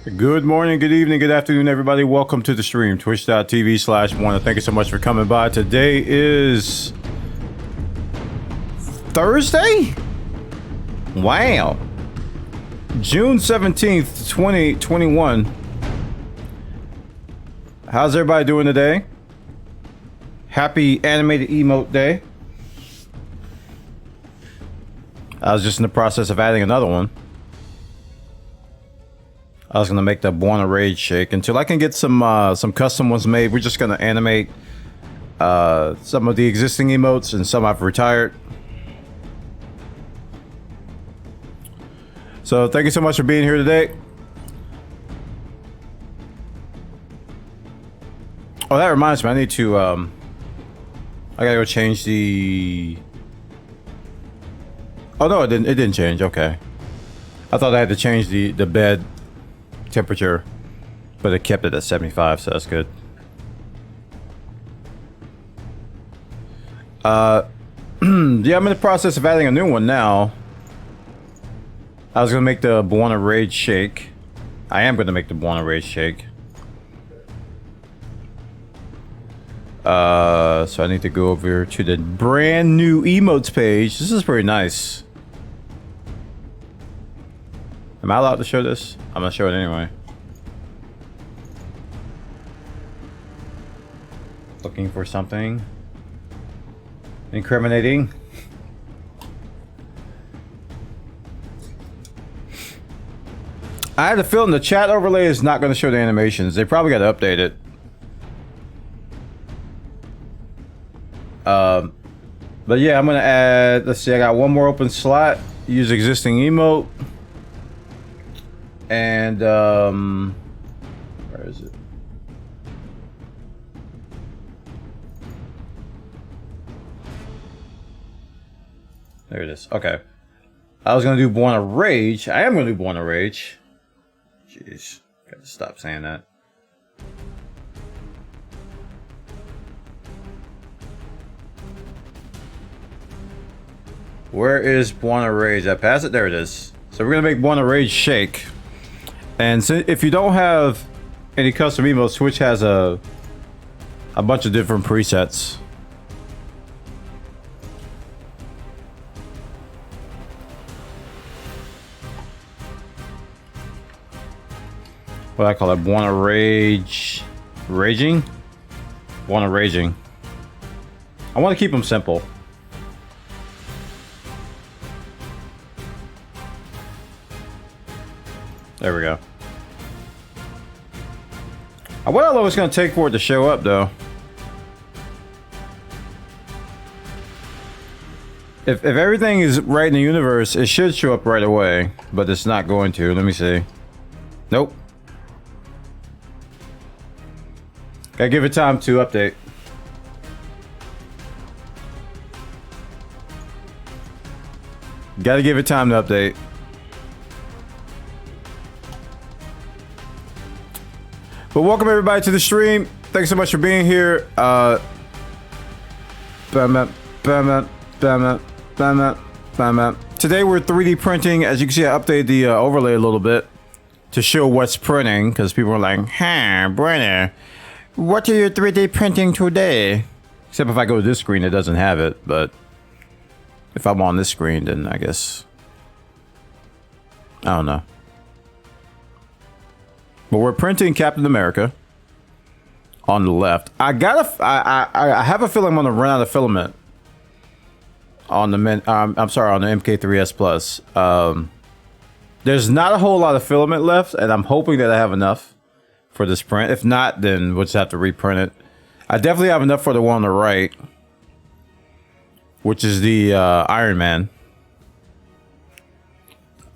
Good morning, good evening, good afternoon, everybody. Welcome to the stream, twitch.tv/Warner. Thank you so much for coming by. Today is Thursday? Wow. June 17th, 2021. How's everybody doing today? Happy Animated Emote Day. I was just in the process of adding another one. I was gonna make the Born of Rage shake until I can get some custom ones made. We're just gonna animate some of the existing emotes and some I've retired. So thank you so much for being here today. Oh, that reminds me, I need to I gotta go change the. Oh no, it didn't change. Okay, I thought I had to change the bed temperature, but it kept it at 75, so that's good. Yeah, I'm in the process of adding a new one now. I was gonna make the Born of Rage shake. I am gonna make the Born of Rage shake. So I need to go over to the brand new Emotes page. This is pretty nice. Am I allowed to show this? I'm gonna show it anyway. Looking for something incriminating. I had a feeling the chat overlay is not going to show the animations. They probably got to update it. But yeah, I'm going to add, let's see, I got one more open slot. Use existing emote. And, where is it? There it is. Okay. I was going to do Born of Rage. I am going to do Born of Rage. Jeez. Got to stop saying that. Where is Born of Rage? I passed it? There it is. So we're going to make Born of Rage shake. And so if you don't have any custom emotes, Twitch has a bunch of different presets. What I call it, Born of Rage, Raging? Born of Raging. I want to keep them simple. There we go. I wonder how long it's going to take for it to show up, though. If everything is right in the universe, it should show up right away, but it's not going to. Let me see. Nope. Gotta give it time to update. Gotta give it time to update. But welcome everybody to the stream. Thanks so much for being here. Today we're 3D printing. As you can see, I updated the overlay a little bit to show what's printing, because people are like, "Huh, Brenner, what are you 3D printing today?" Except if I go to this screen, it doesn't have it. But if I'm on this screen, then I guess I don't know. But we're printing Captain America on the left. I have a feeling I'm gonna run out of filament on the on the MK3S Plus. There's not a whole lot of filament left, and I'm hoping that I have enough for this print. If not, then we'll just have to reprint it. I definitely have enough for the one on the right, which is the Iron Man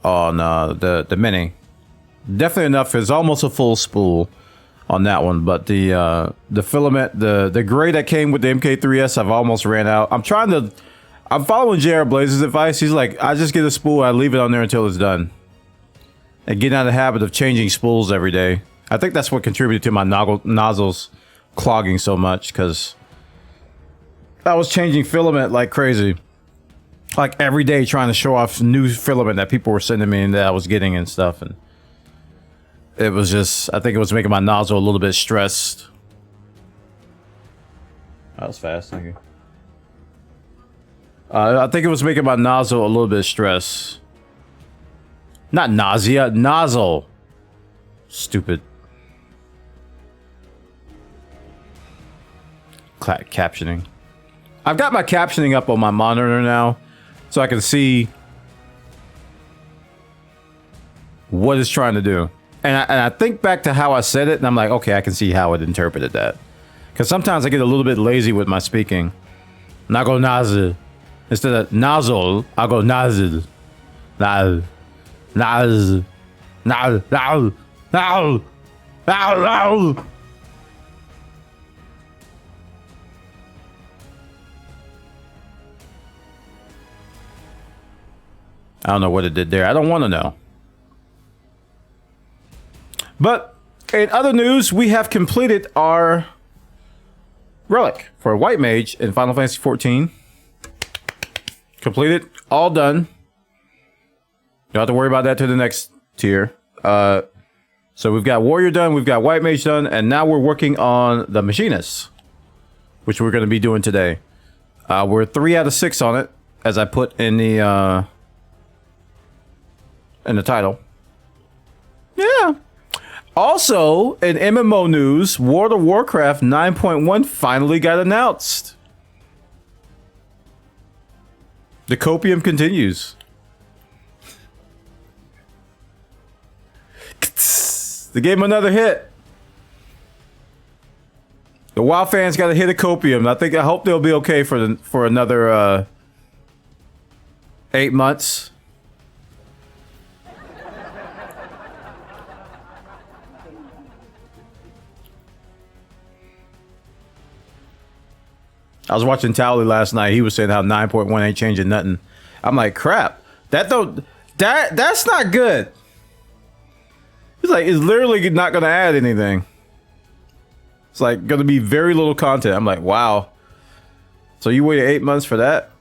on the mini. Definitely enough. It's almost a full spool on that one, but the filament, the gray that came with the MK3S, I've almost ran out. I'm following JR Blaze's advice. He's like, I just get a spool, I leave it on there until it's done, and getting out of the habit of changing spools every day. I think that's what contributed to my nozzles clogging so much, because I was changing filament like crazy. Like every day trying to show off new filament that people were sending me and that I was getting and stuff. And It was just, I think it was making my nozzle a little bit stressed. That was fast, thank you. I think it was making my nozzle a little bit stressed. Not nausea, nozzle. Stupid. Captioning. I've got my captioning up on my monitor now, so I can see what it's trying to do. And I think back to how I said it, and I'm like, okay, I can see how it interpreted that. Because sometimes I get a little bit lazy with my speaking. And I go nozzle. Instead of nozzle, I'll go nozzle. Nozzle. Nozzle. Nozzle. Nozzle. Nozzle. Nozzle. I don't know what it did there. I don't want to know. But in other news, we have completed our Relic for White Mage in Final Fantasy XIV. Completed, all done. Don't have to worry about that to the next tier. So we've got Warrior done, we've got White Mage done, and now we're working on the Machinist, which we're going to be doing today. We're 3 out of 6 on it, as I put in the title. Yeah. Also, in MMO news, World of Warcraft 9.1 finally got announced. The copium continues. They gave him another hit. The WoW fans got a hit of copium. I hope they'll be okay for another 8 months. I was watching Towley last night. He was saying how 9.1 ain't changing nothing. I'm like, crap. That's not good. He's like, it's literally not going to add anything. It's like going to be very little content. I'm like, wow. So you waited 8 months for that?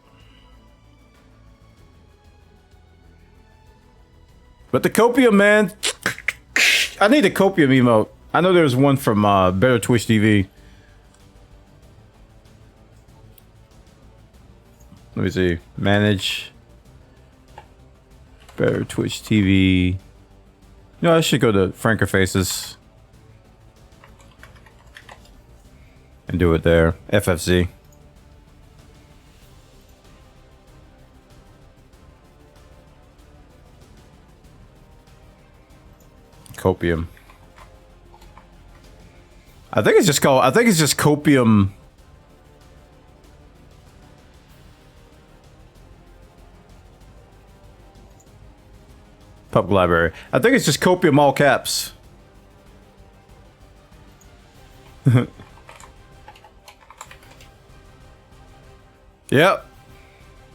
But the copium, man. I need a copium emote. I know there's one from Better Twitch TV. Let me see. Manage. Better Twitch TV. No, I should go to Franker Faces. And do it there. FFZ. Copium. I think it's just copium. Public library. I think it's just copium all caps. Yep.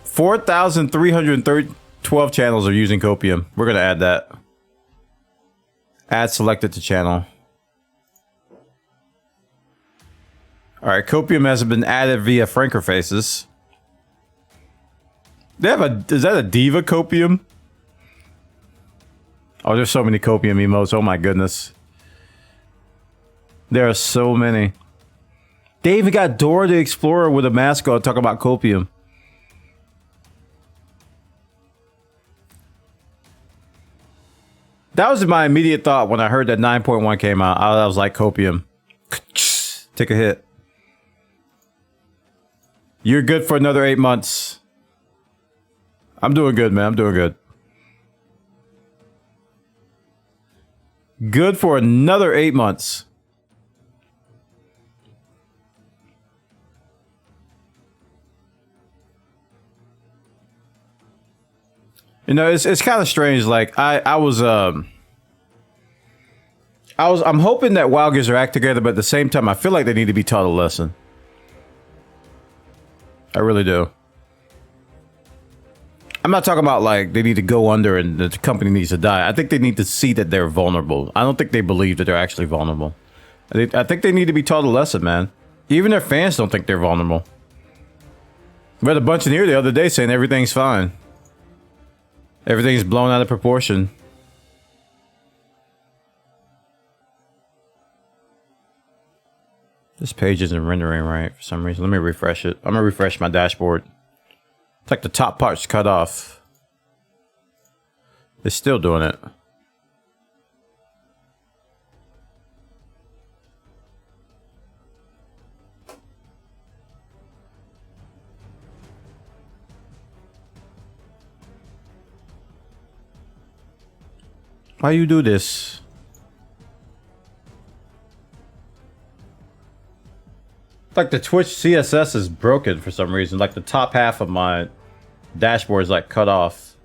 4,312 channels are using copium. We're gonna add that. Add selected to channel. Alright, copium hasn't been added via Franker Faces. They have is that a Diva copium? Oh, there's so many copium emotes. Oh my goodness. There are so many. They even got Dora the Explorer with a mask on talking about copium. That was my immediate thought when I heard that 9.1 came out. I was like, copium. Take a hit. You're good for another 8 months. I'm doing good, man. I'm doing good. Good for another 8 months. You know, it's kind of strange. Like I'm hoping that WoW gives their act together, but at the same time, I feel like they need to be taught a lesson. I really do. I'm not talking about like they need to go under and the company needs to die. I think they need to see that they're vulnerable. I don't think they believe that they're actually vulnerable. I think they need to be taught a lesson, man. Even their fans don't think they're vulnerable. Read a bunch in here the other day saying everything's fine. Everything's blown out of proportion. This page isn't rendering right for some reason. Let me refresh it. I'm gonna refresh my dashboard. It's like the top part's cut off. It's still doing it. Why you do this? Like the Twitch CSS is broken for some reason. Like the top half of my dashboard is like cut off.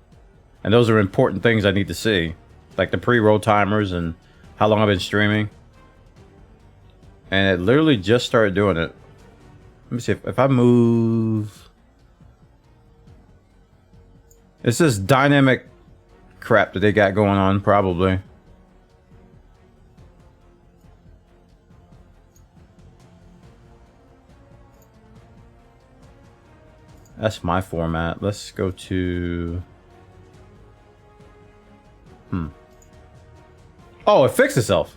And those are important things I need to see. Like the pre-roll timers and how long I've been streaming. And it literally just started doing it. Let me see if I move. It's this dynamic crap that they got going on, probably. That's my format. Let's go to... Oh, it fixed itself.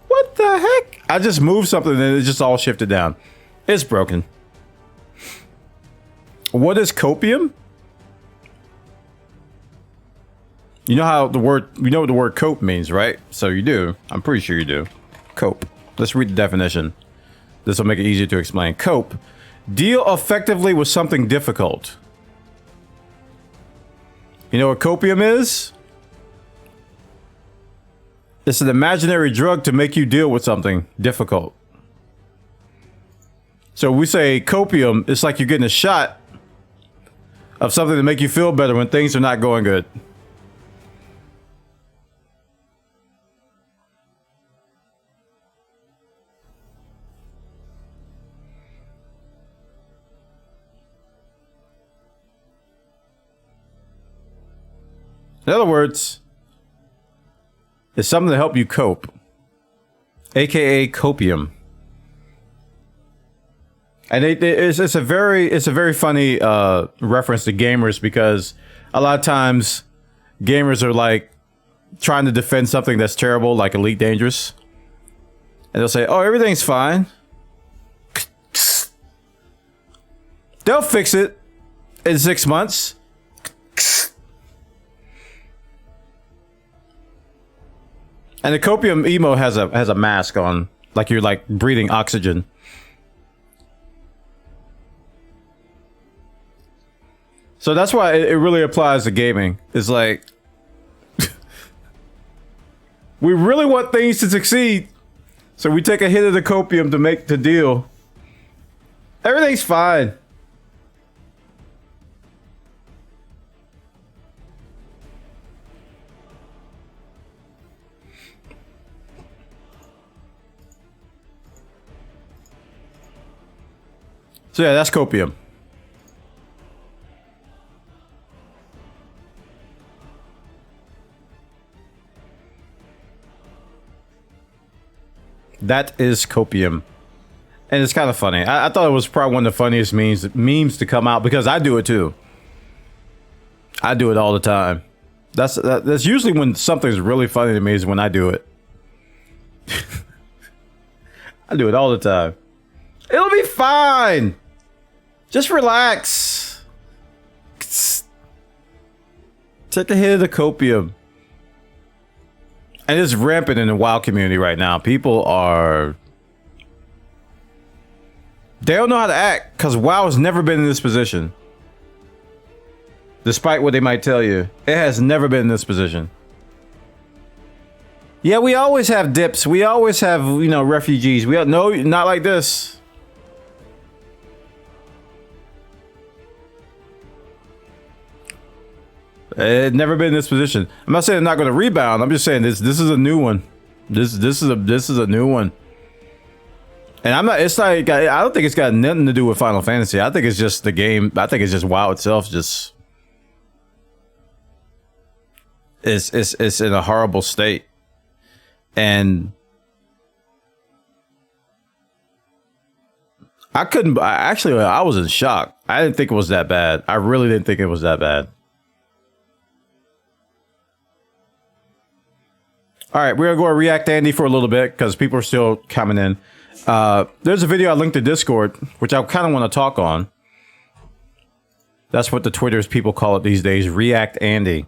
What the heck? I just moved something and it just all shifted down. It's broken. What is copium? You know how the word... You know what the word cope means, right? So you do. I'm pretty sure you do. Cope. Let's read the definition. This will make it easier to explain. Cope. Deal effectively with something difficult. You know what copium is? It's an imaginary drug to make you deal with something difficult. So we say copium, it's like you're getting a shot of something to make you feel better when things are not going good. In other words, it's something to help you cope, aka copium. And it's a very funny reference to gamers, because a lot of times gamers are like trying to defend something that's terrible, like Elite Dangerous, and they'll say, "Oh, everything's fine. They'll fix it in 6 months." And the copium emo has a mask on, like you're like breathing oxygen. So that's why it really applies to gaming. It's like we really want things to succeed, so we take a hit of the copium to make the deal. Everything's fine. So yeah, that's copium. That is copium. And it's kind of funny. I thought it was probably one of the funniest memes to come out, because I do it too. I do it all the time. That's usually when something's really funny to me, is when I do it. I do it all the time. It'll be fine. Just relax. Take a hit of the copium. And it's rampant in the WoW community right now. People are... They don't know how to act, because WoW has never been in this position. Despite what they might tell you, it has never been in this position. Yeah, we always have dips. We always have, you know, refugees. No, not like this. It's never been in this position. I'm not saying they're not going to rebound. I'm just saying this is a new one. This is a new one. And I'm not. It's like I don't think it's got nothing to do with Final Fantasy. I think it's just the game. I think it's just WoW itself. Just it's in a horrible state. And I was in shock. I didn't think it was that bad. I really didn't think it was that bad. All right, we're gonna go to React Andy for a little bit because people are still coming in. There's a video I linked to Discord, which I kind of want to talk on. That's what the Twitter's people call it these days, React Andy.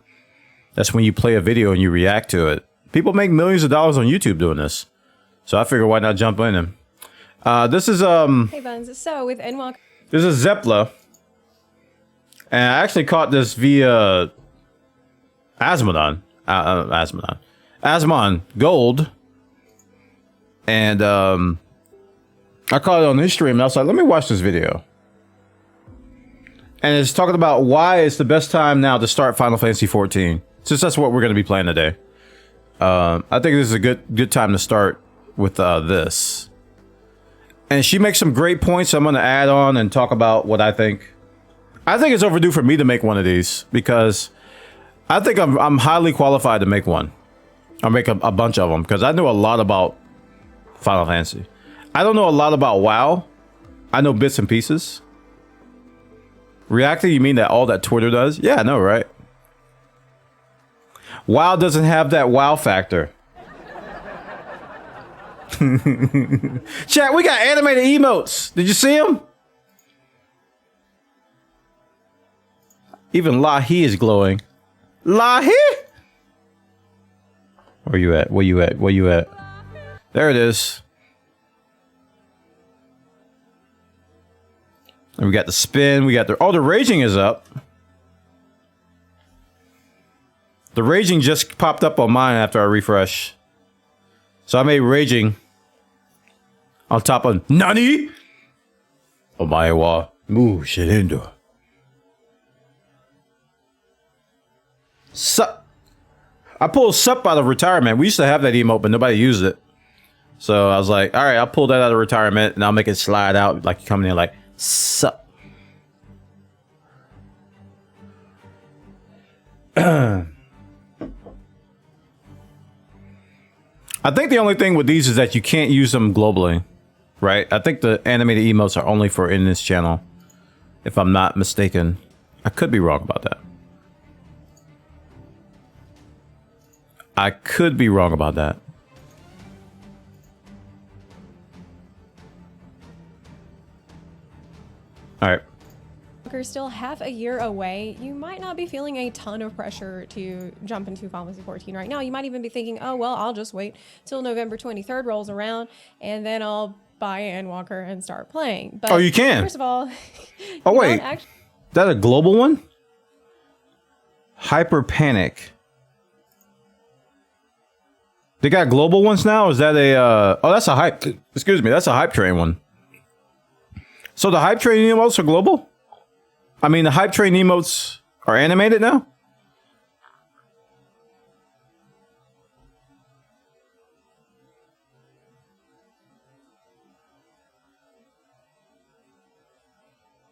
That's when you play a video and you react to it. People make millions of dollars on YouTube doing this. So I figure why not jump in and this is Hey Buns, so with Endwalker. This is Zepla. And I actually caught this via Asmodon. Asmon Gold. And I caught it on his stream and I was like, let me watch this video. And it's talking about why it's the best time now to start Final Fantasy XIV. Since that's what we're going to be playing today. I think this is a good time to start with this. And she makes some great points I'm going to add on and talk about what I think. I think it's overdue for me to make one of these because I think I'm highly qualified to make one. I'll make a bunch of them because I know a lot about Final Fantasy. I don't know a lot about WoW. I know bits and pieces. Reacting, you mean that all that Twitter does? Yeah, I know, right? WoW doesn't have that wow factor. Chat, we got animated emotes. Did you see them? Even Lahi is glowing. Lahi? Where you at? Where you at? Where you at? There it is. And we got the spin. We got the... Oh, the raging is up. The raging just popped up on mine after I refresh. So I made raging on top of Nani? Omae wa mou shirendu. Sup. I pulled Sup out of retirement. We used to have that emote, but nobody used it. So I was like, all right, I'll pull that out of retirement and I'll make it slide out like you're coming in like, Sup. I think the only thing with these is that you can't use them globally, right? I think the animated emotes are only for in this channel, if I'm not mistaken. I could be wrong about that. I could be wrong about that. All right. You're still half a year away, you might not be feeling a ton of pressure to jump into Final Fantasy XIV right now. You might even be thinking, oh, well, I'll just wait till November 23rd rolls around and then I'll buy Endwalker and start playing. But oh, you can? First of all... oh, wait. That a global one? Hyper Panic. They got global ones now? Or is that a... oh, that's a hype... Excuse me, that's a Hype Train one. So the Hype Train emotes are global? I mean, the Hype Train emotes are animated now?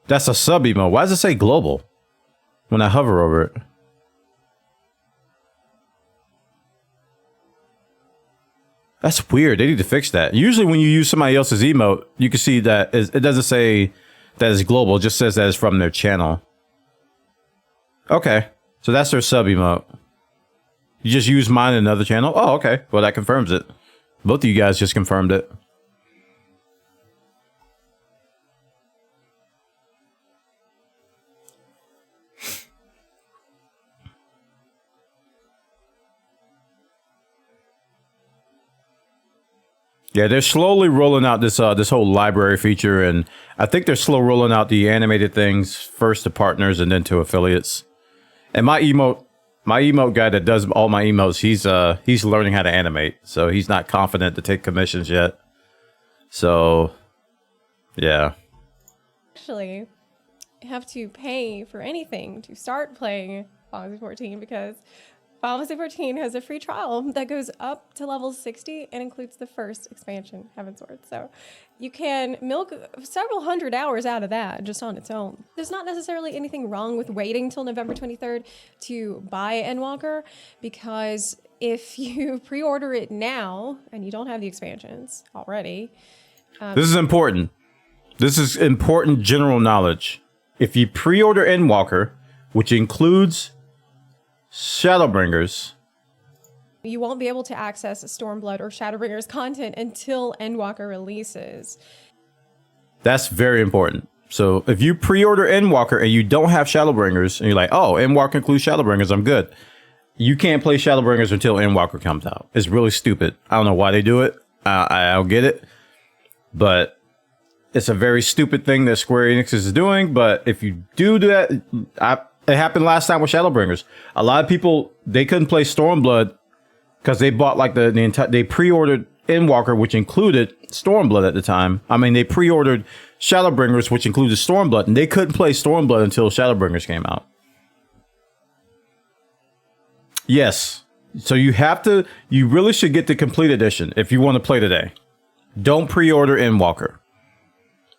That's a sub emote. Why does it say global when I hover over it? That's weird. They need to fix that. Usually when you use somebody else's emote, you can see that it doesn't say that it's global. It just says that it's from their channel. Okay. So that's their sub emote. You just use mine in another channel? Oh, okay. Well, that confirms it. Both of you guys just confirmed it. Yeah, they're slowly rolling out this this whole library feature, and I think they're slow rolling out the animated things first to partners and then to affiliates. And my emote guy that does all my emotes, he's learning how to animate, so he's not confident to take commissions yet. So, yeah. Actually, you have to pay for anything to start playing Final Fantasy XIV because Final Fantasy XIV has a free trial that goes up to level 60 and includes the first expansion, Heaven's Word. So you can milk several hundred hours out of that just on its own. There's not necessarily anything wrong with waiting till November 23rd to buy Endwalker, because if you pre-order it now and you don't have the expansions already... this is important. This is important general knowledge. If you pre-order Endwalker, which includes Shadowbringers, You won't be able to access Stormblood or Shadowbringers content until Endwalker releases. That's very important. So if you pre-order Endwalker and you don't have Shadowbringers, and you're like, oh, Endwalker includes Shadowbringers, I'm good. You can't play Shadowbringers until Endwalker comes out. It's really stupid. I don't know why they do it. I don't get it. But it's a very stupid thing that Square Enix is doing. But if you do that, it happened last time with Shadowbringers. A lot of people, they couldn't play Stormblood because they bought like they pre-ordered Endwalker, which included Stormblood at the time. I mean, they pre-ordered Shadowbringers, which included Stormblood, and they couldn't play Stormblood until Shadowbringers came out. Yes. So you really should get the complete edition if you want to play today. Don't pre-order Endwalker.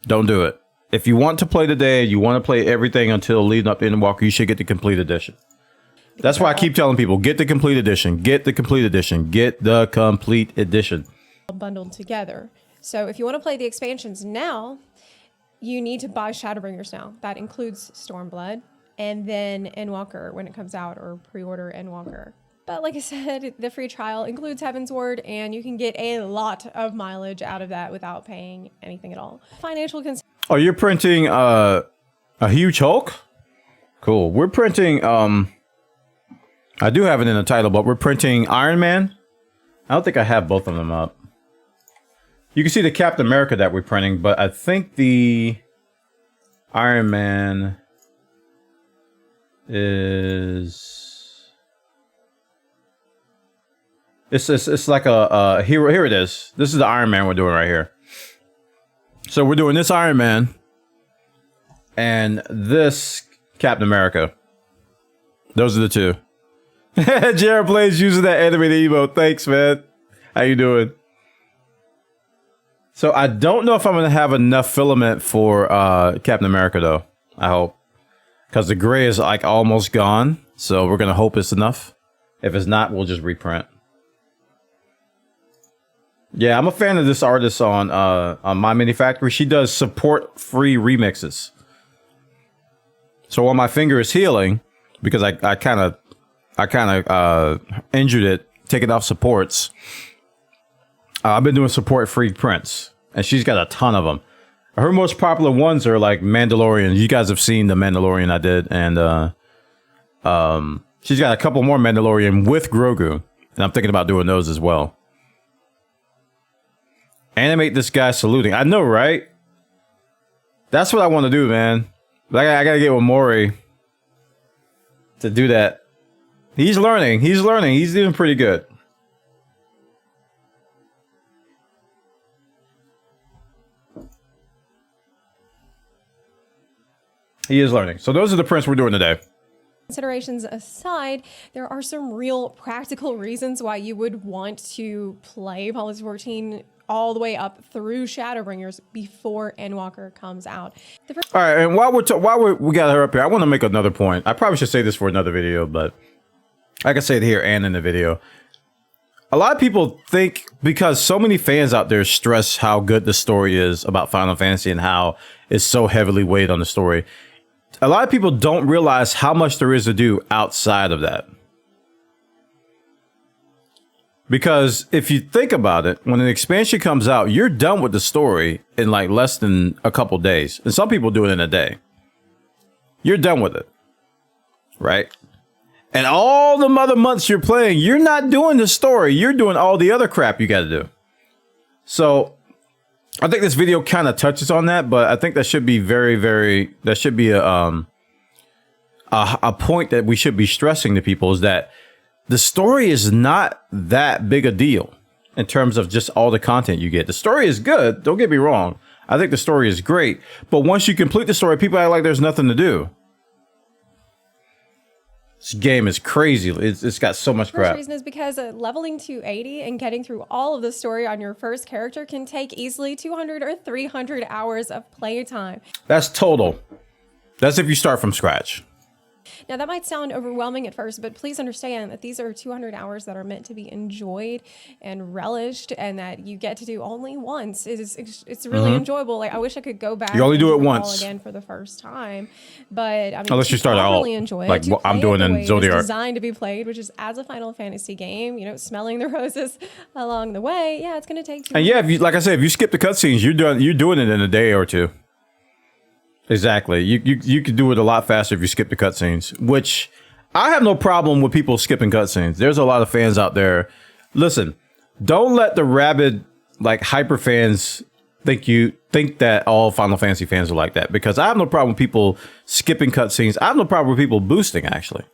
Don't do it. If you want to play today, you want to play everything until leading up to Endwalker, you should get the complete edition. That's why I keep telling people, get the complete edition, get the complete edition, get the complete edition. Bundled together. So if you want to play the expansions now, you need to buy Shadowbringers now. That includes Stormblood and then Endwalker when it comes out, or pre-order Endwalker. But like I said, the free trial includes Heaven's Word, and you can get a lot of mileage out of that without paying anything at all. Financial Oh, you're printing a huge Hulk? Cool. We're printing, I do have it in the title, but we're printing Iron Man. I don't think I have both of them up. You can see the Captain America that we're printing, but I think the Iron Man is... It's like a here it is. This is the Iron Man we're doing right here. So we're doing this Iron Man and this Captain America. Those are the two. Jared Plays using that animated emote. Thanks, man. How you doing? So I don't know if I'm going to have enough filament for Captain America, though. I hope. Because the gray is like almost gone. So we're going to hope it's enough. If it's not, we'll just reprint. Yeah, I'm a fan of this artist on My Mini Factory. She does support-free remixes. So while my finger is healing, because I kind of injured it, taking off supports, I've been doing support-free prints, and she's got a ton of them. Her most popular ones are like Mandalorian. You guys have seen the Mandalorian I did, and she's got a couple more Mandalorian with Grogu, and I'm thinking about doing those as well. Animate this guy saluting. I know, right? That's what I want to do, man. But I gotta get with Maury to do that. He's learning. He's learning. He's doing pretty good. He is learning. So those are the prints we're doing today. Considerations aside, there are some real practical reasons why you would want to play Fantasy XIV all the way up through Shadowbringers before Endwalker comes out. All right, and while we got her up here, I want to make another point. I probably should say this for another video, but I can say it here and in the video. A lot of people think, because so many fans out there stress how good the story is about Final Fantasy and how it's so heavily weighed on the story, a lot of people don't realize how much there is to do outside of that. Because if you think about it, when an expansion comes out, you're done with the story in like less than a couple days. And some people do it in a day. You're done with it. Right? And all the other months you're playing, you're not doing the story. You're doing all the other crap you got to do. So I think this video kind of touches on that, but I think that should be that should be a point that we should be stressing to people, is that the story is not that big a deal in terms of just all the content you get. The story is good. Don't get me wrong. I think the story is great. But once you complete the story, people act like there's nothing to do. This game is crazy. It's got so much crap. The reason is because leveling to 80 and getting through all of the story on your first character can take easily 200 or 300 hours of playtime. That's total. That's if you start from scratch. Now, that might sound overwhelming at first, but please understand that these are 200 hours that are meant to be enjoyed and relished, and that you get to do only once. It's really enjoyable. Like, I wish I could go back. You only do it all once again for the first time, but I mean, unless you start out really enjoy like it, what I'm doing in Zodiac. It's designed to be played, which is as a Final Fantasy game. You know, smelling the roses along the way. Yeah, it's going to take. And yeah, if you, like I said, if you skip the cutscenes, you're doing it in a day or two. Exactly. You could do it a lot faster if you skip the cutscenes, which I have no problem with people skipping cutscenes. There's a lot of fans out there. Listen, don't let the rabid, like, hyper fans think that all Final Fantasy fans are like that, because I have no problem with people skipping cutscenes. I have no problem with people boosting, actually.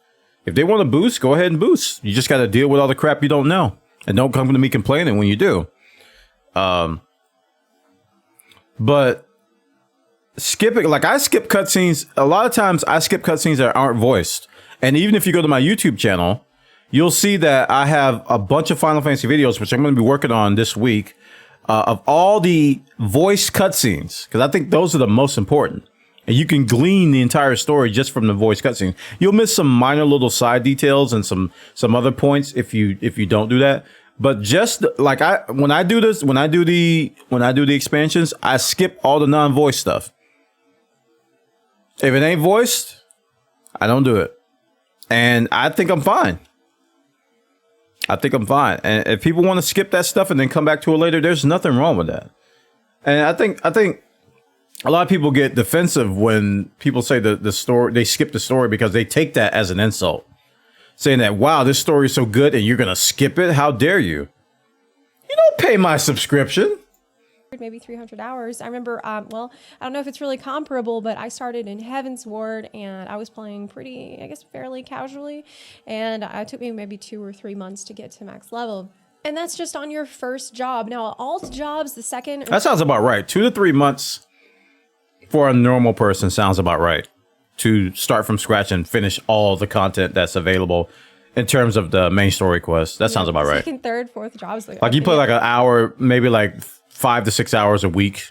If they want to boost, go ahead and boost. You just got to deal with all the crap you don't know. And don't come to me complaining when you do. But skipping, like, I skip cutscenes. A lot of times I skip cutscenes that aren't voiced. And even if you go to my YouTube channel, you'll see that I have a bunch of Final Fantasy videos, which I'm going to be working on this week, of all the voiced cutscenes, because I think those are the most important. And you can glean the entire story just from the voice cutscenes. You'll miss some minor little side details and some other points if you don't do that. But just like when I do the expansions, I skip all the non-voice stuff. If it ain't voiced, I don't do it. And I think I'm fine. And if people want to skip that stuff and then come back to it later, there's nothing wrong with that. And I think a lot of people get defensive when people say the story, they skip the story, because they take that as an insult. Saying that, wow, this story is so good and you're going to skip it? How dare you? You don't pay my subscription. Maybe 300 hours. I remember, well, I don't know if it's really comparable, but I started in Heaven's Ward and I was playing fairly casually. And it took me maybe 2 or 3 months to get to max level. And that's just on your first job. Now, alt jobs, the second... That sounds about right. 2 to 3 months for a normal person sounds about right. To start from scratch and finish all the content that's available in terms of the main story quest. That sounds about right. Second, third, fourth jobs. Like you play like an hour, maybe like 5 to 6 hours a week,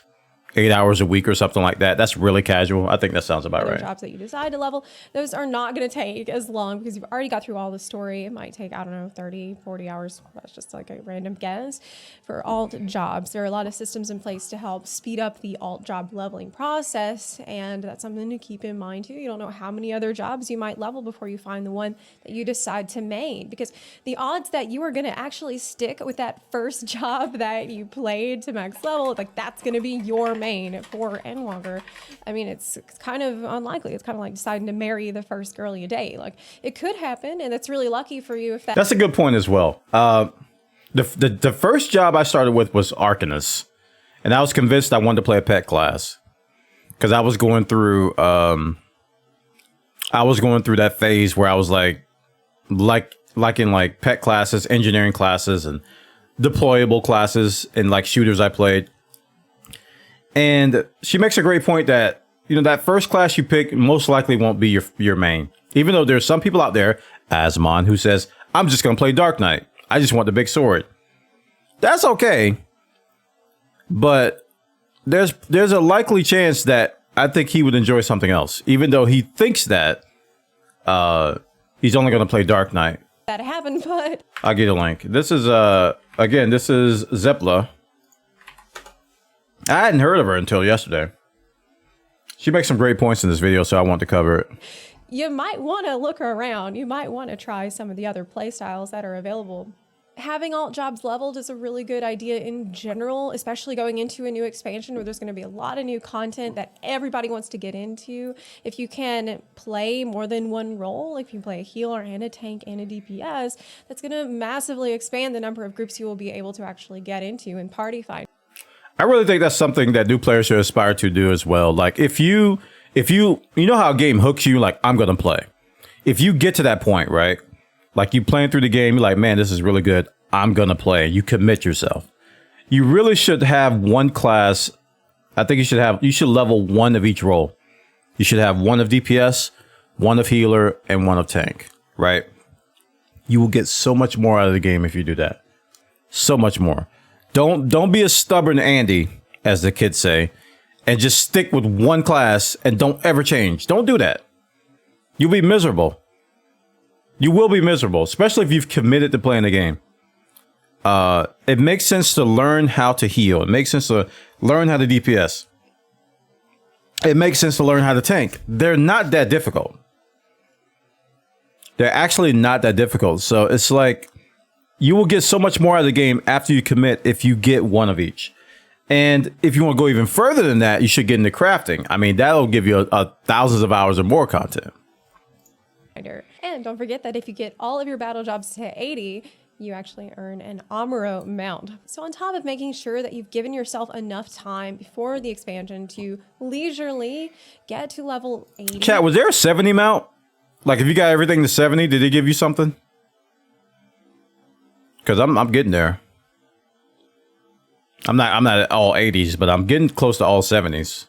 8 hours a week or something like that. That's really casual. I think that sounds about right. Jobs that you decide to level, those are not going to take as long because you've already got through all the story. It might take, 30, 40 hours. That's just like a random guess for alt jobs. There are a lot of systems in place to help speed up the alt job leveling process. And that's something to keep in mind too. You don't know how many other jobs you might level before you find the one that you decide to main, because the odds that you are going to actually stick with that first job that you played to max level, like that's going to be your main for and longer. I mean, it's kind of unlikely. It's kind of like deciding to marry the first girl you date. Like it could happen, and it's really lucky for you if that. That's a good point as well. The first job I started with was Arcanist, and I was convinced I wanted to play a pet class because I was going through that phase where I was like in like pet classes, engineering classes, and deployable classes in like shooters I played. And she makes a great point that, you know, that first class you pick most likely won't be your main. Even though there's some people out there, Asmon, who says, I'm just going to play Dark Knight. I just want the big sword. That's okay. But there's a likely chance that I think he would enjoy something else, even though he thinks that he's only going to play Dark Knight. That happened, but I'll get a link. This is again, this is Zepla. I hadn't heard of her until yesterday. She makes some great points in this video, so I want to cover it. You might want to look around. You might want to try some of the other playstyles that are available. Having alt jobs leveled is a really good idea in general, especially going into a new expansion where there's going to be a lot of new content that everybody wants to get into. If you can play more than one role, if you play a healer and a tank and a DPS, that's going to massively expand the number of groups you will be able to actually get into and party fight. I really think that's something that new players should aspire to do as well. Like if you know how a game hooks you, like I'm going to play. If you get to that point, right? Like you playing through the game, you're like, man, this is really good. I'm going to play. You commit yourself. You really should have one class. I think you should level one of each role. You should have one of DPS, one of healer, and one of tank, right? You will get so much more out of the game if you do that. So much more. Don't be a stubborn Andy, as the kids say, and just stick with one class and don't ever change. Don't do that. You'll be miserable. You will be miserable, especially if you've committed to playing the game. It makes sense to learn how to heal. It makes sense to learn how to DPS. It makes sense to learn how to tank. They're not that difficult. They're actually not that difficult. So it's like you will get so much more out of the game after you commit if you get one of each. And if you want to go even further than that, you should get into crafting. I mean, that'll give you thousands of hours or more content. And don't forget that if you get all of your battle jobs to 80, you actually earn an Amuro mount. So on top of making sure that you've given yourself enough time before the expansion to leisurely get to level 80. Chat, was there a 70 mount? Like if you got everything to 70, did they give you something? Because I'm getting there. I'm not at all 80s, but I'm getting close to all 70s.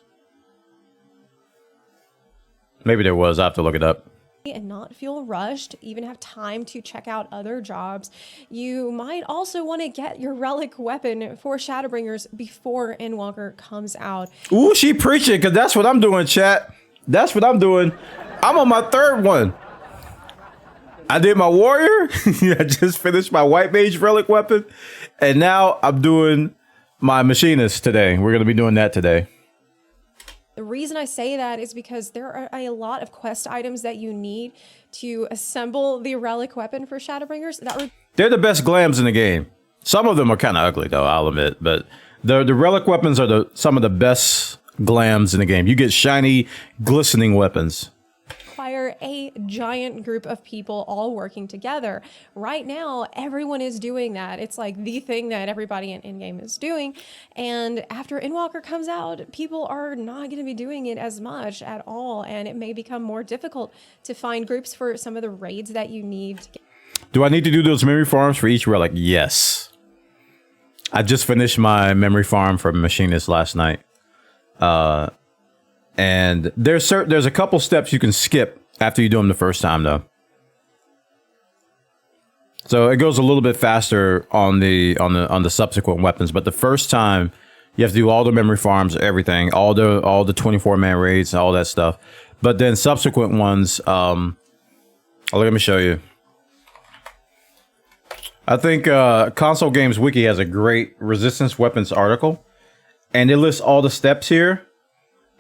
Maybe there was. I have to look it up. And not feel rushed, even have time to check out other jobs. You might also want to get your relic weapon for Shadowbringers before Endwalker comes out. Ooh, she preaching, because that's what I'm doing, chat. That's what I'm doing. I'm on my third one. I did my warrior. I just finished my white mage relic weapon. And now I'm doing my machinist today. We're going to be doing that today. The reason I say that is because there are a lot of quest items that you need to assemble the relic weapon for Shadowbringers. They're the best glams in the game. Some of them are kind of ugly, though, I'll admit. But the relic weapons are some of the best glams in the game. You get shiny, glistening weapons. Require a giant group of people all working together. Right now, everyone is doing that. It's like the thing that everybody in game is doing. And after Endwalker comes out, people are not going to be doing it as much at all. And it may become more difficult to find groups for some of the raids that you need to get. Do I need to do those memory farms for each relic? Yes. I just finished my memory farm for Machinist last night. And there's a couple steps you can skip after you do them the first time, though. So it goes a little bit faster on the subsequent weapons, but the first time you have to do all the memory farms, everything, all the 24-man raids, all that stuff. But then subsequent ones, let me show you. I think Console Games Wiki has a great resistance weapons article, and it lists all the steps here.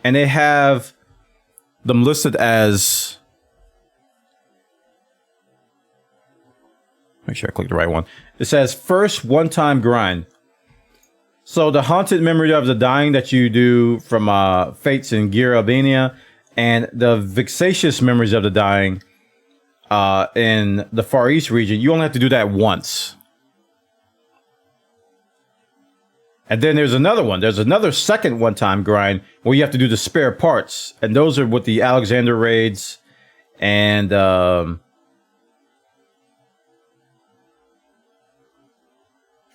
And they have them listed as... Make sure I click the right one. It says first one-time grind. So the haunted memory of the dying that you do from Fates in Gear Albania, and the vexatious memories of the dying in the Far East region, you only have to do that once. And then there's another one. There's another second one-time grind where you have to do the spare parts. And those are with the Alexander raids and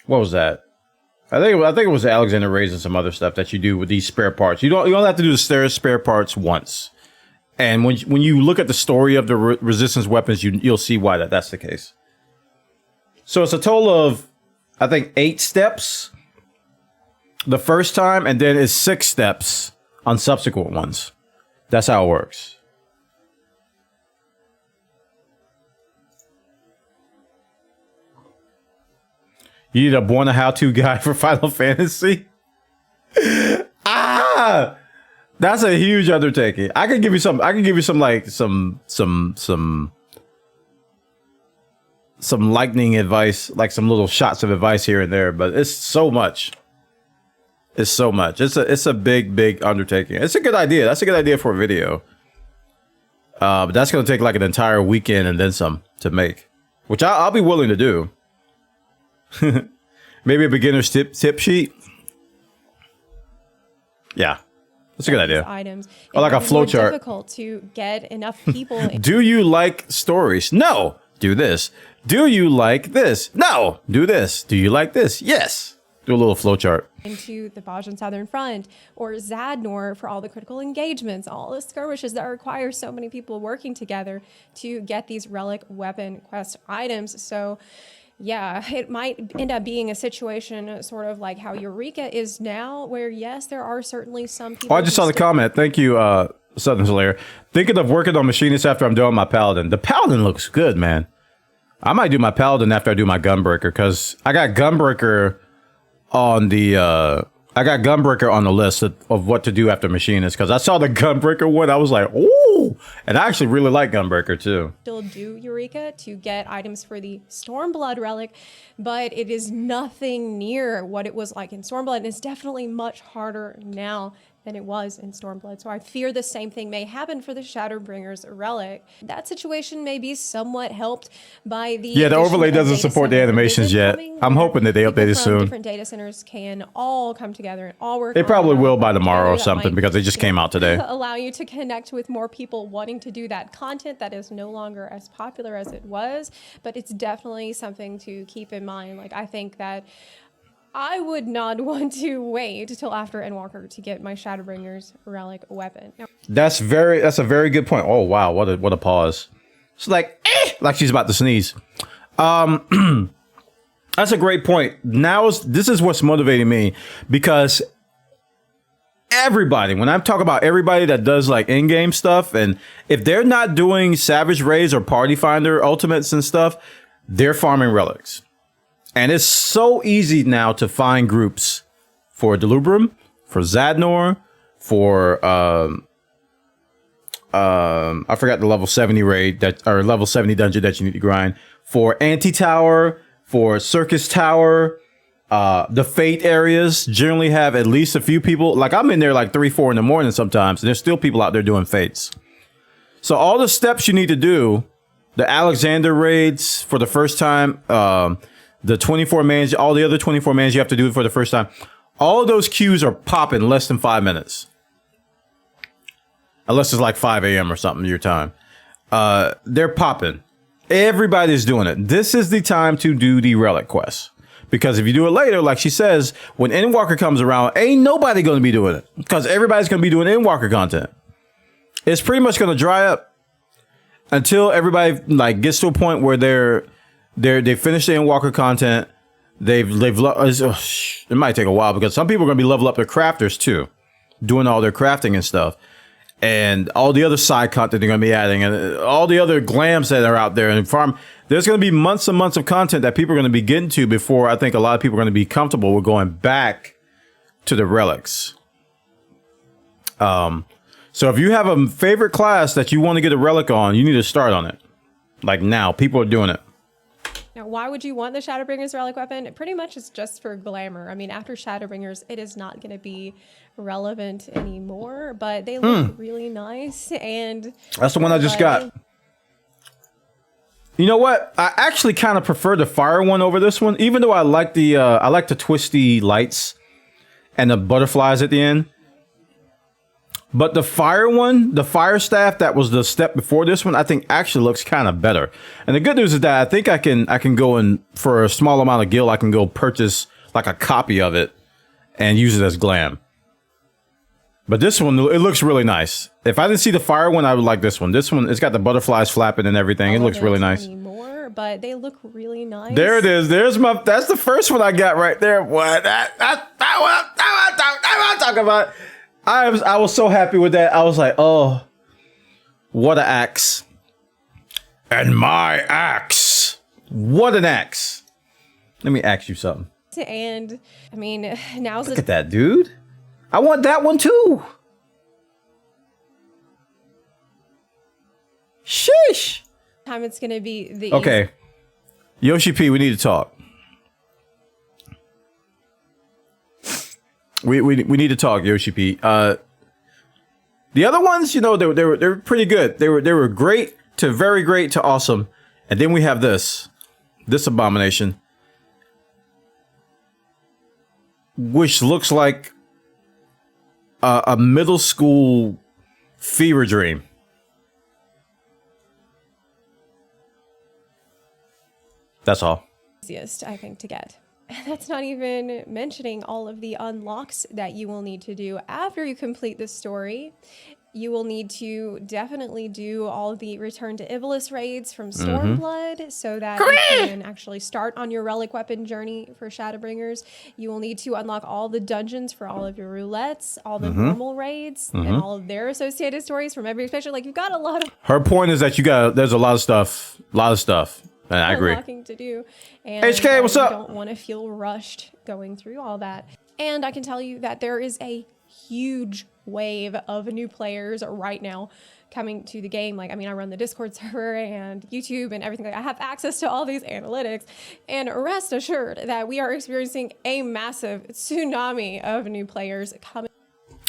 what was that? I think it was the Alexander raids and some other stuff that you do with these spare parts. You only have to do the spare parts once. And when you look at the story of the resistance weapons, you'll see why that's the case. So it's a total of, I think, 8 steps the first time, and then it's 6 steps on subsequent ones. That's how it works. You need a Buona how-to guide for Final Fantasy? That's a huge undertaking. I can give you some lightning advice, like some little shots of advice here and there, but it's so much. It's so much. It's a big undertaking. It's a good idea. That's a good idea for a video. But that's going to take like an entire weekend and then some to make, which I'll be willing to do. Maybe a beginner's tip sheet. Yeah, that's a good idea. Items. Or like a flowchart. Difficult to get enough people. Do you like stories? No. Do this. Do you like this? No. Do this. Do you like this? Yes. Do a little flowchart. Into the Bajan Southern Front, or Zadnor for all the critical engagements, all the skirmishes that require so many people working together to get these relic weapon quest items. So yeah, it might end up being a situation sort of like how Eureka is now, where yes, there are certainly some people. Oh, I just saw the comment. Thank you, Southern Slayer. Thinking of working on Machinist after I'm doing my Paladin. The Paladin looks good, man. I might do my Paladin after I do my Gunbreaker, because I got Gunbreaker on the list of what to do after Machinist, because I saw the Gunbreaker one. I was like, ooh, and I actually really like Gunbreaker too. Still do Eureka to get items for the Stormblood relic, but it is nothing near what it was like in Stormblood, and it's definitely much harder now than it was in Stormblood. So I fear the same thing may happen for the Shadowbringers relic. That situation may be somewhat helped by the the overlay doesn't support the animations yet. I'm hoping that they update it soon. Different data centers can all come together and all work. They probably will by tomorrow or that something, might, because they just came out today. Allow you to connect with more people wanting to do that content that is no longer as popular as it was, but it's definitely something to keep in mind. Like, I think that I would not want to wait till after Endwalker to get my Shadowbringers relic weapon. Now, That's a very good point. Oh wow, what a pause. It's like she's about to sneeze. That's a great point. This is what's motivating me, because everybody, when I talk about everybody that does like in-game stuff, and if they're not doing Savage Raids or Party Finder ultimates and stuff, they're farming relics. And it's so easy now to find groups for Delubrum, for Zadnor, for I forgot the level 70 raid or level 70 dungeon that you need to grind, for Anti-Tower, for Circus Tower. The Fate areas generally have at least a few people. Like, I'm in there like 3-4 in the morning sometimes, and there's still people out there doing Fates. So all the steps you need to do, the Alexander raids for the first time, the 24 mans, all the other 24 mans you have to do for the first time. All of those queues are popping less than 5 minutes. Unless it's like 5 a.m. or something your time. They're popping. Everybody's doing it. This is the time to do the relic quest. Because if you do it later, like she says, when Endwalker comes around, ain't nobody going to be doing it. Because everybody's going to be doing Endwalker content. It's pretty much going to dry up until everybody like gets to a point where they finish the Endwalker content. It might take a while, because some people are going to be level up their crafters too, doing all their crafting and stuff, and all the other side content they're going to be adding, and all the other glams that are out there and farm. There's going to be months and months of content that people are going to be getting to before I think a lot of people are going to be comfortable with going back to the relics. So if you have a favorite class that you want to get a relic on, you need to start on it. Like now, people are doing it. Now, why would you want the Shadowbringers relic weapon? It pretty much is just for glamour. I mean, after Shadowbringers, it is not going to be relevant anymore, but they look really nice. And that's the one I just got. You know what? I actually kind of prefer the fire one over this one, even though I like the twisty lights and the butterflies at the end. But the fire one, the fire staff that was the step before this one, I think actually looks kind of better. And the good news is that I think I can go in for a small amount of gil. I can go purchase like a copy of it and use it as glam. But this one, it looks really nice. If I didn't see the fire one, I would like this one. This one, it's got the butterflies flapping and everything. It looks really nice. Anymore, but they look really nice. There it is. That's the first one I got right there. What? That what I'm talking about. I was so happy with that. I was like, oh, what an axe. And my axe. What an axe. Let me ask you something. And I mean, now's Look at that, dude. I want that one too. Sheesh. Time it's going to be the Okay. Yoshi P, we need to talk. We need to talk, Yoshi P. The other ones, you know, they were pretty good. They were great to very great to awesome. And then we have this abomination, which looks like a middle school fever dream. That's all. Easiest, I think, to get. And that's not even mentioning all of the unlocks that you will need to do after you complete the story. You will need to definitely do all the Return to Iblis raids from Stormblood so that you can actually start on your Relic weapon journey for Shadowbringers. You will need to unlock all the dungeons for all of your roulettes, all the normal raids, and all of their associated stories from every expansion. Like, you've got a lot of Her point is that there's a lot of stuff, and I agree. unlocking to do. And HK, what's up? You don't want to feel rushed going through all that. And I can tell you that there is a huge wave of new players right now coming to the game. Like, I mean, I run the Discord server and YouTube and everything. Like, I have access to all these analytics, and rest assured that we are experiencing a massive tsunami of new players coming.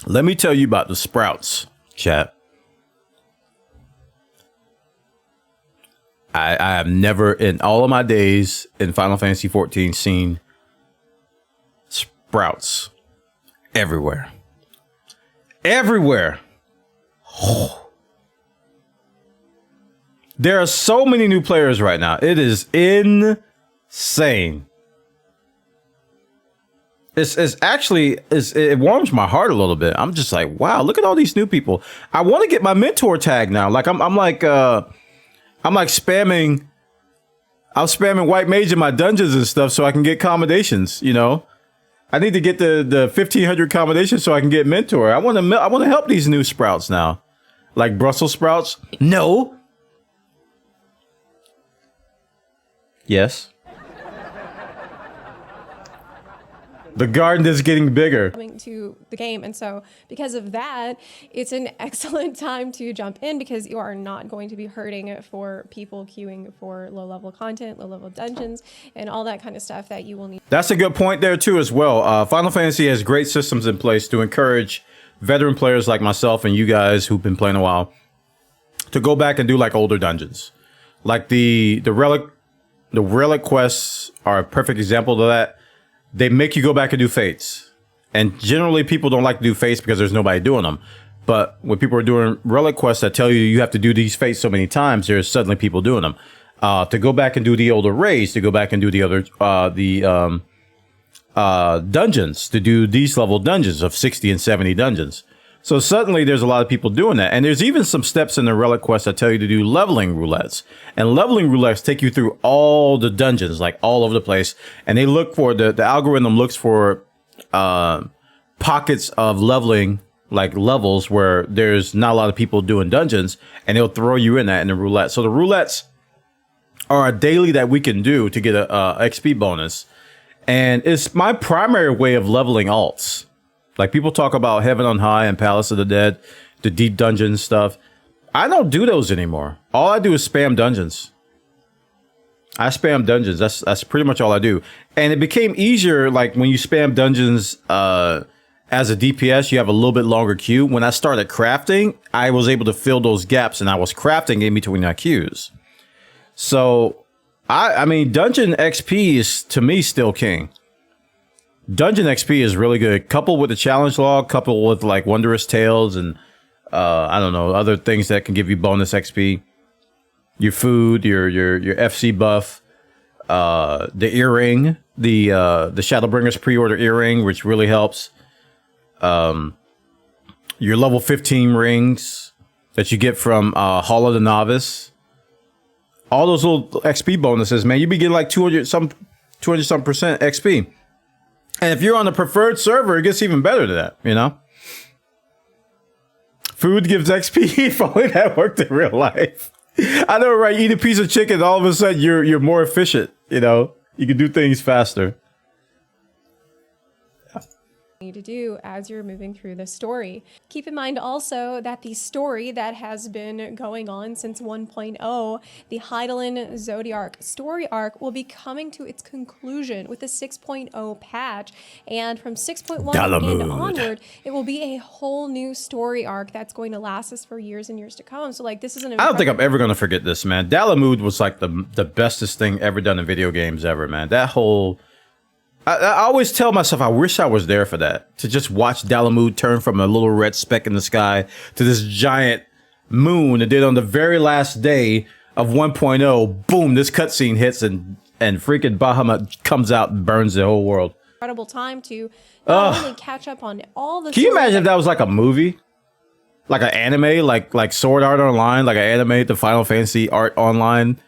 Let me tell you about the sprouts, chat. I have never in all of my days in Final Fantasy XIV seen sprouts everywhere. Everywhere. Oh. There are so many new players right now. It is insane. It warms my heart a little bit. I'm just like, wow, look at all these new people. I want to get my mentor tag now. Like I'm spamming white mage in my dungeons and stuff so I can get commendations, you know. I need to get the 1500 commendations so I can get mentor. I want to help these new sprouts now. Like Brussels sprouts? No. Yes. The garden is getting bigger. Coming to the game, and so because of that, it's an excellent time to jump in because you are not going to be hurting for people queuing for low-level content, low-level dungeons, and all that kind of stuff that you will need. That's a good point there too as well. Final Fantasy has great systems in place to encourage veteran players like myself and you guys who've been playing a while to go back and do like older dungeons. Like the Relic quests are a perfect example of that. They make you go back and do fates. And generally people don't like to do fates because there's nobody doing them. But when people are doing Relic quests that tell you you have to do these fates so many times, there's suddenly people doing them. To go back and do the older raids, to go back and do the other, dungeons, to do these level dungeons of 60 and 70 dungeons. So suddenly there's a lot of people doing that. And there's even some steps in the Relic quest that tell you to do leveling roulettes. And leveling roulettes take you through all the dungeons, like all over the place. And they look for, the algorithm looks for pockets of leveling, like levels where there's not a lot of people doing dungeons. And they'll throw you in that in the roulette. So the roulettes are a daily that we can do to get a XP bonus. And it's my primary way of leveling alts. Like people talk about Heaven on High and Palace of the Dead, the deep dungeon stuff. I don't do those anymore. All I do is spam dungeons. I spam dungeons. That's pretty much all I do. And it became easier, like when you spam dungeons as a DPS, you have a little bit longer queue. When I started crafting, I was able to fill those gaps, and I was crafting in between my queues. So, I mean, dungeon XP is, to me, still king. Dungeon XP is really good, coupled with the challenge log, coupled with like Wondrous Tales and I don't know, other things that can give you bonus XP. Your food, your FC buff, the earring, the Shadowbringers pre-order earring, which really helps. Your level 15 rings that you get from Hall of the Novice. All those little XP bonuses, man, you be getting like 200 some percent XP. And if you're on the preferred server, it gets even better than that, you know? Food gives XP if only that worked in real life. I know, right? Eat a piece of chicken, all of a sudden you're more efficient, you know? You can do things faster. Need to do as you're moving through the story. Keep in mind also that the story that has been going on since 1.0, the Hydaelyn Zodiark story arc, will be coming to its conclusion with the 6.0 patch, and from 6.1 and onward, it will be a whole new story arc that's going to last us for years and years to come. So like, this is an I don't think I'm ever going to forget this, man. Dalamud was like the bestest thing ever done in video games ever, man. That whole... I always tell myself I wish I was there for that, to just watch Dalamud turn from a little red speck in the sky to this giant moon. And then on the very last day of 1.0, boom, this cutscene hits and freaking Bahamut comes out and burns the whole world. Incredible time to not only catch up on all the... Can you imagine if that was like a movie? Like an anime, like Sword Art Online, like an anime, the Final Fantasy art online.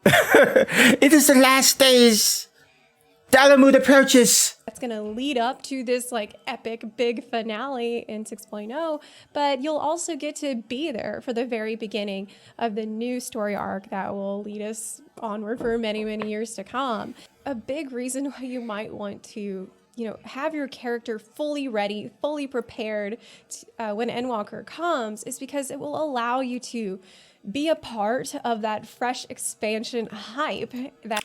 It is the last days. Dalamu approaches. That's going to lead up to this like epic big finale in 6.0, but you'll also get to be there for the very beginning of the new story arc that will lead us onward for many, many years to come. A big reason why you might want to, have your character fully ready, fully prepared when Endwalker comes is because it will allow you to be a part of that fresh expansion hype.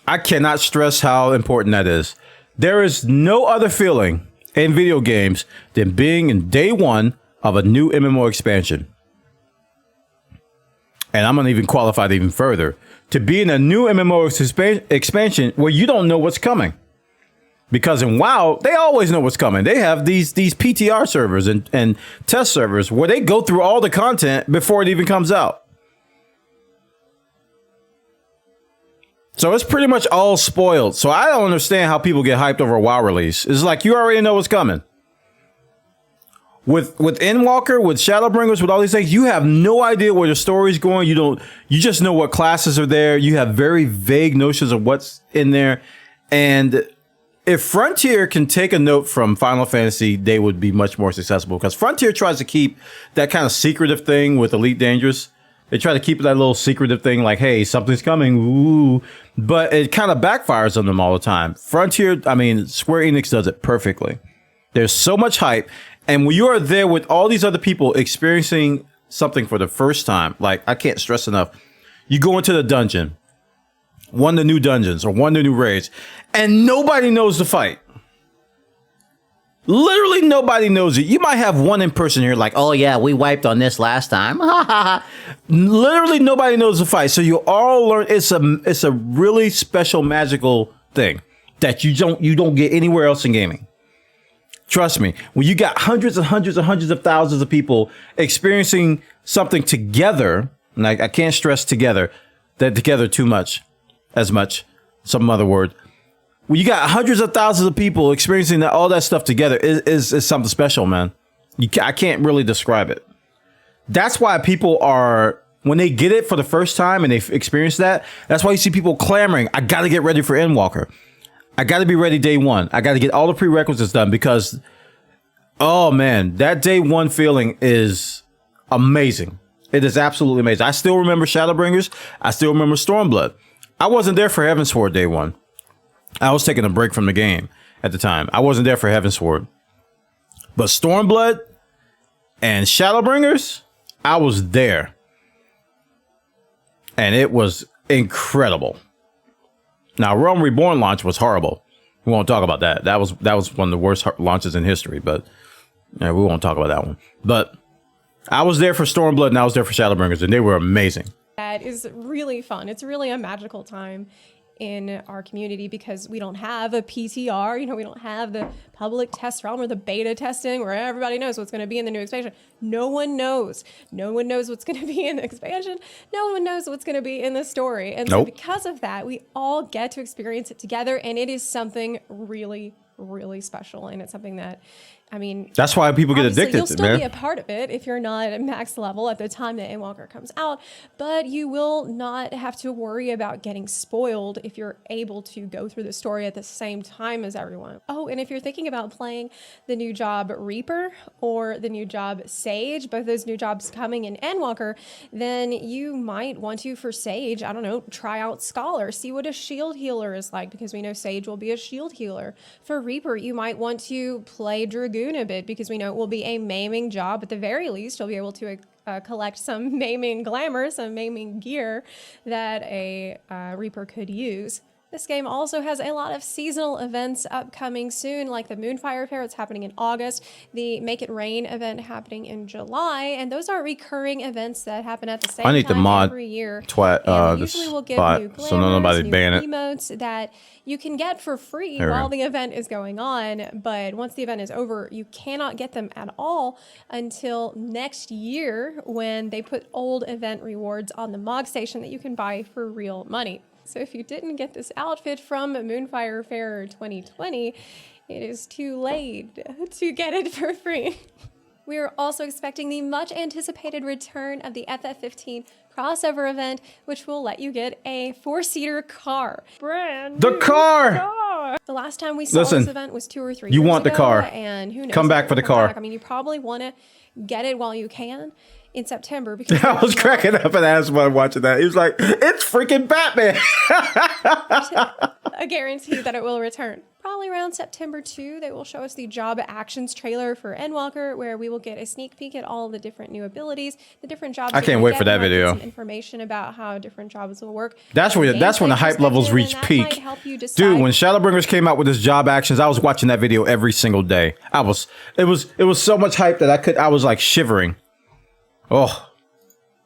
I cannot stress how important that is. There is no other feeling in video games than being in day one of a new MMO expansion. And I'm going to even qualify it even further. To be in a new MMO expansion where you don't know what's coming. Because in WoW, they always know what's coming. They have these PTR servers and test servers where they go through all the content before it even comes out. So it's pretty much all spoiled. So I don't understand how people get hyped over a WoW release. It's like you already know what's coming. With Endwalker, with Shadowbringers, with all these things, you have no idea where the story's going. You just know what classes are there. You have very vague notions of what's in there. And if Frontier can take a note from Final Fantasy, they would be much more successful because Frontier tries to keep that kind of secretive thing with Elite Dangerous. They try to keep that little secretive thing like, hey, something's coming, ooh. But it kind of backfires on them all the time. Square Enix does it perfectly. There's so much hype. And when you are there with all these other people experiencing something for the first time, like I can't stress enough, you go into the dungeon, one of the new dungeons or one of the new raids, and nobody knows the fight. Literally nobody knows it. You might have one in person here like, oh yeah, we wiped on this last time. Literally nobody knows the fight. So you all learn it's a really special magical thing that you don't get anywhere else in gaming. Trust me, when you got hundreds and hundreds and hundreds of thousands of people experiencing something together, and I can't stress together, that together too much, some other word. When you got hundreds of thousands of people experiencing all that stuff together is something special, man. I can't really describe it. That's why people are, when they get it for the first time and they've experienced that, that's why you see people clamoring, I got to get ready for Endwalker. I got to be ready day one. I got to get all the prerequisites done because, oh man, that day one feeling is amazing. It is absolutely amazing. I still remember Shadowbringers. I still remember Stormblood. I wasn't there for Heavensward day one. I was taking a break from the game at the time. I wasn't there for Heavensward. But Stormblood and Shadowbringers, I was there. And it was incredible. Now, Realm Reborn launch was horrible. We won't talk about that. That was one of the worst launches in history, but yeah, we won't talk about that one. But I was there for Stormblood and I was there for Shadowbringers, and they were amazing. That is really fun. It's really a magical time in our community because we don't have a PTR, we don't have the public test realm or the beta testing where everybody knows what's going to be in the new expansion. No one knows what's going to be in the expansion. No one knows what's going to be in the story. And so because of that, we all get to experience it together, and it is something really, really special. And it's something that, that's why people get addicted, you'll still be a part of it if you're not at max level at the time that Endwalker comes out, but you will not have to worry about getting spoiled if you're able to go through the story at the same time as everyone. Oh, and if you're thinking about playing the new job Reaper or the new job Sage, both those new jobs coming in Endwalker, then you might want to, for Sage, try out Scholar, see what a shield healer is like, because we know Sage will be a shield healer. For Reaper, you might want to play Dragoon a bit because we know it will be a maiming job. At the very least, you'll be able to collect some maiming glamour, some maiming gear that a Reaper could use. This game also has a lot of seasonal events upcoming soon, like the Moonfire Fair. It's happening in August. The Make It Rain event happening in July. And those are recurring events that happen at the same time every year. Usually we'll give new glamours, new emotes that you can get for free while the event is going on. But once the event is over, you cannot get them at all until next year when they put old event rewards on the Mog Station that you can buy for real money. So if you didn't get this outfit from Moonfire Fair 2020, it is too late to get it for free. We are also expecting the much anticipated return of the FF15 crossover event, which will let you get a 4-seater car. The car! The last time we saw this event was 2 or 3 years you want ago, the car. and who knows? Come back for the car. I mean, you probably want to get it while you can in September. Because I was cracking up and asked while watching that. He was like, it's freaking Batman. A guarantee that it will return. Probably around September 2, they will show us the job actions trailer for Endwalker, where we will get a sneak peek at all the different new abilities, the different jobs. I can't wait for that video. Some information about how different jobs will work. That's when the hype levels reach peak. Dude, when Shadowbringers came out with his job actions, I was watching that video every single day. It was so much hype that I was like shivering. Oh.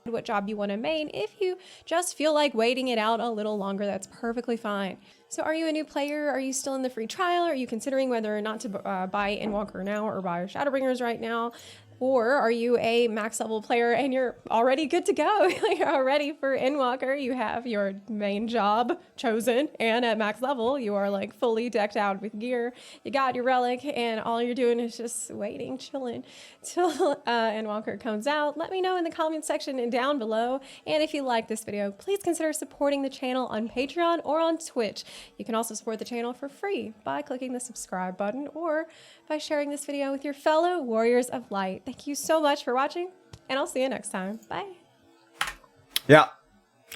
What job you want to main. If you just feel like waiting it out a little longer, that's perfectly fine. So are you a new player? Are you still in the free trial? Are you considering whether or not to buy Endwalker now or buy Shadowbringers right now? Or are you a max level player and you're already good to go? You're all ready for Endwalker. You have your main job chosen, and at max level, you are like fully decked out with gear. You got your Relic, and all you're doing is just waiting, chilling till Endwalker comes out. Let me know in the comment section and down below. And if you like this video, please consider supporting the channel on Patreon or on Twitch. You can also support the channel for free by clicking the subscribe button or by sharing this video with your fellow Warriors of Light. Thank you so much for watching, and I'll see you next time. Bye. Yeah.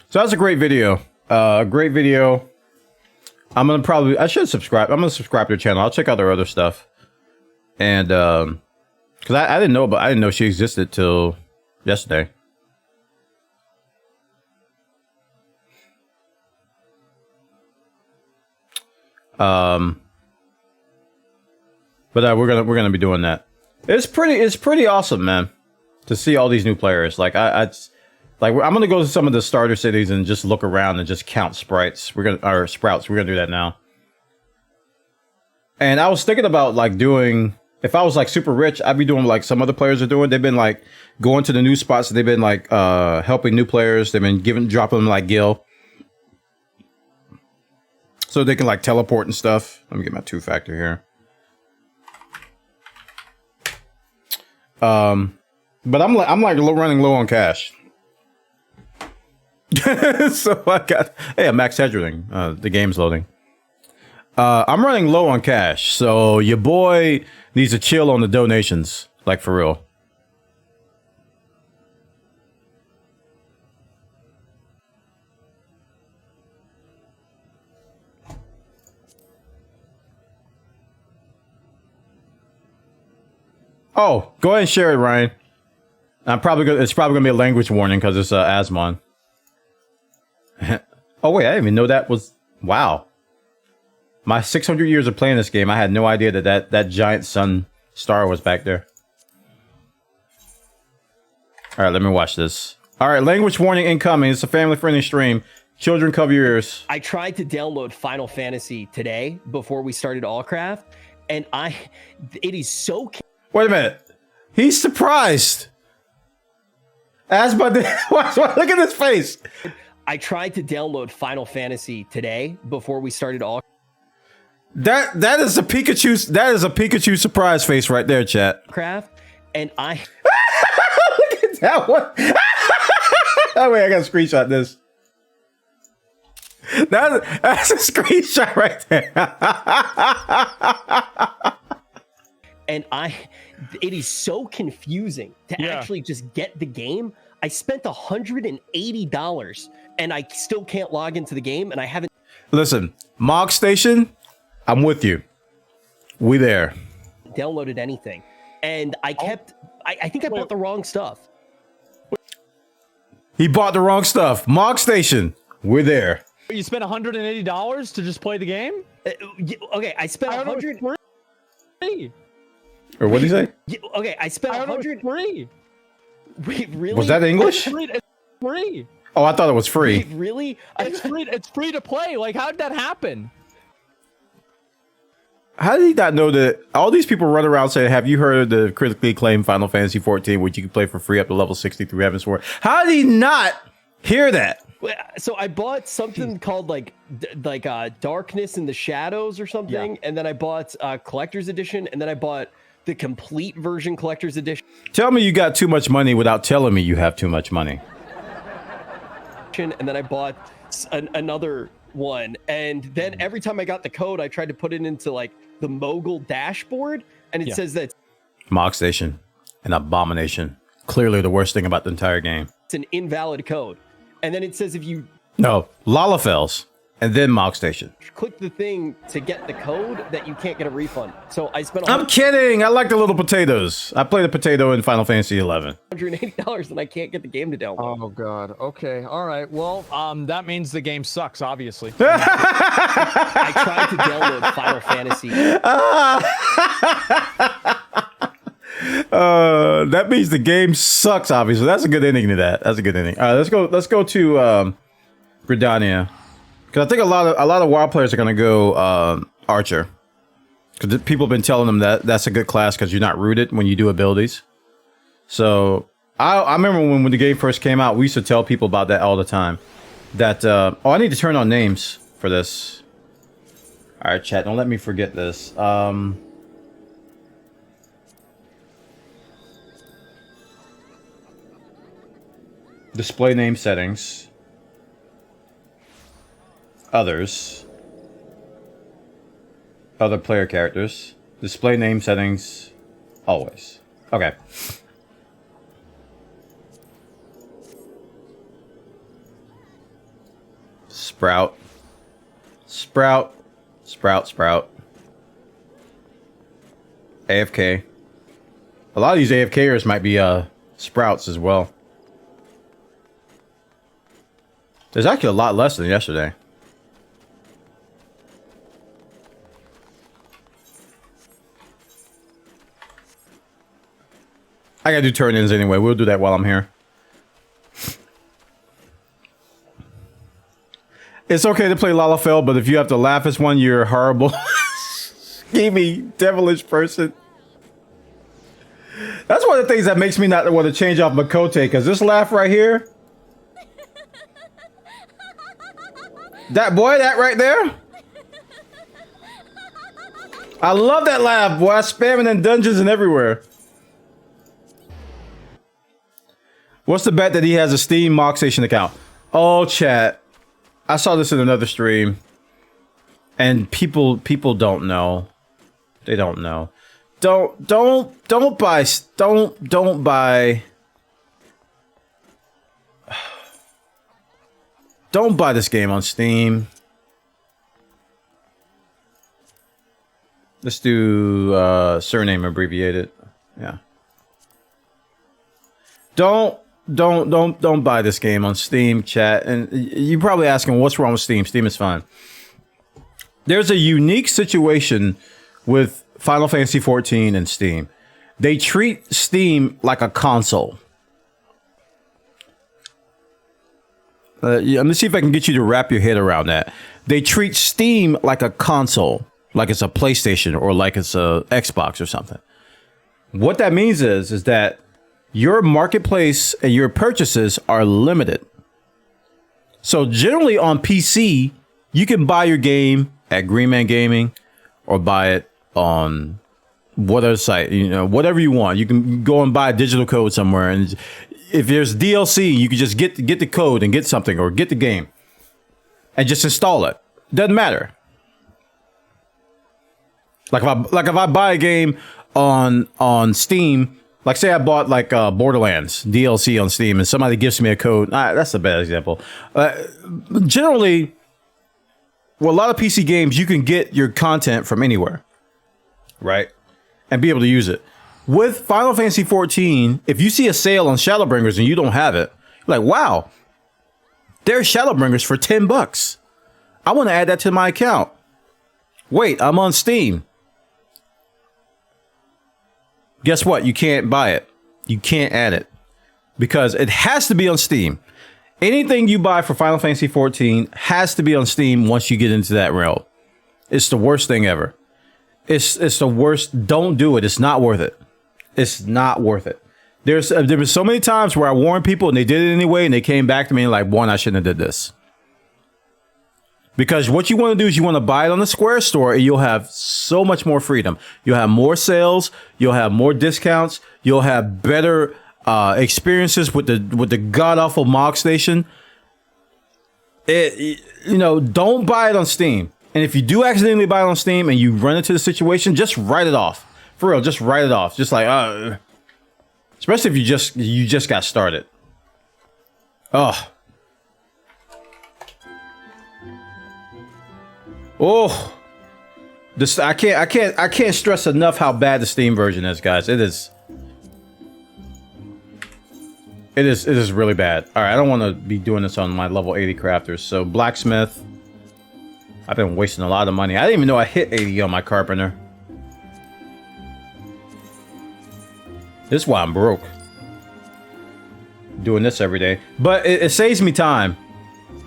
So that was a great video. Great video. I should subscribe. I'm gonna subscribe to the channel. I'll check out their other stuff. And because I didn't know she existed till yesterday. But we're gonna be doing that. It's pretty awesome, man, to see all these new players. Like I'm gonna go to some of the starter cities and just look around and just count sprouts. We're gonna do that now. And I was thinking about like doing, if I was like super rich, I'd be doing like some other players are doing. They've been like going to the new spots. They've been like helping new players. They've been dropping them like Gil, so they can like teleport and stuff. Let me get my 2-factor here. But I'm like running low on cash. So I'm max hedging. The game's loading. I'm running low on cash, so your boy needs to chill on the donations, like for real. Oh, go ahead and share it, Ryan. It's probably gonna be a language warning because it's Asmon. Oh wait, I didn't even know that was. Wow. My 600 years of playing this game, I had no idea that giant sun star was back there. All right, let me watch this. All right, language warning incoming. It's a family-friendly stream. Children, cover your ears. I tried to download Final Fantasy today before we started Allcraft, and it is so. Wait a minute. He's surprised. Asma, look at his face. I tried to download Final Fantasy today before we started Allcraft. That is a Pikachu surprise face right there, chat. And I look at that one. Oh wait, I gotta screenshot this. That's a screenshot right there. And it is so confusing to actually just get the game. I spent $180 and I still can't log into the game, and I haven't. Listen, Mog Station, I'm with you. We there. Downloaded anything, and I think I bought the wrong stuff. He bought the wrong stuff. Mog Station, we're there. You spent $180 to just play the game? Okay, I spent $100. Or what did he say? Okay, I spent $100. Free. Wait, really? Was that English? It's free. Oh, I thought it was free. Wait, really? It's free. It's free to play. Like, how did that happen? How did he not know that all these people run around saying, have you heard of the critically acclaimed Final Fantasy XIV, which you can play for free up to level 63 Heaven's Sword? How did he not hear that? So I bought something called like Darkness in the Shadows or something, and then I bought Collector's Edition, and then I bought the complete version collector's edition. Tell me you got too much money without telling me you have too much money. And then I bought another one, and then every time I got the code, I tried to put it into like the Mogul dashboard, and it says that Mog Station, an abomination. Clearly the worst thing about the entire game. it's an invalid code. And then it says if you No, Lalafels, and then Mog Station. click the thing to get the code, that you can't get a refund. So I spent I'm kidding. I like the little potatoes. I played a potato in Final Fantasy XI. $180 and I can't get the game to download. Oh god. Okay. All right. Well, that means the game sucks, obviously. I tried to download Final Fantasy. That means the game sucks, obviously. That's a good ending to that. That's a good ending. All right, let's go to Gridania. Because I think a lot of WoW players are gonna go Archer. Because people have been telling them that that's a good class because you're not rooted when you do abilities. So I remember when the game first came out, we used to tell people about that all the time. That I need to turn on names for this. All right, chat. Don't let me forget this. Display name settings. Others. Other player characters. Display name settings. Always. Okay. Sprout. Sprout. Sprout. Sprout. AFK. A lot of these AFKers might be sprouts as well. There's actually a lot less than yesterday. I gotta do turn-ins anyway. We'll do that while I'm here. It's okay to play Lalafell, but if you have to laugh as one, you're a horrible, schemy, devilish person. That's one of the things that makes me not want to change off Makote, because this laugh right here. That boy, that right there. I love that laugh, boy. I spam it in dungeons and everywhere. What's the bet that he has a Steam Mog Station account? Oh, chat. I saw this in another stream. And people don't know. They don't know. Don't buy Don't buy this game on Steam. Let's do surname abbreviated. Yeah. Don't buy this game on Steam, chat. And you're probably asking what's wrong with Steam. Steam is fine. There's a unique situation with Final Fantasy XIV and Steam. They treat Steam like a console. Let me see if I can get you to wrap your head around that. They treat Steam like a console, like it's a PlayStation or like it's a Xbox or something. What that means is that your marketplace and your purchases are limited. So generally on PC, you can buy your game at Green Man Gaming or buy it on whatever site, whatever you want. You can go and buy a digital code somewhere, and if there's DLC, you can just get the code and get something, or get the game and just install it. Doesn't matter. Like if I buy a game on Steam, like say I bought like Borderlands DLC on Steam, and somebody gives me a code. That's a bad example. Generally, well, a lot of PC games you can get your content from anywhere, right, and be able to use it. With Final Fantasy XIV, if you see a sale on Shadowbringers and you don't have it, you're like, wow, there's Shadowbringers for $10. I want to add that to my account. Wait, I'm on Steam. Guess what? You can't buy it. You can't add it because it has to be on Steam. Anything you buy for Final Fantasy XIV has to be on Steam once you get into that realm. It's the worst thing ever. It's the worst. Don't do it. It's not worth it. It's not worth it. There been so many times where I warned people and they did it anyway, and they came back to me and like, one, I shouldn't have did this. Because what you want to do is you want to buy it on the Square store and you'll have so much more freedom. You'll have more sales. You'll have more discounts. You'll have better experiences with the god-awful Mog Station. Don't buy it on Steam. And if you do accidentally buy it on Steam and you run into the situation, just write it off. For real, just write it off. Just like, especially if you just got started. Oh. Oh. This I can't stress enough how bad the Steam version is, guys. It is really bad. All right, I don't want to be doing this on my level 80 crafters. So blacksmith, I've been wasting a lot of money. I didn't even know I hit 80 on my carpenter. This is why I'm broke. Doing this every day. But it saves me time.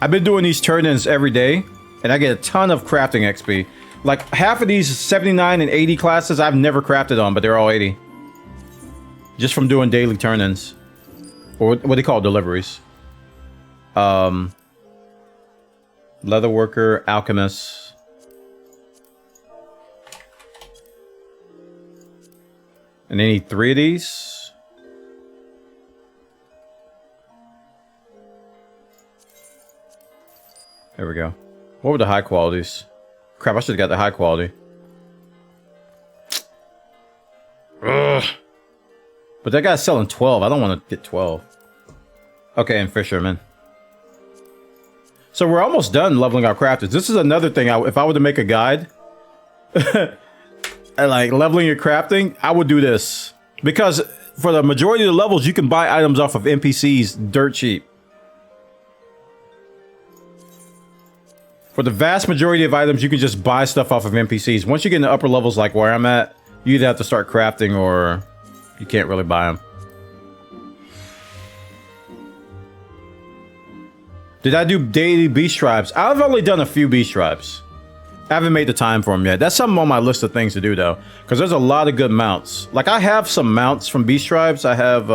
I've been doing these turn-ins every day, and I get a ton of crafting XP. Like, half of these 79 and 80 classes I've never crafted on, but they're all 80. Just from doing daily turn-ins. Or what they call deliveries. Leatherworker, alchemist. And they need 3 of these. There we go. What were the high qualities? Crap, I should have got the high quality. Ugh. But that guy's selling 12. I don't want to get 12. Okay, and fisherman. So we're almost done leveling our crafters. This is another thing. If I were to make a guide, like leveling your crafting, I would do this. Because for the majority of the levels, you can buy items off of NPCs dirt cheap. For the vast majority of items, you can just buy stuff off of NPCs. Once you get into upper levels like where I'm at, you either have to start crafting or you can't really buy them. Did I do daily beast tribes? I've only done a few beast tribes. I haven't made the time for them yet. That's something on my list of things to do, though. Because there's a lot of good mounts. Like, I have some mounts from beast tribes. I have,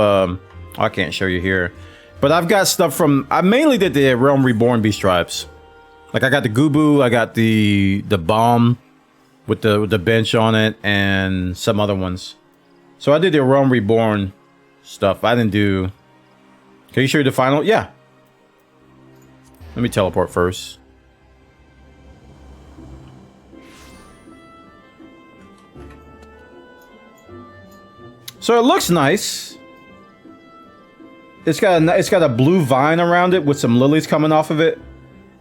I can't show you here. But I've got stuff from... I mainly did the Realm Reborn beast tribes. Like, I got the Gubu, I got the bomb with the bench on it, and some other ones. So I did the Realm Reborn stuff. I didn't do... Can you show you the final? Yeah. Let me teleport first. So it looks nice. It's got a blue vine around it with some lilies coming off of it.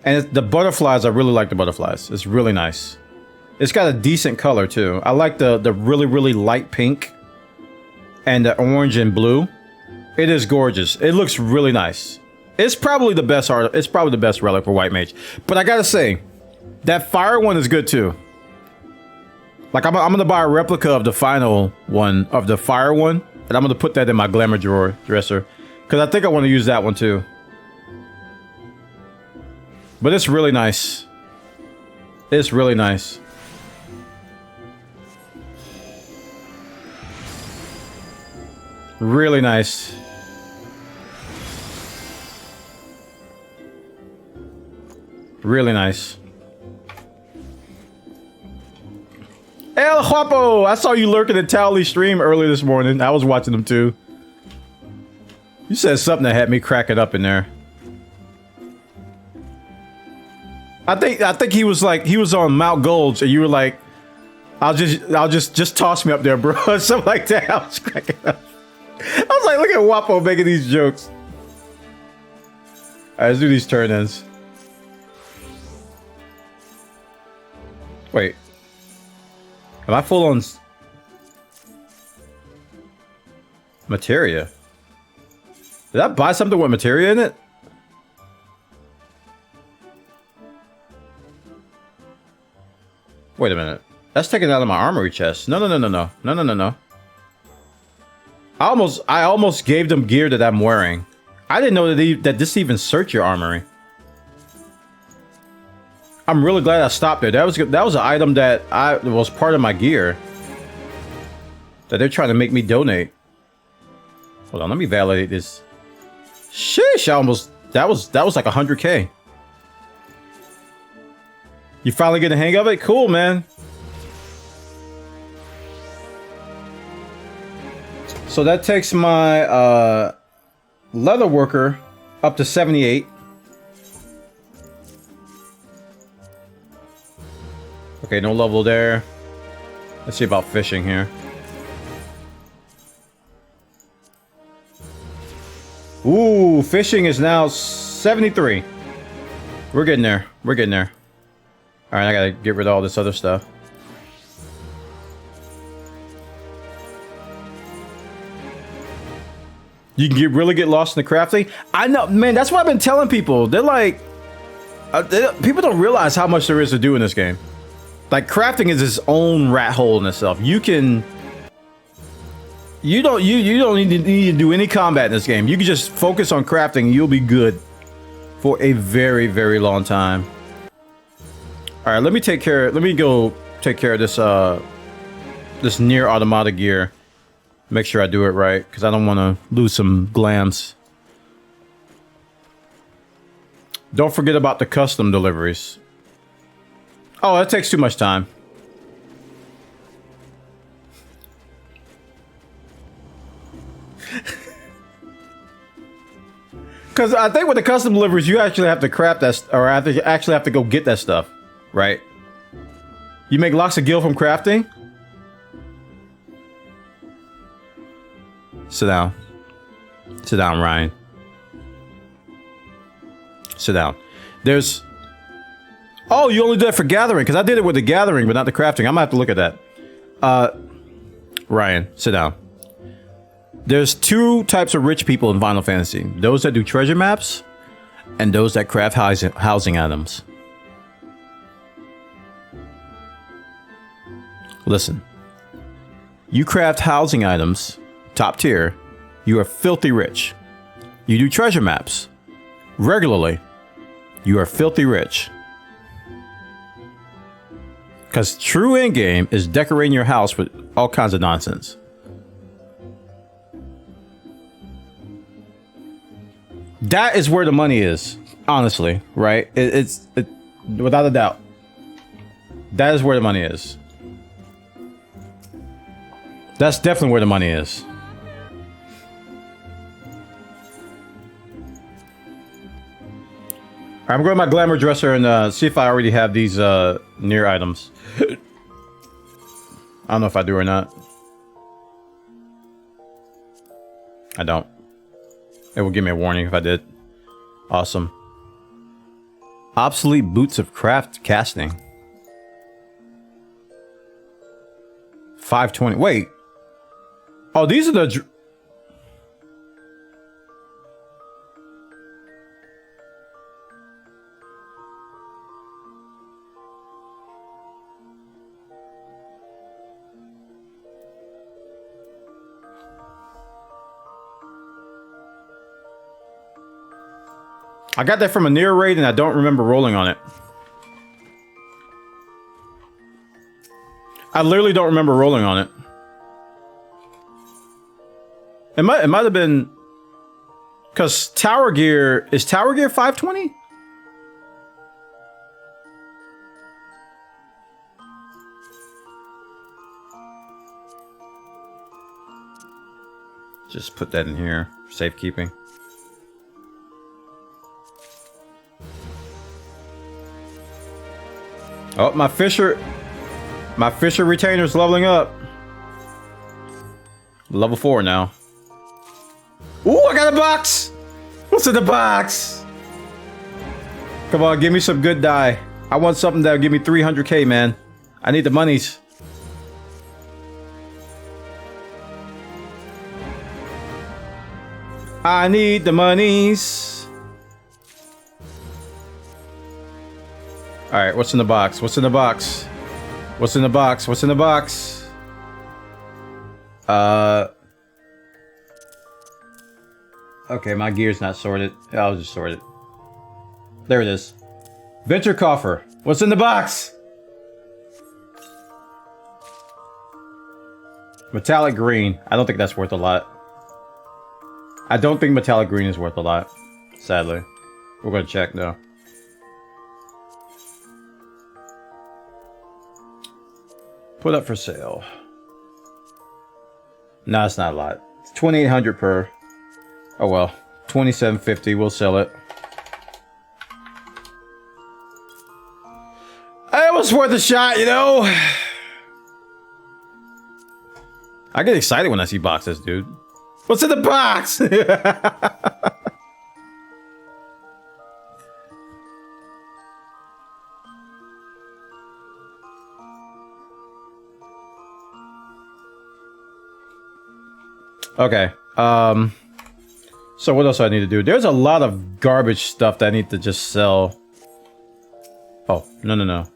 And the butterflies, I really like the butterflies. It's really nice. It's got a decent color too. I like the really, really light pink and the orange and blue. It is gorgeous. It looks really nice. It's probably the best art. It's probably the best relic for White Mage. But I gotta say, that fire one is good too. Like I'm gonna buy a replica of the final one, of the fire one, and I'm gonna put that in my glamour dresser. Because I think I want to use that one too. But it's really nice. It's really nice. Really nice. Really nice. El Guapo! I saw you lurking at Towley's stream early this morning. I was watching them too. You said something that had me cracking up in there. I think he was like, he was on Mount Gold, and you were like, I'll just toss me up there, bro. Something like that. I was cracking up. I was like, look at Guapo making these jokes. Alright, let's do these turn-ins. Wait. Am I full on materia? Did I buy something with materia in it? Wait a minute. That's taken out of my armory chest. No. I almost gave them gear that I'm wearing. I didn't know that this even search your armory. I'm really glad I stopped there. That was an item that was part of my gear that they're trying to make me donate. Hold on, let me validate this. Sheesh, that was like 100K. You finally get the hang of it? Cool, man. So that takes my leather worker up to 78. Okay, no level there. Let's see about fishing here. Ooh, fishing is now 73. We're getting there. We're getting there. All right, I gotta get rid of all this other stuff. You can really get lost in the crafting. I know, man. That's what I've been telling people. They're like, people don't realize how much there is to do in this game. Like, crafting is its own rat hole in itself. You can, you don't need to do any combat in this game. You can just focus on crafting, and you'll be good for a very, very long time. All right, let me go take care of this this near automata gear. Make sure I do it right, because I don't want to lose some glams. Don't forget about the custom deliveries. Oh, that takes too much time. Because I think with the custom deliveries, you actually have to craft that, or actually have to go get that stuff, right? You make lots of gil from crafting. Sit down. Sit down, Ryan. Sit down. There's... Oh, you only did it for gathering, because I did it with the gathering, but not the crafting. I'm gonna have to look at that. Ryan, sit down. There's two types of rich people in Final Fantasy. Those that do treasure maps, and those that craft housing items. Listen. You craft housing items, top tier, you are filthy rich. You do treasure maps regularly, you are filthy rich. Because true endgame is decorating your house with all kinds of nonsense. That is where the money is, honestly, right? It's without a doubt. That is where the money is. That's definitely where the money is. I'm going to my glamour dresser and see if I already have these near items. I don't know if I do or not. I don't. It will give me a warning if I did. Awesome. Obsolete boots of craft casting. 520. Wait. Oh, these are the... I got that from a near raid and I don't remember rolling on it. I literally don't remember rolling on it. It might have been because Tower Gear is Tower Gear 520? Just put that in here, safekeeping. Oh, my Fisher retainer's leveling up. Level 4 now. Ooh, I got a box! What's in the box? Come on, give me some good dye. I want something that'll give me 300k, man. I need the monies. I need the monies. All right, what's in the box? What's in the box? What's in the box? What's in the box? Okay, my gear's not sorted. I'll just sort it. There it is. Venture coffer. What's in the box? Metallic green. I don't think that's worth a lot. I don't think metallic green is worth a lot. Sadly. We're gonna check though. Put up for sale. No, it's not a lot. It's 2,800 per. Oh well, 2,750. We'll sell it. It was worth a shot, you know. I get excited when I see boxes, dude. What's in the box? Okay. So what else do I need to do? There's a lot of garbage stuff that I need to just sell. Oh, no.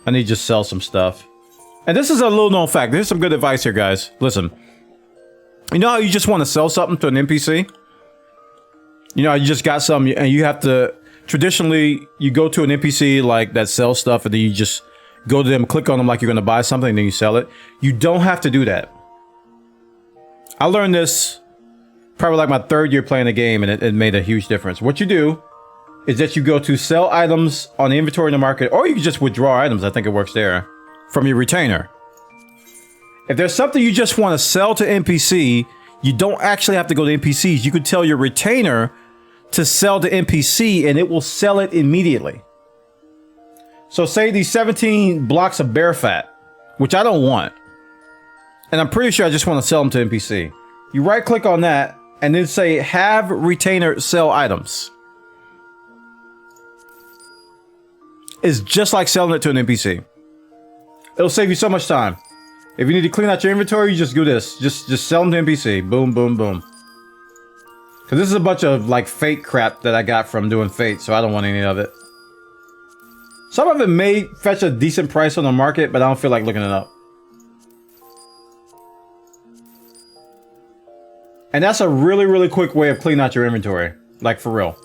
I need to just sell some stuff. And this is a little known fact. Here's some good advice here, guys. Listen. You know how you just want to sell something to an NPC? You know, you just got something and you have to... Traditionally, you go to an NPC like that sells stuff and then you just go to them, click on them like you're going to buy something and then you sell it. You don't have to do that. I learned this probably like my 3rd year playing the game and it made a huge difference. What you do is that you go to sell items on the inventory in the market, or you can just withdraw items. I think it works there. From your retainer. If there's something you just want to sell to NPC, you don't actually have to go to NPCs. You could tell your retainer to sell to NPC and it will sell it immediately. So say these 17 blocks of bear fat, which I don't want. And I'm pretty sure I just want to sell them to NPC. You right click on that and then say have retainer sell items. It's just like selling it to an NPC. It'll save you so much time. If you need to clean out your inventory, you just do this. Just sell them to NPC. Boom, boom, boom. Because this is a bunch of like fake crap that I got from doing Fate, so I don't want any of it. Some of it may fetch a decent price on the market, but I don't feel like looking it up. And that's a really, really quick way of cleaning out your inventory. Like for real.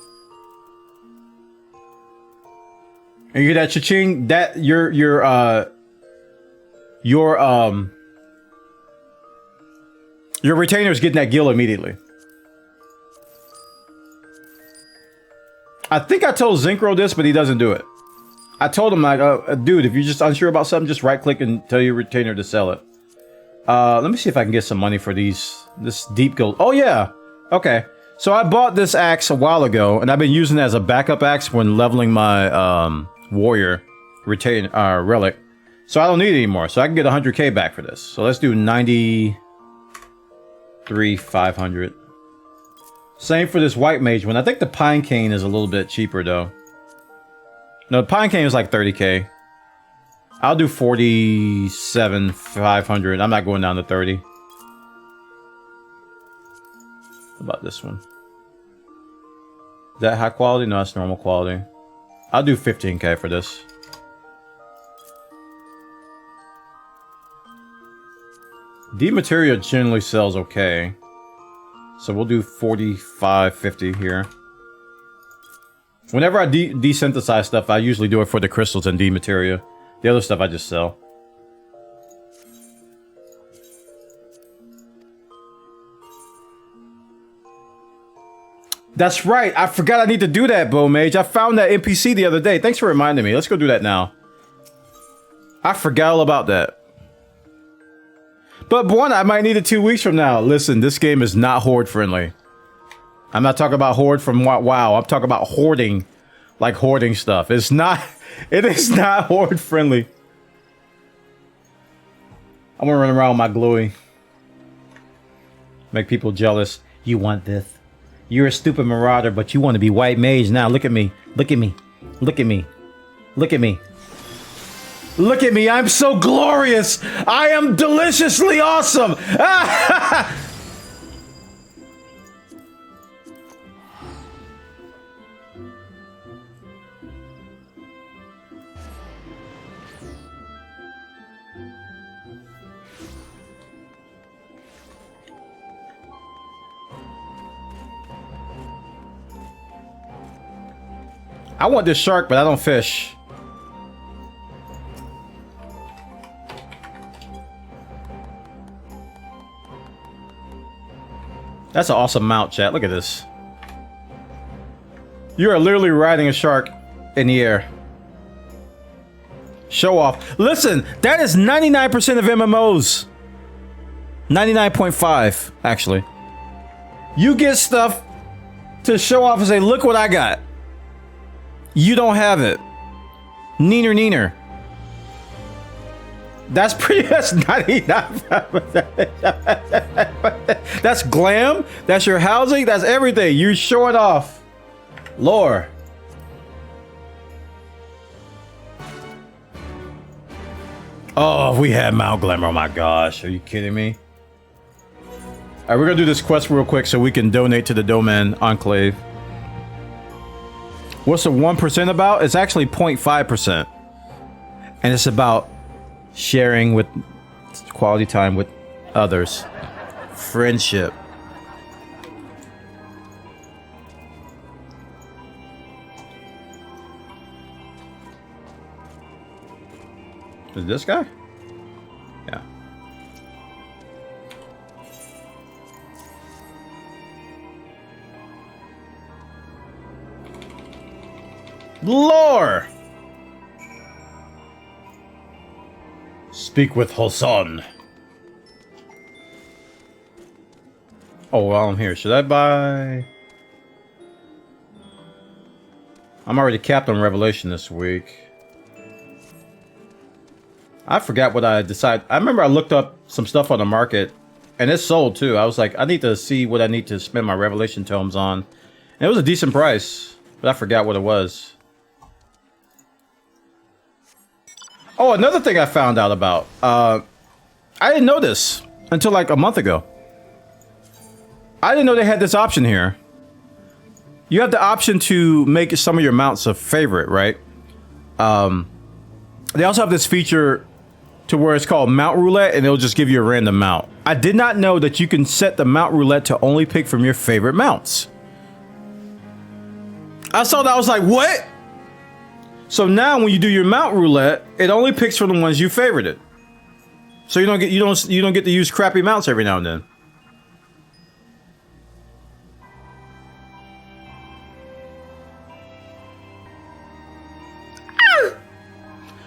And you hear that cha-ching? That your retainer's getting that gil immediately. I think I told Zincro this, but he doesn't do it. I told him like, dude, if you're just unsure about something, just right click and tell your retainer to sell it. Let me see if I can get some money for this deep gold. Oh yeah. Okay. So I bought this axe a while ago and I've been using it as a backup axe when leveling my, warrior relic. So I don't need it anymore. So I can get 100k back for this. So let's do 93,500. Same for this white mage one. I think the pine cane is a little bit cheaper though. No, the pine cane is like 30k. I'll do 47,500. I'm not going down to 30. How about this one? Is that high quality? No, that's normal quality. I'll do 15k for this. D material generally sells okay. So we'll do 45.50 here. Whenever I desynthesize stuff, I usually do it for the crystals and D material. The other stuff I just sell. That's right. I forgot I need to do that, Bo Mage. I found that NPC the other day. Thanks for reminding me. Let's go do that now. I forgot all about that. But one, I might need it 2 weeks from now. Listen, this game is not horde friendly. I'm not talking about horde from WoW. I'm talking about hoarding. Like hoarding stuff. It's not... It is not horde friendly. I'm gonna run around with my glowy. Make people jealous. You want this. You're a stupid marauder, but you want to be white mage now. Look at me. Look at me. Look at me. Look at me. Look at me. I'm so glorious. I am deliciously awesome. I want this shark, but I don't fish. That's an awesome mount, chat. Look at this. You are literally riding a shark in the air. Show off. Listen, that is 99% of MMOs. 99.5, actually. You get stuff to show off and say, look what I got. You don't have it. Neener, neener. That's pretty, that's 99. That's glam. That's your housing. That's everything. You're showing off. Lore. Oh, we had Mount Glamour. Oh my gosh. Are you kidding me? All right, we're going to do this quest real quick so we can donate to the Domain Enclave. What's the 1% about? It's actually 0.5%. And it's about sharing with quality time with others. Friendship. Is this guy? Yeah. Lore! Speak with Hoson. Oh, while I'm here, should I buy... I'm already capped on Revelation this week. I forgot what I decided. I remember I looked up some stuff on the market, and it's sold too. I was like, I need to see what I need to spend my Revelation tomes on. And it was a decent price, but I forgot what it was. Oh, another thing I found out about. I didn't know this until like a month ago. I didn't know they had this option here. You have the option to make some of your mounts a favorite, right? They also have this feature to where it's called Mount Roulette, and it'll just give you a random mount. I did not know that you can set the Mount Roulette to only pick from your favorite mounts. I saw that, I was like, what? So now when you do your Mount Roulette, it only picks from the ones you favorited. So you don't get to use crappy mounts every now and then.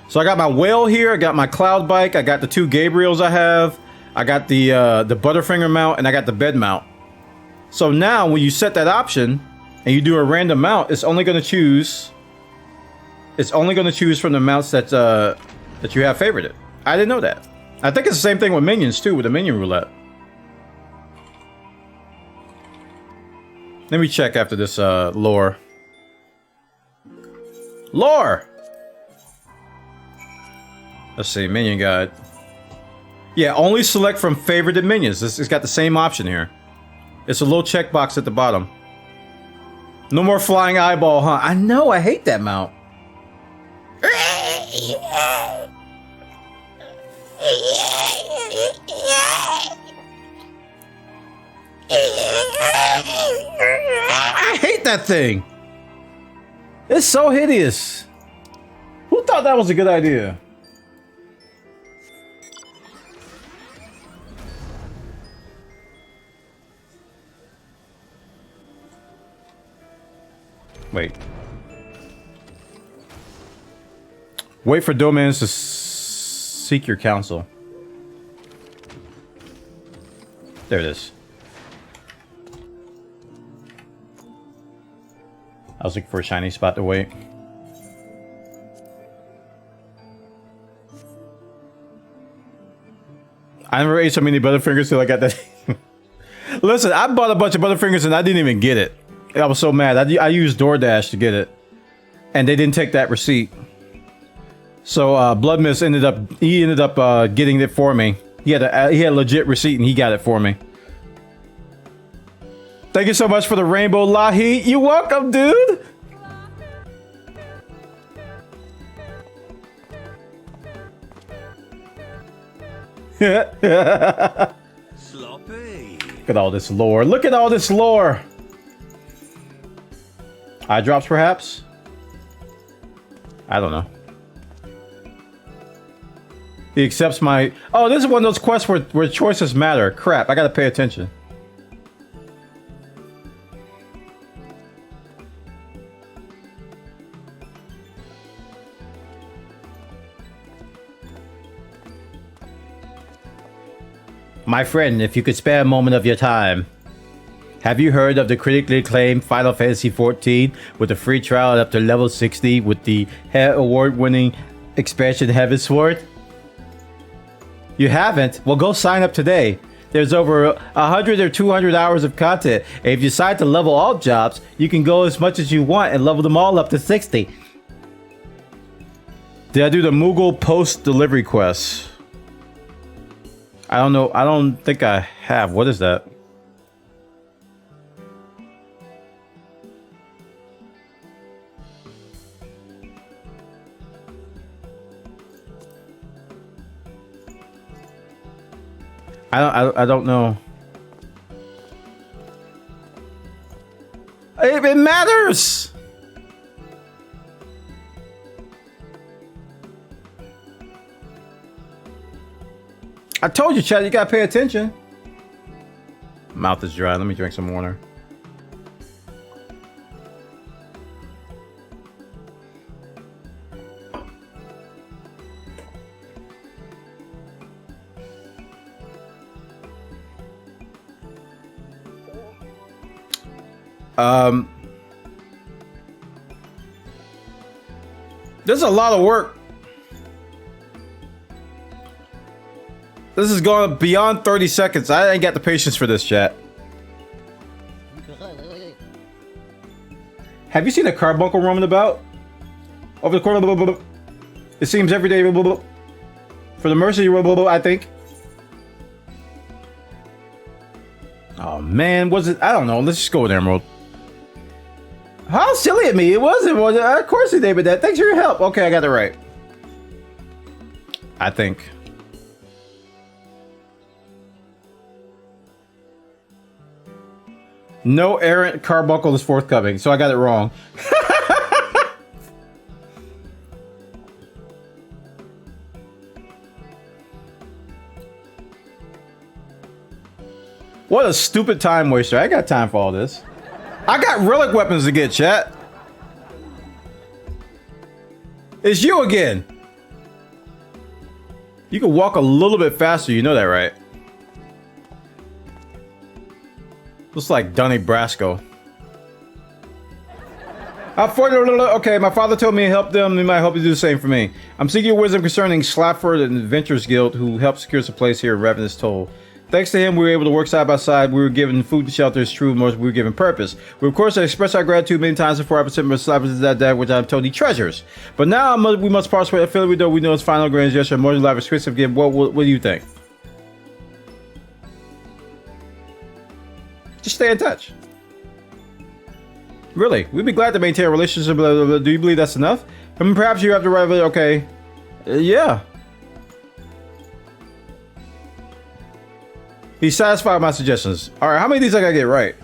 So I got my whale here, I got my cloud bike, I got the 2 Gabriels I have, I got the Butterfinger mount, and I got the bed mount. So now when you set that option and you do a random mount, it's only going to choose from the mounts that that you have favorited. I didn't know that. I think it's the same thing with minions too, with the minion roulette. Let me check after this lore. Lore! Let's see, minion guide. Yeah, only select from favorited minions. It's got the same option here. It's a little checkbox at the bottom. No more flying eyeball, huh? I know, I hate that mount. I hate that thing. It's so hideous. Who thought that was a good idea? Wait for domains to seek your counsel. There it is. I was looking for a shiny spot to wait. I never ate so many Butterfingers till I got that. Listen, I bought a bunch of Butterfingers and I didn't even get it. I was so mad. I used DoorDash to get it, and they didn't take that receipt. So Blood Mist ended up getting it for me. He had a legit receipt and he got it for me. Thank you so much for the rainbow, Lahi. You're welcome, dude. Sloppy. Look at all this lore. Look at all this lore. Eye drops, perhaps? I don't know. He accepts my... Oh, this is one of those quests where choices matter. Crap, I gotta pay attention. My friend, if you could spare a moment of your time. Have you heard of the critically acclaimed Final Fantasy XIV with a free trial up to level 60 with the award-winning expansion Heavensward? You haven't? Well, go sign up today. There's over 100 or 200 hours of content. And if you decide to level all jobs, you can go as much as you want and level them all up to 60. Did I do the Moogle post-delivery quest? I don't know. I don't think I have. What is that? I don't know. It matters. I told you, Chad, you gotta pay attention. Mouth is dry. Let me drink some water. This is a lot of work. This is going beyond 30 seconds. I ain't got the patience for this, chat. Have you seen a carbuncle roaming about? Over the corner, blah, blah, blah. It seems every day, blah, blah, blah. For the mercy, blah, blah, blah, I think. Oh man, was it? I don't know. Let's just go with Emerald. How silly of me. It wasn't. Of course it did, but that. Thanks for your help. Okay, I got it right. I think. No errant carbuncle is forthcoming, so I got it wrong. What a stupid time waster. I ain't got time for all this. I got relic weapons to get, chat. It's you again. You can walk a little bit faster, you know that, right? Looks like Donnie Brasco. Okay, my father told me to help them. They might help you do the same for me. I'm seeking your wisdom concerning Slafford and the Adventurers Guild, who helped secure us a place here at Ravenous Toll. Thanks to him, we were able to work side by side. We were given food and shelter, it's true, most we were given purpose. We, of course, expressed our gratitude many times before I presented Slafford that which I'm told he treasures. But now we must part with a feeling we know his final grand gesture, more than life expressive gift. What do you think? Just stay in touch. Really, we'd be glad to maintain a relationship. Blah, blah, blah. Do you believe that's enough? I mean, perhaps you have to write. Okay, yeah. He's satisfied with my suggestions. All right, how many of these I gotta get right?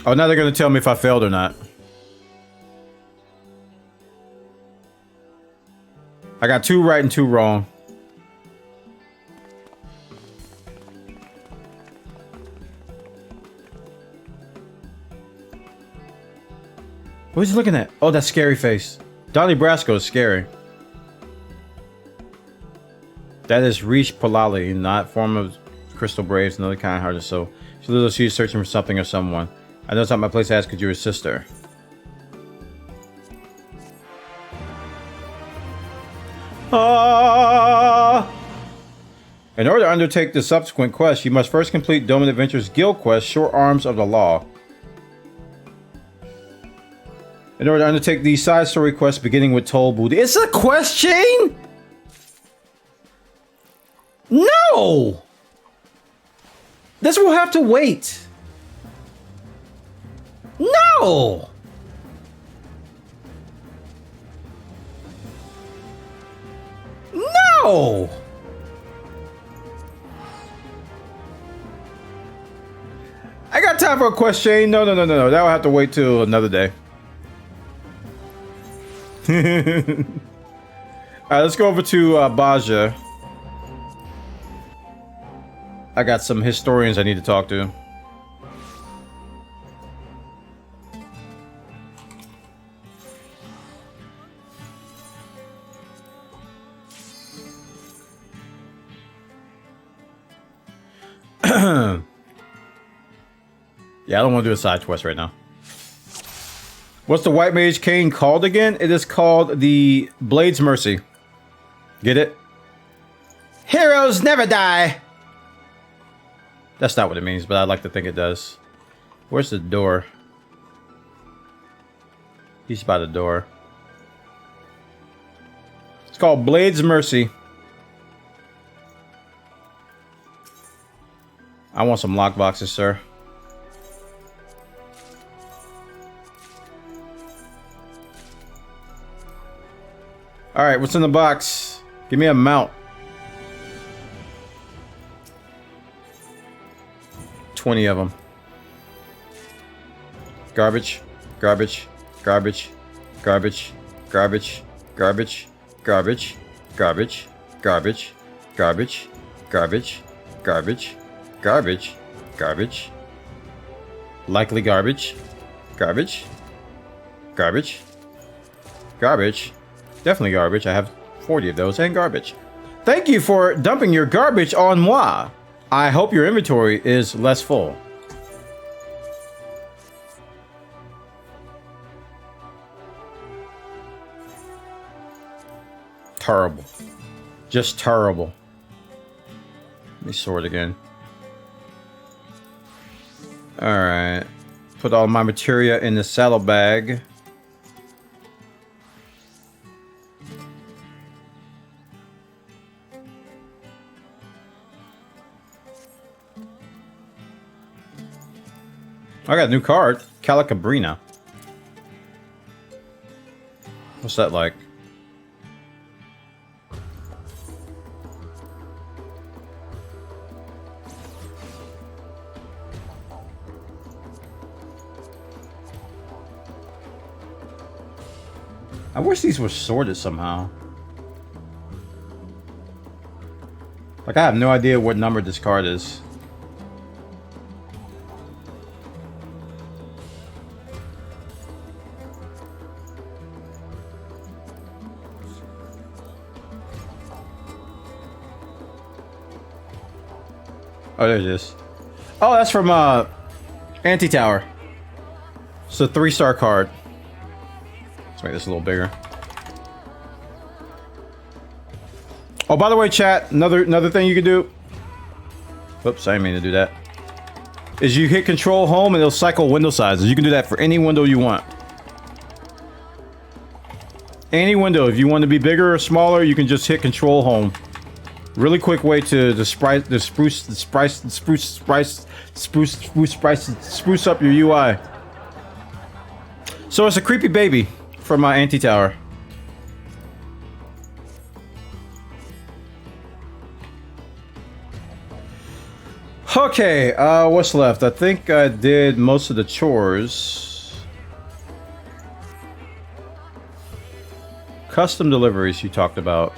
Oh, now they're gonna tell me if I failed or not. I got 2 right and 2 wrong. What is he looking at? Oh, that scary face. Donnie Brasco is scary. That is Rish Palali, not form of crystal braves, another kind hearted soul. She's searching for something or someone. I know it's not my place to ask because you're his sister. In order to undertake the subsequent quest, you must first complete Domin Adventures Guild quest, Short Arms of the Law. In order to undertake the side story quest beginning with Toll Booty. It's a quest chain? No! This will have to wait. No! No! I got time for a quest chain. No. That will have to wait till another day. Alright, let's go over to Baja. I got some historians I need to talk to. Yeah, I don't want to do a side quest right now. What's the White Mage Cane called again? It is called the Blade's Mercy. Get it? Heroes never die! That's not what it means, but I'd like to think it does. Where's the door? He's by the door. It's called Blade's Mercy. I want some lockboxes, sir. Alright, what's in the box? Give me a mount. 20 of them. Garbage, garbage, garbage, garbage, garbage, garbage, garbage, garbage, garbage, garbage, garbage, garbage, garbage, garbage, likely garbage, garbage, garbage, garbage, definitely garbage. I have 40 of those, and garbage. Thank you for dumping your garbage on moi. I hope your inventory is less full. Terrible. Just terrible. Let me sort again. Alright. Put all my materia in the saddlebag. I got a new card. Calacabrina. What's that like? I wish these were sorted somehow. Like, I have no idea what number this card is. Oh, there it is. Oh, that's from Anti-Tower. It's a 3-star card. Let's make this a little bigger. Oh, by the way, chat, another thing you can do. Oops, I didn't mean to do that. Is you hit Control Home and it'll cycle window sizes. You can do that for any window you want. Any window. If you want to be bigger or smaller, you can just hit Control Home. Really quick way to spruce up your UI. So it's a creepy baby from my Anti-Tower. Okay, what's left? I think I did most of the chores. Custom deliveries you talked about.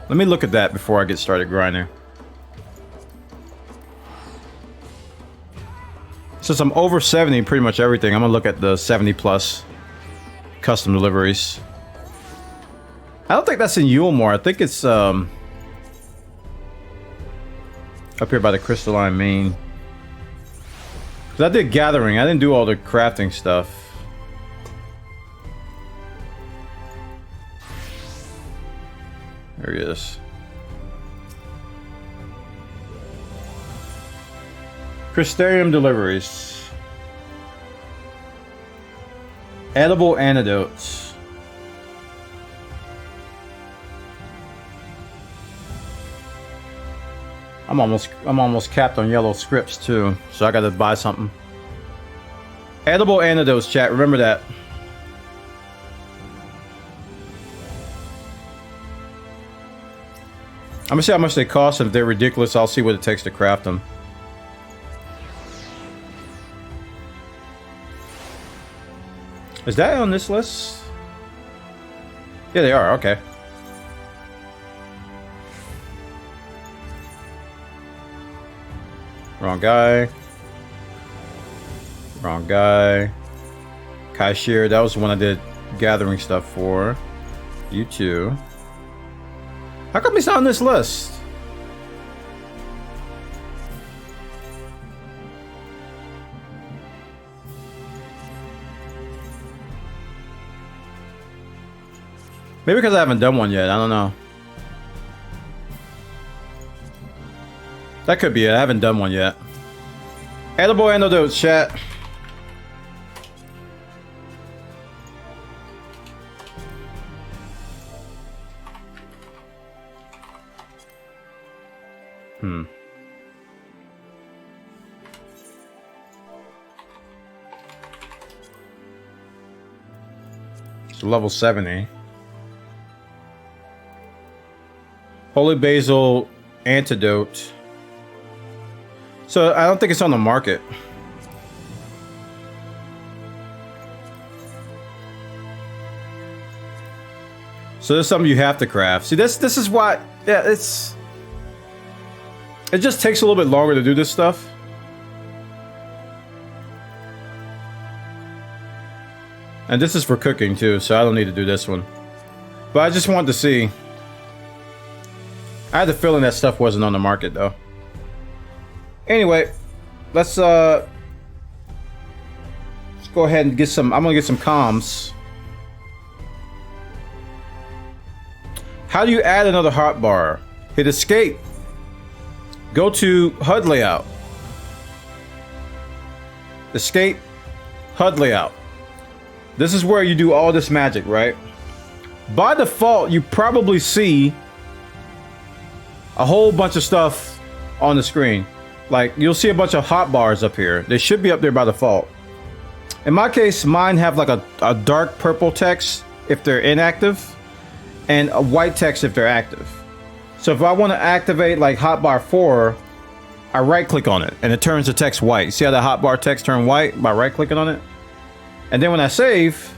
Let me look at that before I get started grinding. Since I'm over 70 pretty much everything, I'm gonna look at the 70 plus custom deliveries. I don't think that's in Yulemore. I think it's up here by the crystalline main. 'Cause I did gathering. I didn't do all the crafting stuff. There he is. Crystarium deliveries. Edible antidotes. I'm almost capped on yellow scripts too, so I gotta buy something. Edible antidotes, chat. Remember that. I'm gonna see how much they cost, and if they're ridiculous, I'll see what it takes to craft them. Is that on this list? Yeah, they are. Okay. Wrong guy. Wrong guy. Kaishir, that was the one I did gathering stuff for. You too. How come he's not on this list? Maybe because I haven't done one yet. I don't know. That could be it. I haven't done one yet. Edible Antidote, chat. So level 70. Holy Basil Antidote. So I don't think it's on the market. So there's something you have to craft. See, this is why, yeah, it just takes a little bit longer to do this stuff. And this is for cooking too, so I don't need to do this one. But I just wanted to see. I had the feeling that stuff wasn't on the market though. Anyway, let's go ahead and get some. I'm gonna get some comms. How do you add another hotbar? Hit escape. Go to HUD layout. Escape. HUD layout. This is where you do all this magic, right? By default, you probably see a whole bunch of stuff on the screen. Like, you'll see a bunch of hotbars up here. They should be up there by default. In my case, mine have like a dark purple text if they're inactive, and a white text if they're active. So if I want to activate like hotbar 4, I right click on it and it turns the text white. See how the hotbar text turned white by right clicking on it? And then when I save,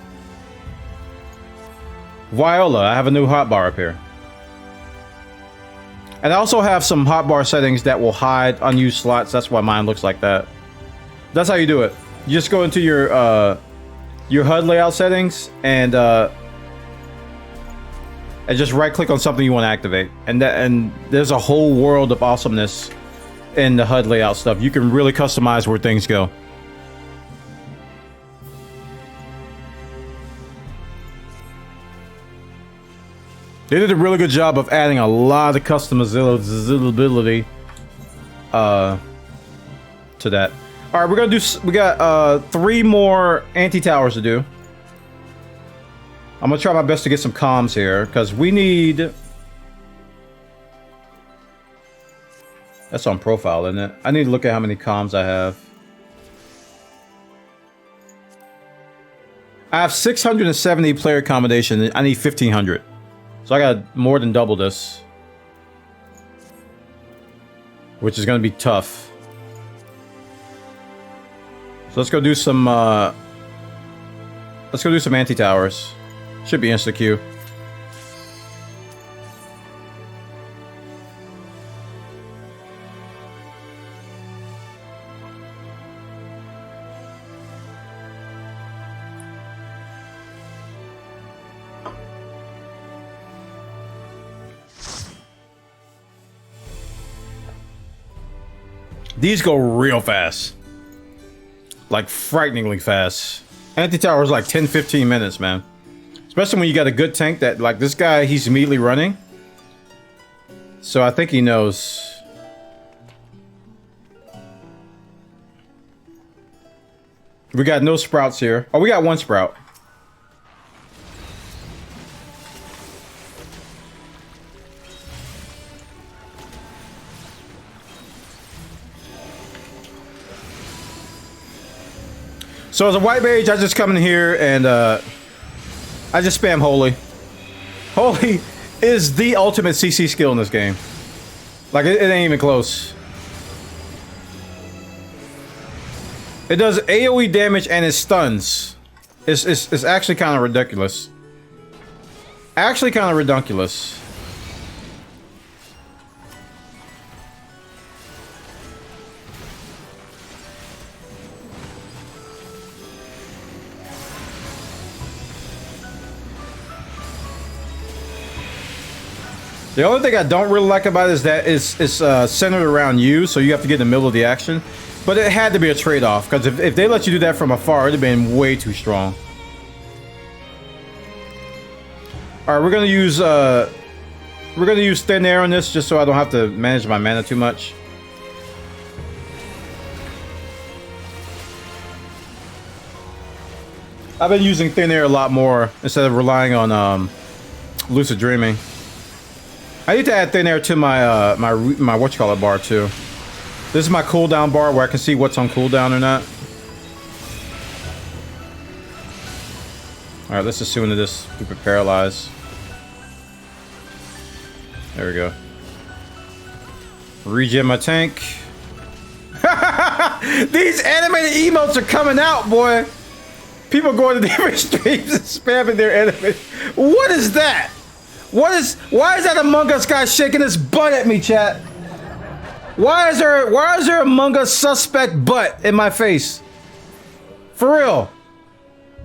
Viola, I have a new hotbar up here. And I also have some hotbar settings that will hide unused slots. That's why mine looks like that. That's how you do it. You just go into your HUD layout settings and just right click on something you want to activate. And there's a whole world of awesomeness in the HUD layout stuff. You can really customize where things go. They did a really good job of adding a lot of customizability to that. All right, we're gonna do. We got 3 more anti-towers to do. I'm gonna try my best to get some comms here because we need. That's on profile, isn't it? I need to look at how many comms I have. I have 670 player accommodation. I need 1,500. So I got more than double this, which is going to be tough. So let's go do some. Let's go do some anti-towers. Should be insta queue. These go real fast. Like frighteningly fast. Anti-tower is like 10-15 minutes, man. Especially when you got a good tank that, like this guy, he's immediately running. So I think he knows. We got no sprouts here. Oh, we got 1 sprout. So as a white mage, I just come in here and I just spam Holy. Holy is the ultimate CC skill in this game. Like, it ain't even close. It does AoE damage and it stuns. It's actually kind of ridiculous. Actually kind of redunculous. The only thing I don't really like about it is that it's centered around you, so you have to get in the middle of the action. But it had to be a trade-off, because if they let you do that from afar, it would have been way too strong. All right, we're gonna use thin air on this just so I don't have to manage my mana too much. I've been using thin air a lot more instead of relying on lucid dreaming. I need to add thin air to my my whatchamacallit bar too. This is my cooldown bar where I can see what's on cooldown or not. All right, let's assume that this stupid paralyze. There we go. Regen my tank. These animated emotes are coming out, boy. People going to different streams and spamming their animated. What is that? Why is that Among Us guy shaking his butt at me, chat? Why is there Among Us suspect butt in my face? For real.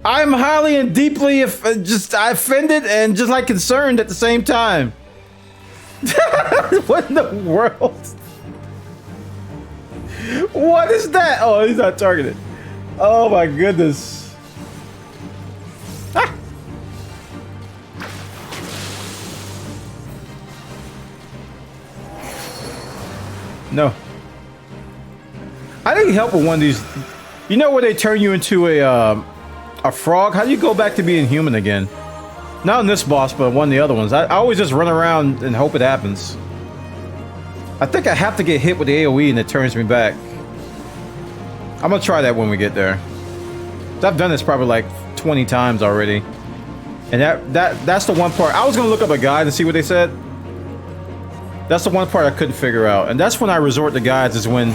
I'm highly and deeply offended and just like concerned at the same time. What in the world? What is that? Oh, he's not targeted. Oh my goodness. Ah. No. I didn't help with one of these. You know where they turn you into a frog? How do you go back to being human again? Not on this boss, but one of the other ones. I always just run around and hope it happens. I think I have to get hit with the AoE and it turns me back. I'm gonna try that when we get there. I've done this probably like 20 times already. And that's the one part. I was gonna look up a guide and see what they said. That's the one part I couldn't figure out. And that's when I resort to guides, is when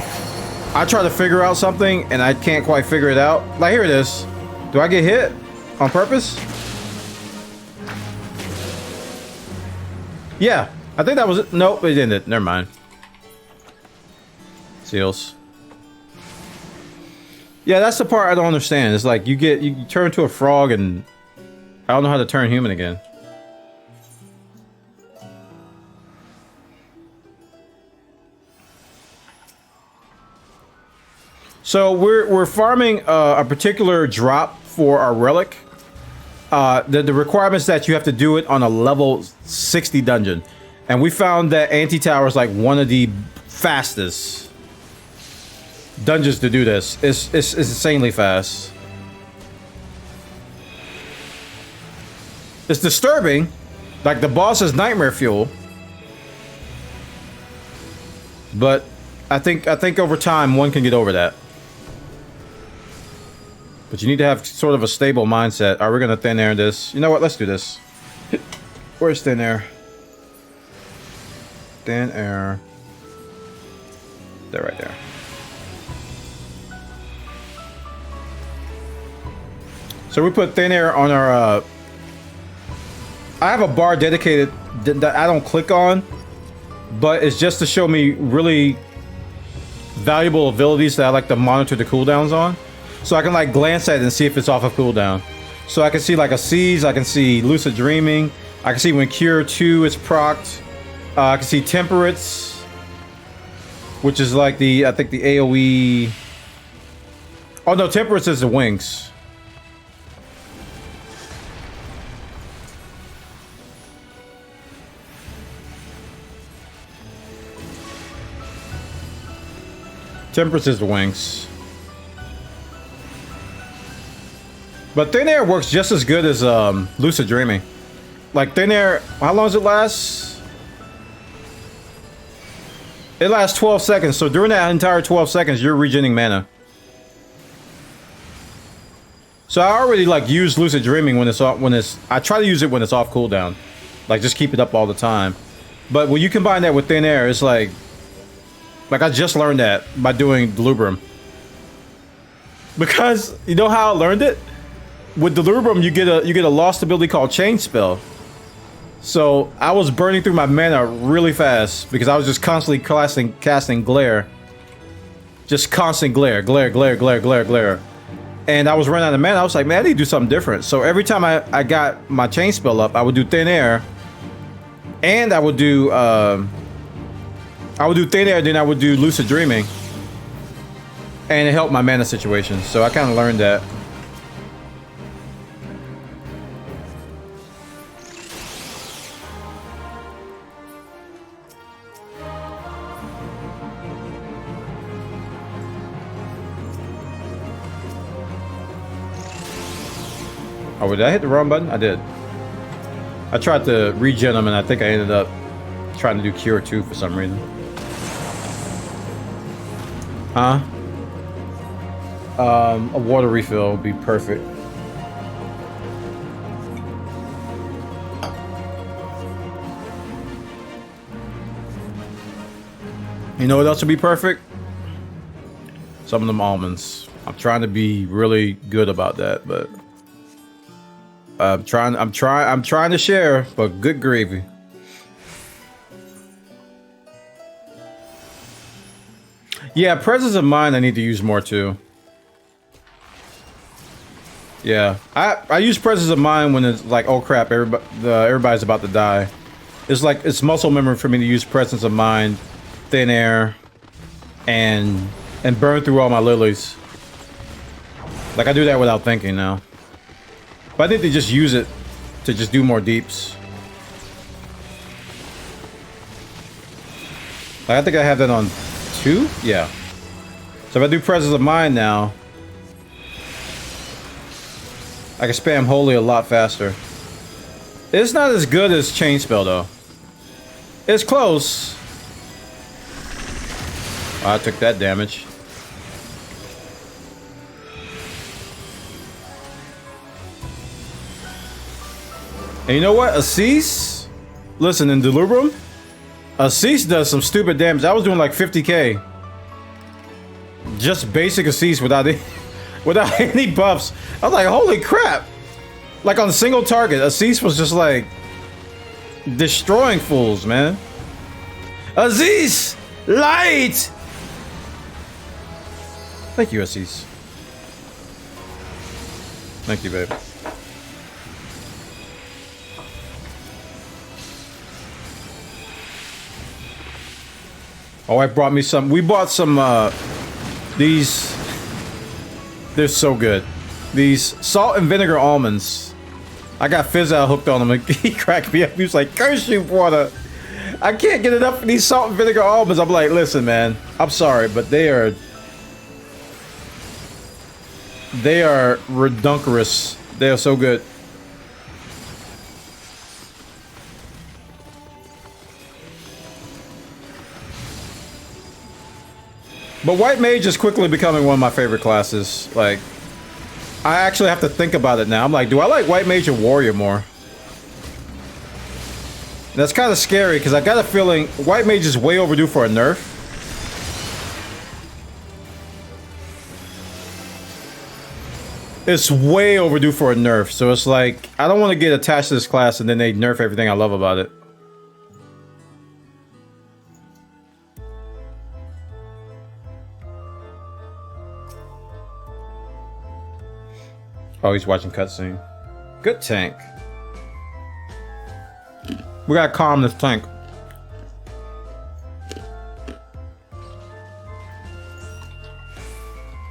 I try to figure out something and I can't quite figure it out. Like, here it is. Do I get hit on purpose? Yeah, I think that was it. Nope, it didn't. Never mind. Seals. Yeah, that's the part I don't understand. It's like you turn into a frog and I don't know how to turn human again. So we're farming a particular drop for our relic. The requirements that you have to do it on a level 60 dungeon, and we found that Anti-Tower is like one of the fastest dungeons to do this. It's insanely fast. It's disturbing, like the boss is nightmare fuel, but I think over time one can get over that. But you need to have sort of a stable mindset. Are we gonna thin air this? You know what? Let's do this. Where's thin air? Thin air. They're right there. So we put thin air on our. I have a bar dedicated that I don't click on, but it's just to show me really valuable abilities that I like to monitor the cooldowns on. So I can like glance at it and see if it's off of cooldown. So I can see like a seize, I can see lucid dreaming, I can see when cure 2 is procced, I can see temperates, which is like the, I think the AoE. Oh no, temperates is the wings. Temperance is the wings. But thin air works just as good as lucid dreaming. Like thin air, how long does it last? It lasts 12 seconds. So during that entire 12 seconds, you're regenerating mana. So I already like use lucid dreaming when it's I try to use it when it's off cooldown. Like just keep it up all the time. But when you combine that with thin air, it's like I just learned that by doing Delubrum. Because you know how I learned it? With Delubrum, you get a lost ability called Chain Spell. So I was burning through my mana really fast because I was just constantly casting glare. Just constant glare. And I was running out of mana. I was like, man, I need to do something different. So every time I got my Chain Spell up, I would do thin air. And I would do thin air, then I would do lucid dreaming. And it helped my mana situation. So I kind of learned that. Oh, did I hit the wrong button? I did. I tried to regen them, and I think I ended up trying to do Cure 2 for some reason. Huh? A water refill would be perfect. You know what else would be perfect? Some of them almonds. I'm trying to be really good about that, but I'm trying to share, but good gravy. Yeah, presence of mind I need to use more too. Yeah, I use presence of mind when it's like, oh crap, everybody's about to die. It's like, it's muscle memory for me to use presence of mind, thin air, and burn through all my lilies. Like, I do that without thinking now. But I need to just use it to just do more deeps. Like, I think I have that on 2? Yeah. So if I do presence of mind now, I can spam holy a lot faster. It's not as good as chain spell though. It's close. Oh, I took that damage. And you know what? Assis? Listen, in Delubrum, Assis does some stupid damage. I was doing like 50k. Just basic Assis without any buffs. I was like, holy crap. Like on a single target, Assis was just like destroying fools, man. Assis! Light! Thank you, Assis. Thank you, babe. Oh, I brought me some. We bought some, these. They're so good. These salt and vinegar almonds. I got Fizzle hooked on them. He cracked me up. He was like, curse you, water. I can't get enough of these salt and vinegar almonds. I'm like, listen, man. I'm sorry, but they are redunculous. They are so good. But White Mage is quickly becoming one of my favorite classes. Like, I actually have to think about it now. I'm like, do I like White Mage or Warrior more? That's kind of scary because I got a feeling White Mage is way overdue for a nerf. It's way overdue for a nerf. So it's like, I don't want to get attached to this class and then they nerf everything I love about it. Oh, he's watching cutscene. Good tank. We gotta calm this tank.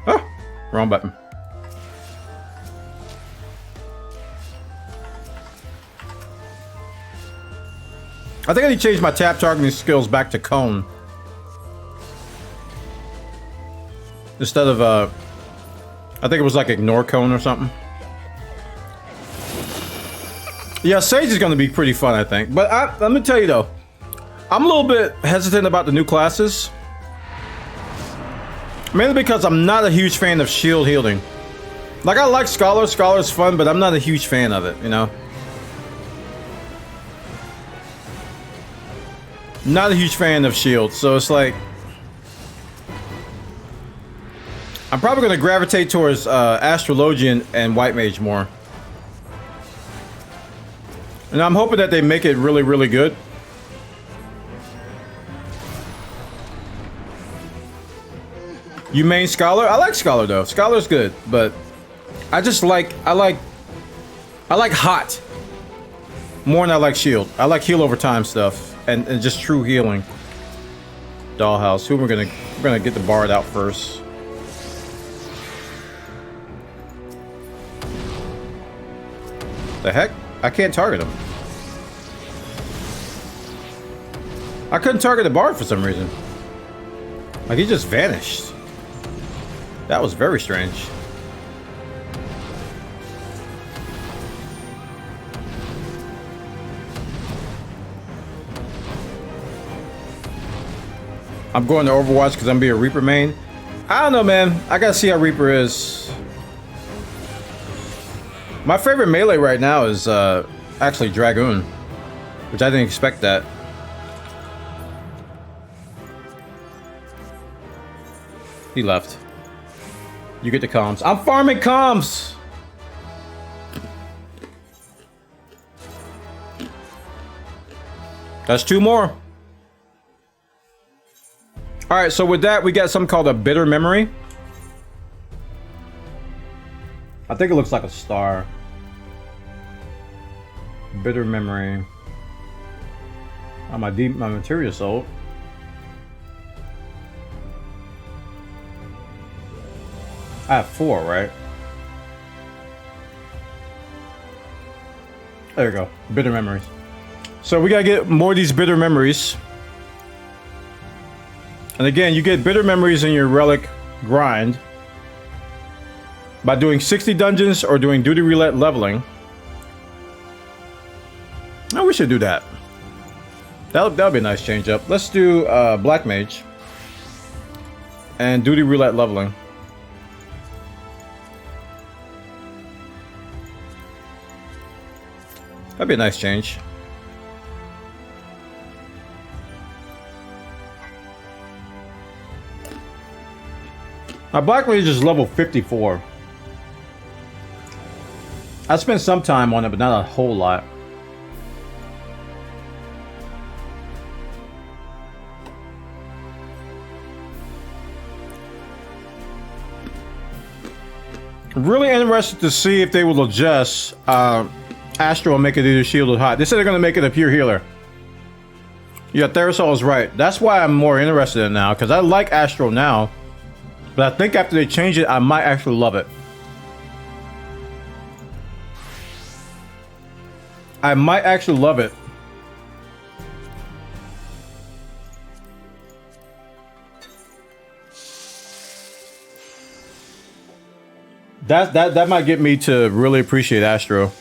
Oh, wrong button. I think I need to change my tap targeting skills back to cone. Instead of, I think it was like ignore cone or something. Yeah, Sage is going to be pretty fun, I think. But let me tell you though, I'm a little bit hesitant about the new classes. Mainly because I'm not a huge fan of shield healing. Like, I like Scholar. Scholar's fun, but I'm not a huge fan of it, you know? Not a huge fan of shield, so it's like, I'm probably going to gravitate towards Astrologian and White Mage more. And I'm hoping that they make it really, really good. You main Scholar? I like Scholar though. Scholar's good, but I just like, I like hot more than I like shield. I like heal over time stuff and just true healing. Dollhouse. Who we're gonna get the Bard out first. The heck? I can't target him. I couldn't target the Bard for some reason. Like, he just vanished. That was very strange. I'm going to Overwatch because I'm being a Reaper main. I don't know, man. I gotta see how Reaper is. My favorite melee right now is actually Dragoon, which I didn't expect that. He left. You get the comms. I'm farming comms! That's 2 more. Alright, so with that, we got something called a bitter memory. I think it looks like a star. Bitter memory. Oh, my materia sold. I have 4, right? There you go. Bitter memories. So we gotta get more of these bitter memories. And again, you get bitter memories in your Relic grind by doing 60 dungeons or doing duty roulette leveling. Oh, we should do that. That'll be a nice change up. Let's do Black Mage and duty roulette leveling. That'd be a nice change. My Black Mage is level 54. I spent some time on it, but not a whole lot. Really interested to see if they will adjust Astro and make it either shield or hot. They said they're going to make it a pure healer. Yeah, Therasol is right. That's why I'm more interested in it now, because I like Astro now. But I think after they change it, I might actually love it. I might actually love it. That might get me to really appreciate Astro.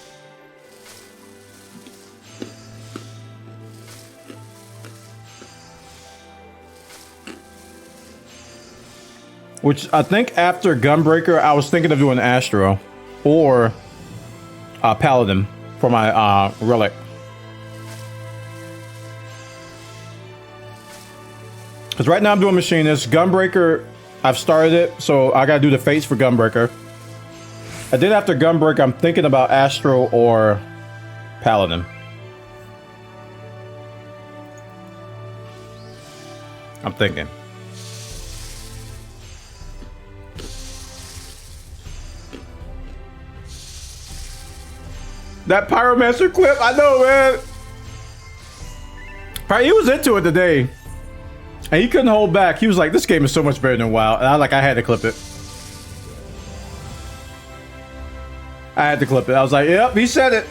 Which I think after Gunbreaker, I was thinking of doing Astro or Paladin for my Relic. Because right now I'm doing Machinist. Gunbreaker, I've started it, so I gotta do the Fates for Gunbreaker. And then after Gunbreaker, I'm thinking about Astro or Paladin. I'm thinking. That Pyromancer clip, I know, man. He was into it today. And he couldn't hold back. He was like, this game is so much better than WoW. And I had to clip it. I had to clip it. I was like, yep, he said it.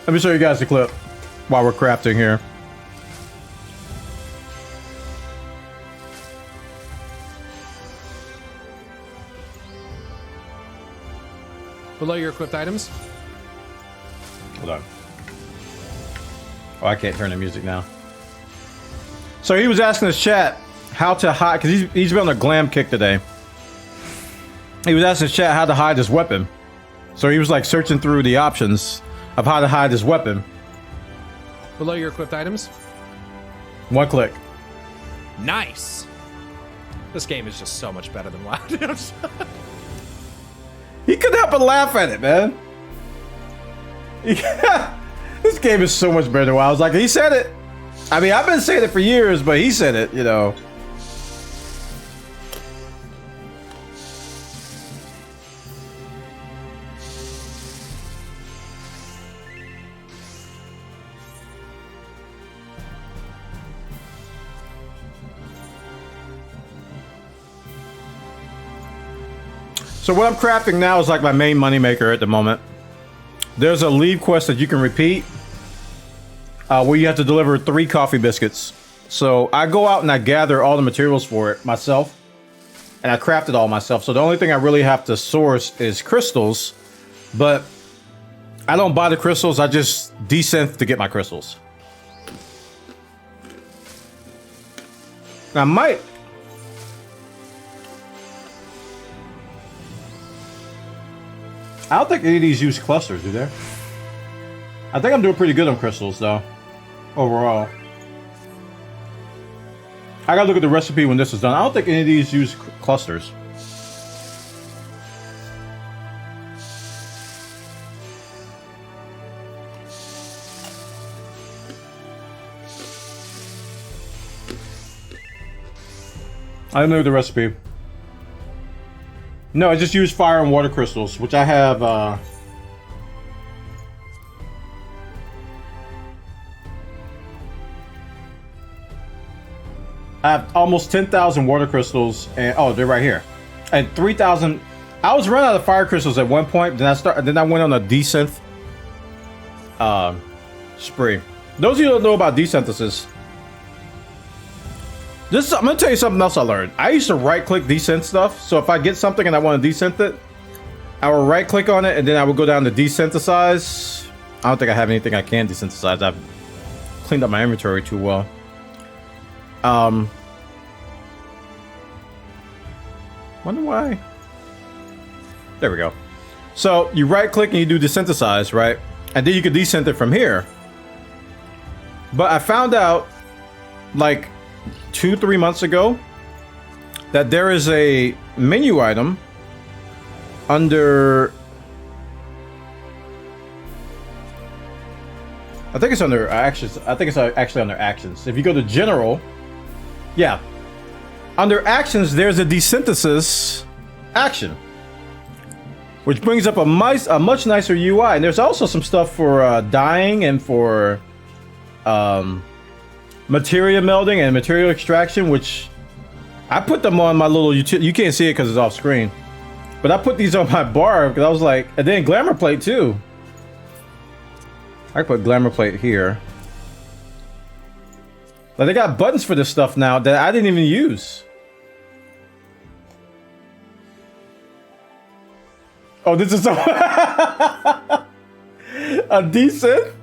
Let me show you guys the clip while we're crafting here. Below your equipped items. Hold on. Oh, I can't turn the music now. So he was asking his chat how to hide, because he's been on a glam kick today. He was asking his chat how to hide his weapon. So he was like searching through the options of how to hide his weapon. Below your equipped items. 1 click. Nice. This game is just so much better than WoW. He couldn't help but laugh at it, man. Yeah. This game is so much better than WoW. I was like, he said it. I mean, I've been saying it for years, but he said it, you know. So what I'm crafting now is like my main moneymaker at the moment. There's a leave quest that you can repeat where you have to deliver 3 coffee biscuits. So I go out and I gather all the materials for it myself. And I craft it all myself. So the only thing I really have to source is crystals. But I don't buy the crystals. I just desynth to get my crystals. I might. I don't think any of these use clusters, do they? I think I'm doing pretty good on crystals, though. Overall. I gotta look at the recipe when this is done. I don't think any of these use clusters. I don't know the recipe. No, I just use fire and water crystals, which I have, I have almost 10,000 water crystals, and oh, they're right here, and 3,000. I was running out of fire crystals at one point. Then I went on a desynth spree. Those of you who don't know about desynthesis, I'm gonna tell you something else I learned. I used to right-click desynth stuff. So if I get something and I want to desynth it, I would right-click on it, and then I would go down to desynthesize. I don't think I have anything I can desynthesize. I've cleaned up my inventory too well. Wonder why. There we go. So you right-click and you do desynthesize, right? And then you can desynth it from here. But I found out, like 2-3 months ago, that there is a menu item under, I think it's under actions. I think it's actually under actions. If you go to general, yeah, under actions, there's a desynthesis action, which brings up a much nicer UI. And there's also some stuff for dyeing and for materia melding and material extraction, which I put them on my little you can't see it because it's off screen, but I put these on my bar because I was like, and then glamour plate too. I put glamour plate here. But they got buttons for this stuff now that I didn't even use. Oh, this is a decent.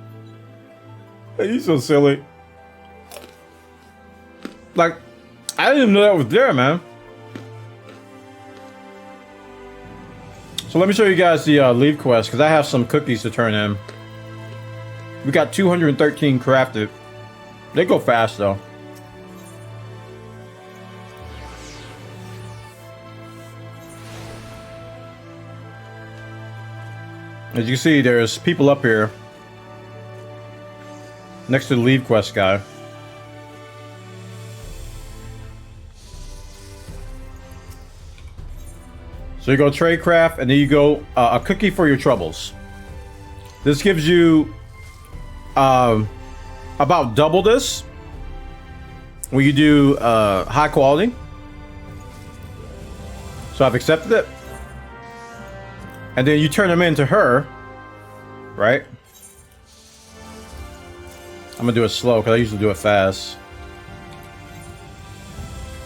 You so silly. Like, I didn't even know that was there, man. So let me show you guys the leave quest, because I have some cookies to turn in. We got 213 crafted. They go fast, though. As you can see, there's people up here next to the leave quest guy. So you go trade craft, and then you go a cookie for your troubles. This gives you about double this when you do high quality. So I've accepted it. And then you turn them into her, right? I'm gonna do it slow because I usually do it fast.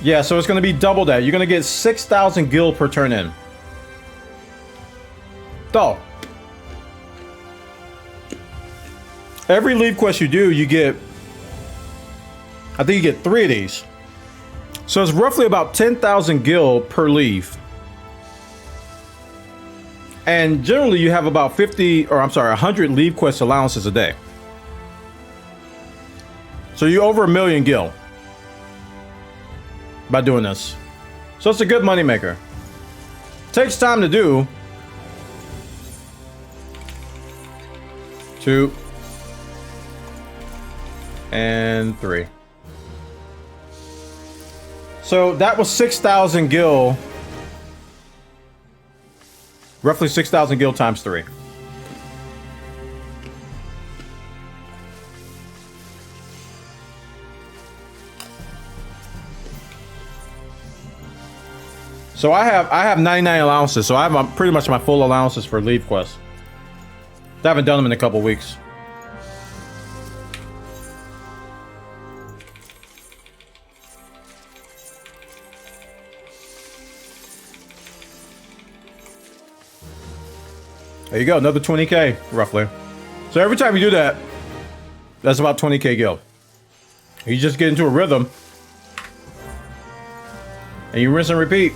Yeah, so it's gonna be double that. You're gonna get 6,000 gil per turn in. So, every leave quest you do, you get, I think you get 3 of these. So it's roughly about 10,000 gil per leave. And generally you have about 100 leave quest allowances a day. So you're over 1 million gil by doing this. So it's a good money maker. Takes time to do. 2 and 3. So that was 6,000 gil. Roughly 6,000 gil times 3. So I have 99 allowances. So I have pretty much my full allowances for leave quests. I haven't done them in a couple weeks. There you go, another 20k roughly. So every time you do that, that's about 20k gil. You just get into a rhythm. And you rinse and repeat.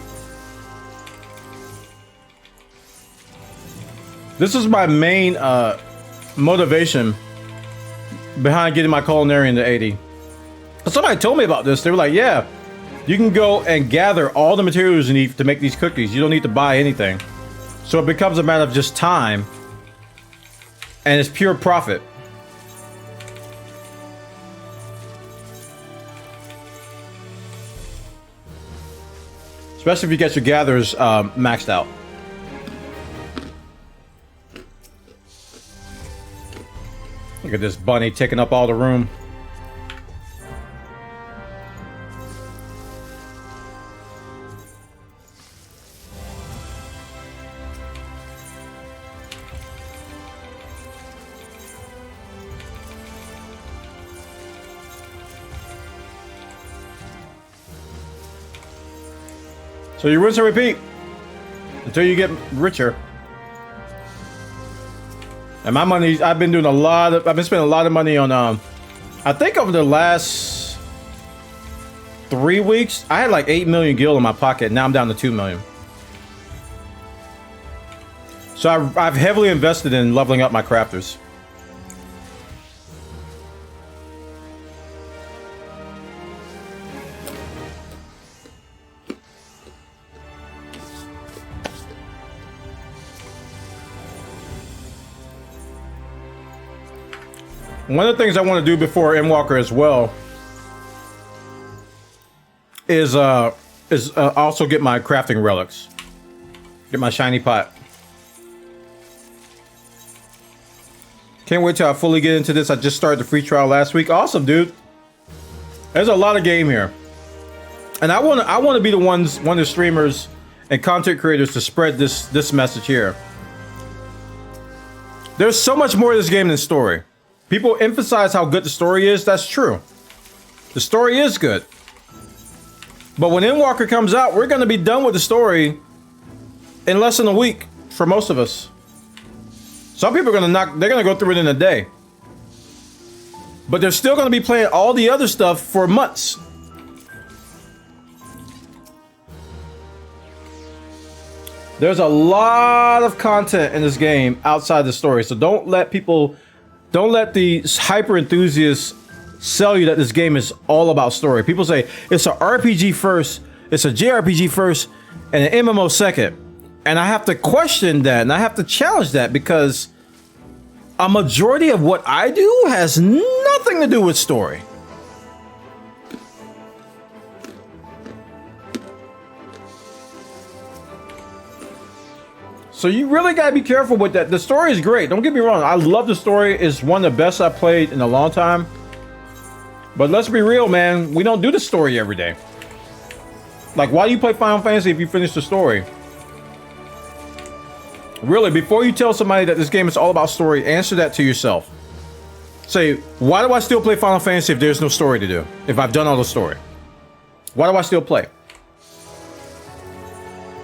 This is my main motivation behind getting my culinary into 80. Somebody told me about this. They were like, yeah, you can go and gather all the materials you need to make these cookies. You don't need to buy anything. So it becomes a matter of just time. And it's pure profit. Especially if you get your gatherers maxed out. Look at this bunny taking up all the room. So you rinse and repeat until you get richer. And my money, I've been spending a lot of money on, I think over the last 3 weeks, I had like 8 million gil in my pocket. Now I'm down to 2 million. So I've heavily invested in leveling up my crafters. One of the things I want to do before Endwalker as well is also get my crafting relics. Get my shiny pot. Can't wait till I fully get into this. I just started the free trial last week. Awesome, dude. There's a lot of game here. And I want to be one of the streamers and content creators to spread this message here. There's so much more to this game than story. People emphasize how good the story is. That's true. The story is good. But when Endwalker comes out, we're going to be done with the story in less than a week for most of us. Some people are they're going to go through it in a day. But they're still going to be playing all the other stuff for months. There's a lot of content in this game outside the story. So don't let the hyper enthusiasts sell you that this game is all about story. People say it's an RPG first, it's a JRPG first, and an MMO second. And I have to question that, and I have to challenge that, because a majority of what I do has nothing to do with story. So you really gotta be careful with that. The story is great. Don't get me wrong. I love the story. It's one of the best I've played in a long time. But let's be real, man. We don't do the story every day. Like, why do you play Final Fantasy if you finish the story? Really, before you tell somebody that this game is all about story, answer that to yourself. Say, why do I still play Final Fantasy if there's no story to do? If I've done all the story? Why do I still play?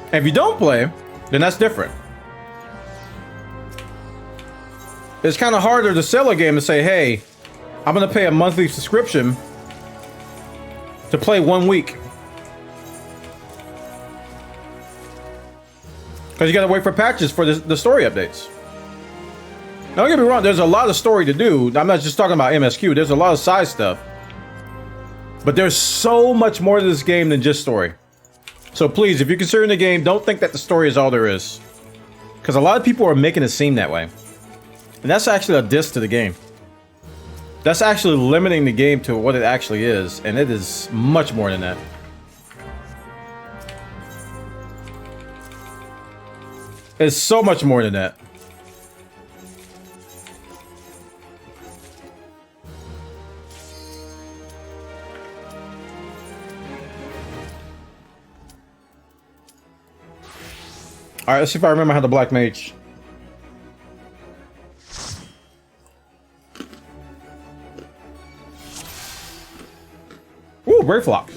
And if you don't play, then that's different. It's kind of harder to sell a game and say, hey, I'm going to pay a monthly subscription to play 1 week. Because you got to wait for patches for the story updates. Now, don't get me wrong, there's a lot of story to do. I'm not just talking about MSQ. There's a lot of side stuff. But there's so much more to this game than just story. So please, if you're considering the game, don't think that the story is all there is. Because a lot of people are making it seem that way. And that's actually a diss to the game. That's actually limiting the game to what it actually is. And it is much more than that. It's so much more than that. Alright, let's see if I remember how to Black Mage. Ooh, Brave Flock.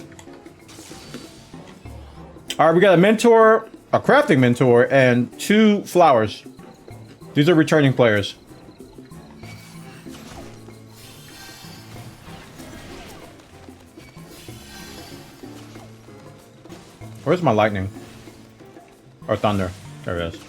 Alright, we got a mentor, a crafting mentor, and 2 flowers. These are returning players. Where's my lightning? Or thunder? There it is.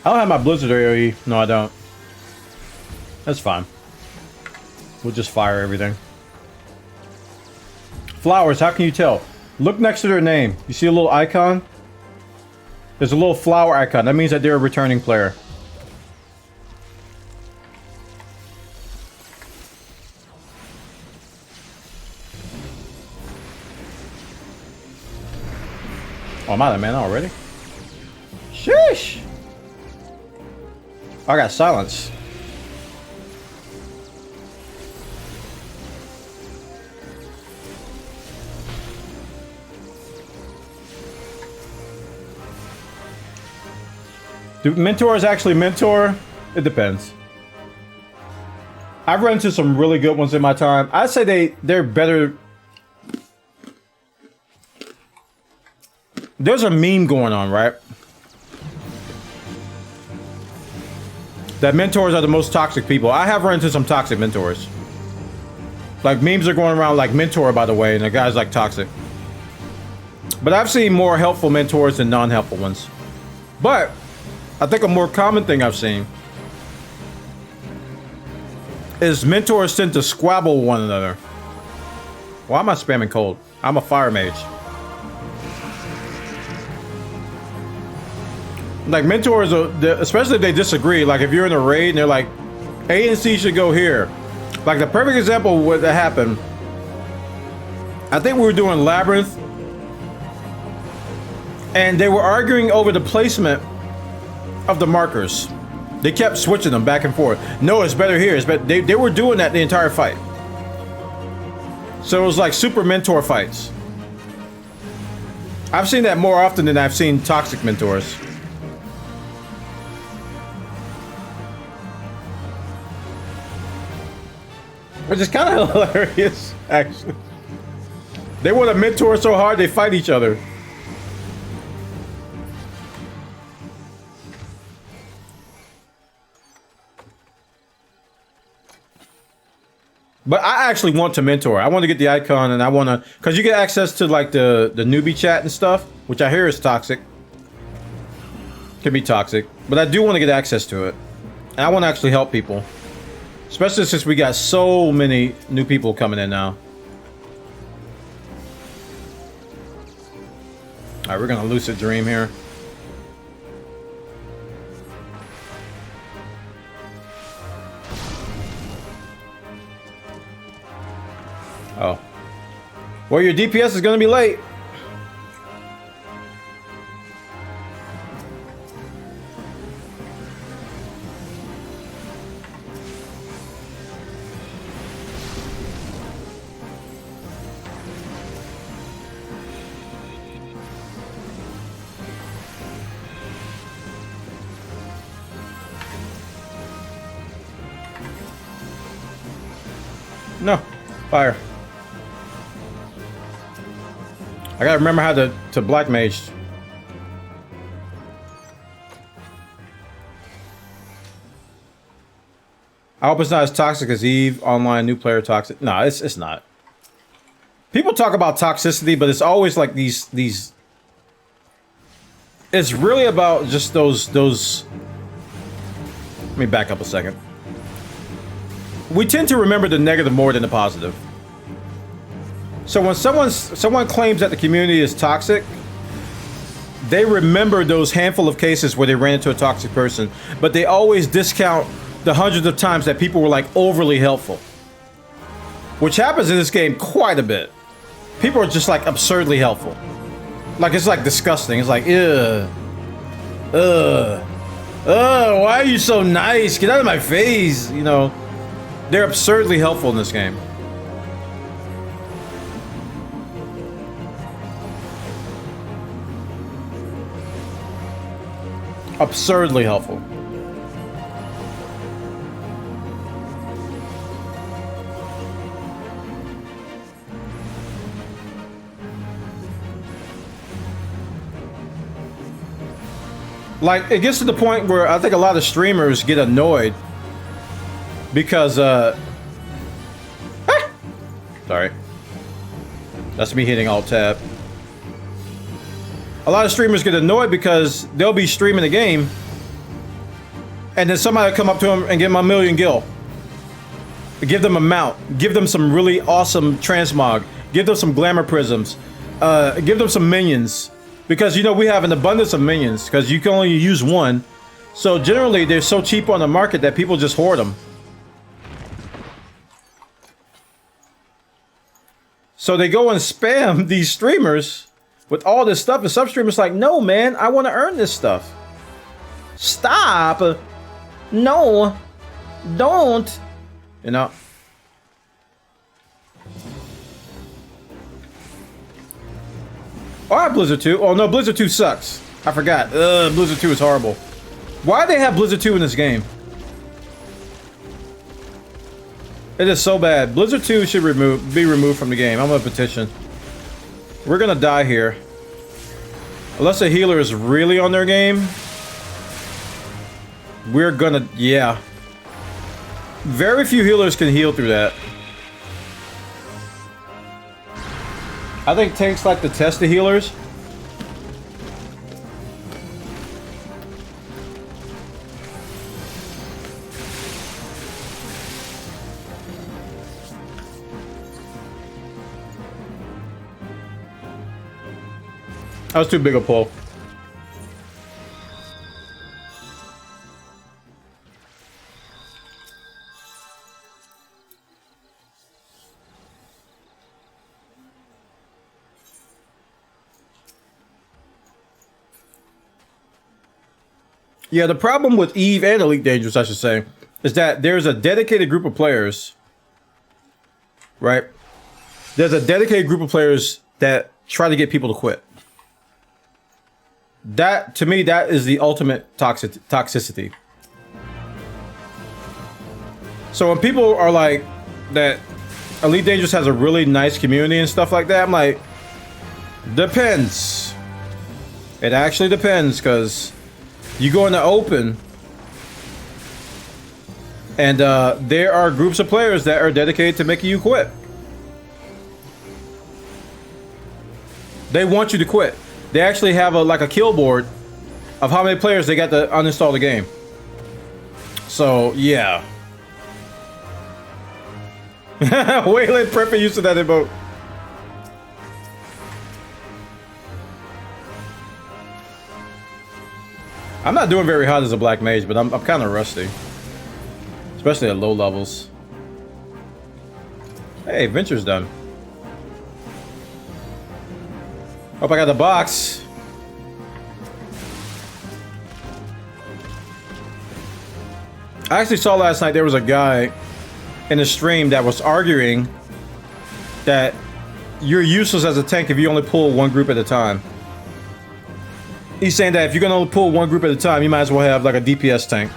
I don't have my Blizzard AoE. No, I don't. That's fine. We'll just fire everything. Flowers, how can you tell? Look next to their name. You see a little icon? There's a little flower icon. That means that they're a returning player. Oh, I'm out of mana already? Sheesh! I got silence. Do mentors actually mentor? It depends. I've run into some really good ones in my time. I'd say they're better. There's a meme going on, right? That mentors are the most toxic people. I have run into some toxic mentors. Like, memes are going around like mentor, by the way, and the guy's like toxic. But I've seen more helpful mentors than non-helpful ones. But I think a more common thing I've seen is mentors tend to squabble one another. Why am I spamming cold? I'm a fire mage. Like, mentors, especially if they disagree, like if you're in a raid and they're like, A and C should go here. Like, the perfect example of what that happened, I think we were doing Labyrinth, and they were arguing over the placement of the markers. They kept switching them back and forth. No, it's better here. It's better. They were doing that the entire fight. So it was like super mentor fights. I've seen that more often than I've seen toxic mentors. Which is kind of hilarious, actually. They want to mentor so hard they fight each other. But I actually want to mentor. I want to get the icon, and I want to, because you get access to like the newbie chat and stuff, which I hear is toxic. Can be toxic, but I do want to get access to it. And I want to actually help people. Especially since we got so many new people coming in now. Alright, we're gonna lucid dream here. Oh. Well, your DPS is gonna be late. No, fire. I gotta remember how to black mage. I hope it's not as toxic as Eve. Online new player toxic. No, it's not. People talk about toxicity, but it's always like these. It's really about just those. Let me back up a second. We tend to remember the negative more than the positive. So when someone claims that the community is toxic, they remember those handful of cases where they ran into a toxic person, but they always discount the hundreds of times that people were like overly helpful. Which happens in this game quite a bit. People are just like absurdly helpful. Like, it's like disgusting. It's like, why are you so nice? Get out of my face, you know. They're absurdly helpful in this game. Absurdly helpful. Like, it gets to the point where I think a lot of streamers get annoyed because, sorry. That's me hitting Alt-Tab. A lot of streamers get annoyed because they'll be streaming the game and then somebody will come up to them and give them a million gil. Give them a mount. Give them some really awesome transmog. Give them some glamour prisms. Give them some minions. Because, you know, we have an abundance of minions because you can only use one. So generally, they're so cheap on the market that people just hoard them. So they go and spam these streamers with all this stuff. And some streamers like, no, man, I want to earn this stuff. Stop. No. Don't. You know. All right, Blizzard 2. Oh, no, Blizzard 2 sucks. I forgot. Blizzard 2 is horrible. Why do they have Blizzard 2 in this game? It is so bad. Blizzard 2 should be removed from the game. I'm gonna petition. We're gonna die here. Unless a healer is really on their game. We're gonna... Yeah. Very few healers can heal through that. I think tanks like to test the healers. That was too big a pull. Yeah, the problem with Eve and Elite Dangerous, I should say, is that there's a dedicated group of players, right? There's a dedicated group of players that try to get people to quit. That, to me, that is the ultimate toxicity. So when people are like, that Elite Dangerous has a really nice community and stuff like that, I'm like, depends. It actually depends, because you go in the open, and there are groups of players that are dedicated to making you quit. They want you to quit. They actually have like a kill board of how many players they got to uninstall the game. So, yeah. Wayland Prepper used to that emote. I'm not doing very hot as a black mage, but I'm kind of rusty. Especially at low levels. Hey, Venture's done. Hope I got the box. I actually saw last night there was a guy in the stream that was arguing that you're useless as a tank if you only pull one group at a time. He's saying that if you're gonna only pull one group at a time, you might as well have like a DPS tank.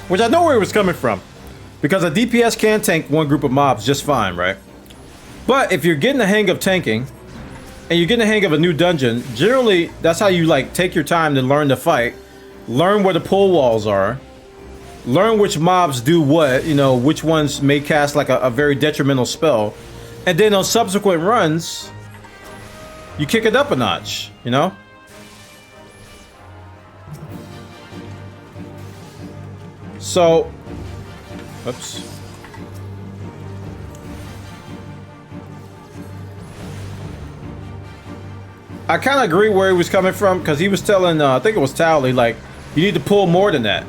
Which I know where it was coming from. Because a DPS can tank one group of mobs just fine, right? But if you're getting the hang of tanking, and you're getting the hang of a new dungeon, generally, that's how you like take your time to learn the fight, learn where the pull walls are, learn which mobs do what, you know, which ones may cast like a very detrimental spell, and then on subsequent runs, you kick it up a notch, you know? So, oops. I kind of agree where he was coming from, because he was telling, I think it was Towley, like, you need to pull more than that.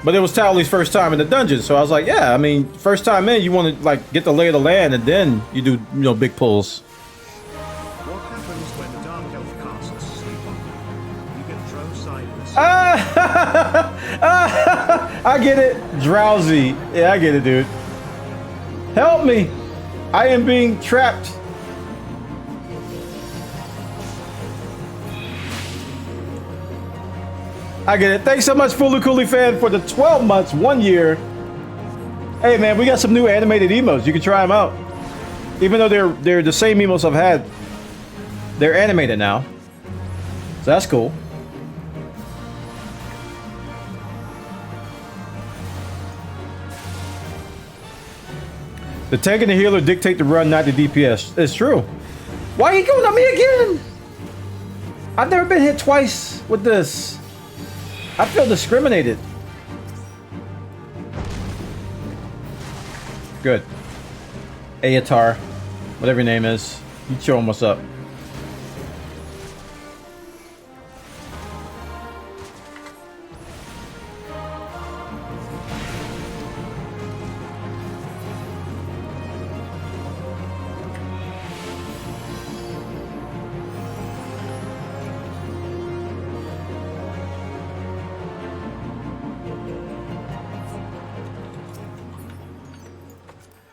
But it was Towley's first time in the dungeon, so I was like, yeah, I mean, first time in, you want to, like, get the lay of the land, and then you do, you know, big pulls. What happens when the Dark Elf casts sleep on you? You get drowsy. I get it. Drowsy. Yeah, I get it, dude. Help me. I am being trapped. I get it. Thanks so much, Fulu Cooley Fan, for the 12 months, 1 year. Hey, man, we got some new animated emotes. You can try them out. Even though they're the same emotes I've had, they're animated now. So that's cool. The tank and the healer dictate the run, not the DPS. It's true. Why are you going on me again? I've never been hit twice with this. I feel discriminated. Good. Aotar, whatever your name is. You show him what's up.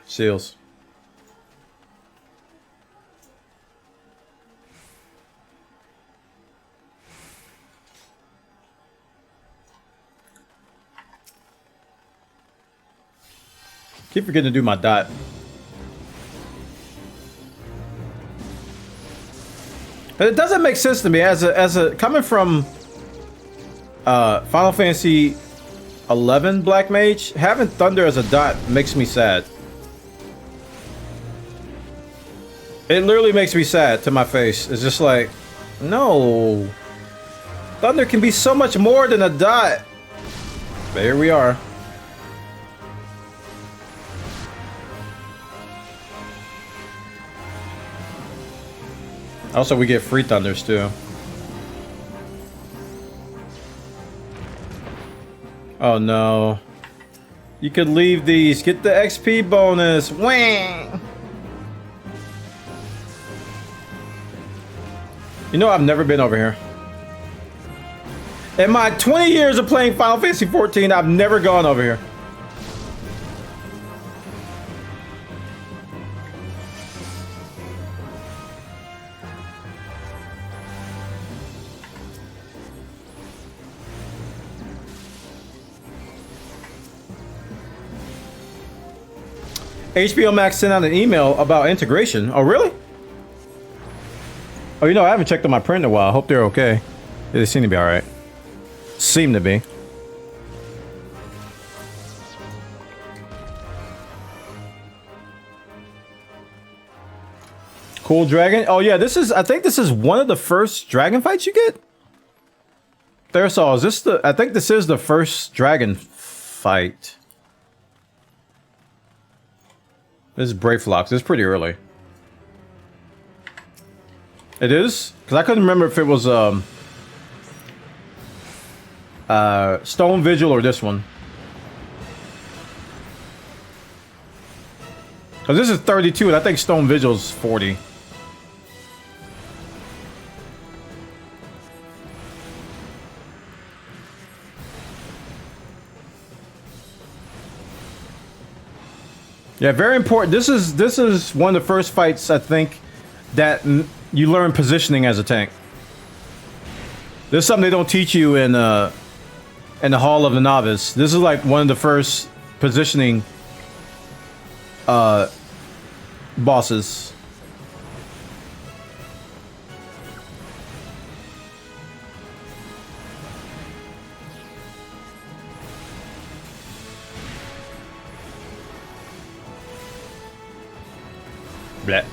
Seals. Keep forgetting to do my dot. But it doesn't make sense to me as a coming from Final Fantasy 11 Black Mage, having Thunder as a dot makes me sad. It literally makes me sad to my face. It's just like, no. Thunder can be so much more than a dot. But here we are. Also, we get free Thunders too. Oh no. You could leave these. Get the XP bonus. Whang! You know, I've never been over here. In my 20 years of playing Final Fantasy XIV, I've never gone over here. HBO Max sent out an email about integration. Oh, really? Oh, you know, I haven't checked on my print in a while. I hope they're okay. They seem to be alright. Seem to be. Cool dragon. Oh yeah, this is, I think this is one of the first dragon fights you get. Thersol, is this the, I think this is the first dragon fight. This is Brayflox. This is pretty early. It is? Because I couldn't remember if it was Stone Vigil or this one. Because this is 32 and I think Stone Vigil's 40. Yeah, very important. This is one of the first fights I think that you learn positioning as a tank. This is something they don't teach you in the Hall of the Novice. This is like one of the first positioning bosses. Bleh.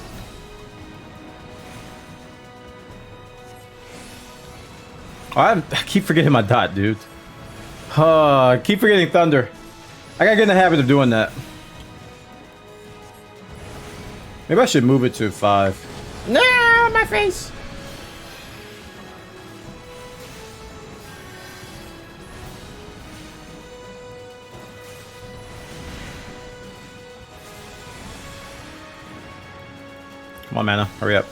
I keep forgetting my dot, dude. I keep forgetting Thunder. I gotta get in the habit of doing that. Maybe I should move it to 5. No, my face. Come on, mana, hurry up.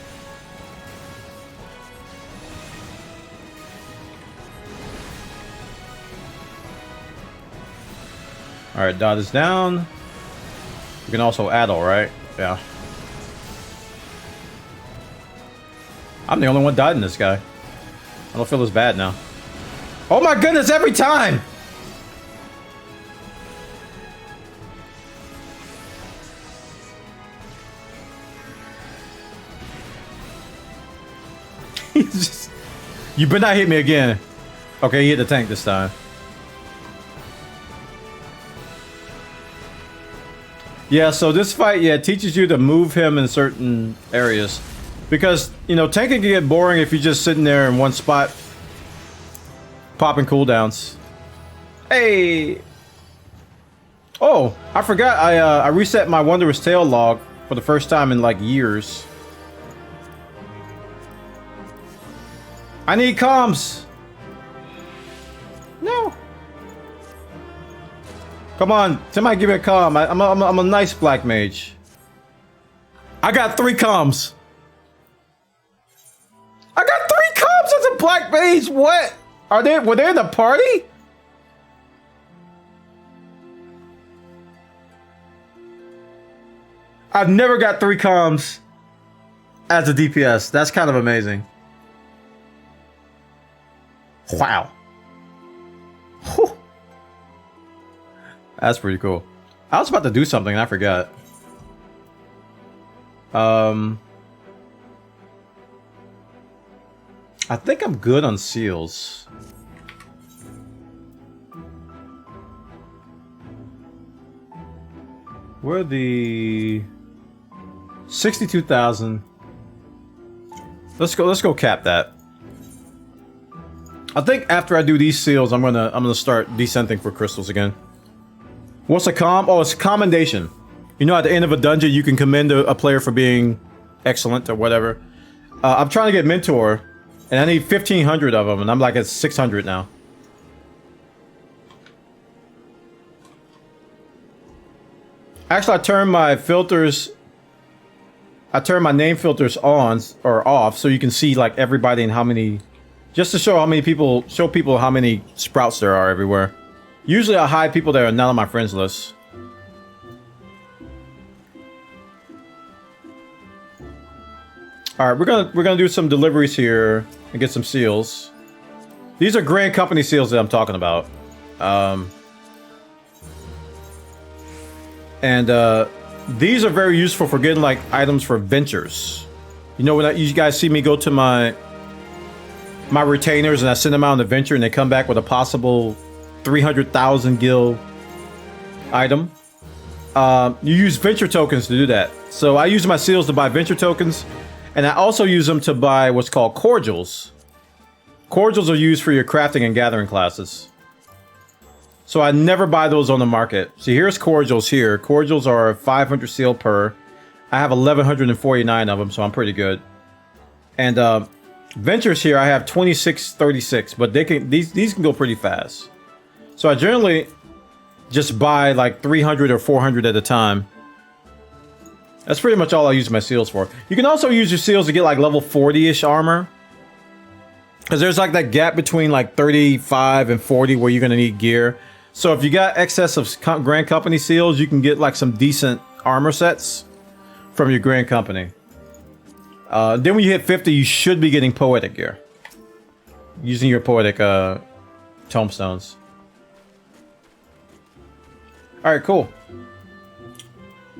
Alright, dot is down. We can also addle, right? Yeah. I'm the only one dotting this guy. I don't feel as bad now. Oh my goodness, every time! Just, you better not hit me again. Okay, he hit the tank this time. Yeah, so this fight, yeah, teaches you to move him in certain areas. Because, you know, tanking can get boring if you're just sitting there in one spot, popping cooldowns. Hey! Oh, I forgot, I reset my Wondrous Tale log for the first time in, like, years. I need comms! No! Come on, somebody give me a comm. I'm a nice black mage. I got 3 comms. I got 3 comms as a black mage. What? Were they in the party? I've never got 3 comms as a DPS. That's kind of amazing. Wow. Whew. That's pretty cool. I was about to do something and I forgot. I think I'm good on seals. Where are the 62,000? Let's go cap that. I think after I do these seals, I'm gonna start descenting for crystals again. What's a comm? Oh, it's a commendation. You know, at the end of a dungeon, you can commend a player for being excellent or whatever. I'm trying to get mentor, and I need 1,500 of them, and I'm like at 600 now. Actually, I turned my filters. I turned my name filters on or off, so you can see like everybody and how many, just to show how many people, show people how many sprouts there are everywhere. Usually I hide people that are not on my friends list. All right, we're gonna do some deliveries here and get some seals. These are Grand Company seals that I'm talking about. These are very useful for getting like items for ventures. You know, when you guys see me go to my retainers and I send them out on a venture and they come back with a possible 300,000 gil item. You use venture tokens to do that. So I use my seals to buy venture tokens, and I also use them to buy what's called cordials. Cordials are used for your crafting and gathering classes. So I never buy those on the market. So here's cordials here. Cordials are 500 seal per. I have 1,149 of them, so I'm pretty good. And ventures here, I have 2636, but these can go pretty fast. So I generally just buy like 300 or 400 at a time. That's pretty much all I use my seals for. You can also use your seals to get like level 40-ish armor. Because there's like that gap between like 35 and 40 where you're going to need gear. So if you got excess of Grand Company seals, you can get like some decent armor sets from your Grand Company. Then when you hit 50, you should be getting poetic gear. Using your poetic tomestones. Alright, cool.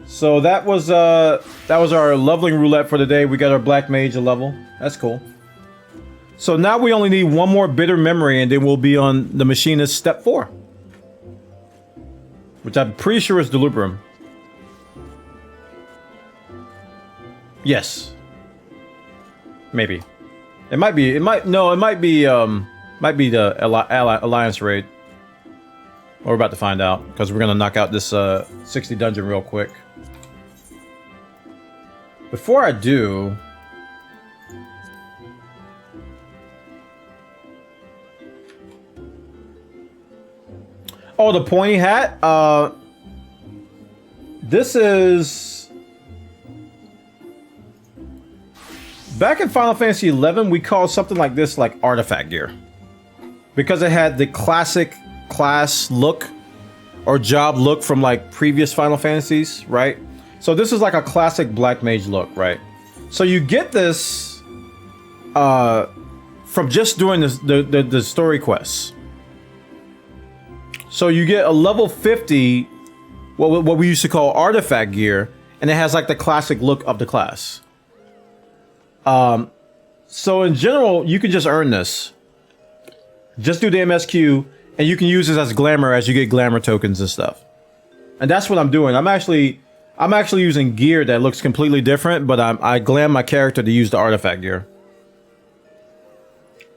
So that was our leveling roulette for the day. We got our black mage a level. That's cool. So now we only need one more bitter memory and then we'll be on the machinist step 4. Which I'm pretty sure is Delubrum. Yes. Maybe. It might be the Alliance raid. We're about to find out, because we're gonna knock out this 60 dungeon real quick. Before I do, oh, the pointy hat. This is back in Final Fantasy XI. We called something like this like artifact gear, because it had the classic class look or job look from like previous Final Fantasies, right? So this is like a classic black mage look, right? So you get this from just doing the story quests. So you get a level 50, what we used to call artifact gear, and it has like the classic look of the class. So in general, you can just earn this. Just do the MSQ, and you can use this as glamour as you get glamour tokens and stuff. And that's what I'm doing. I'm actually I'm actually using gear that looks completely different, but I glam my character to use the artifact gear.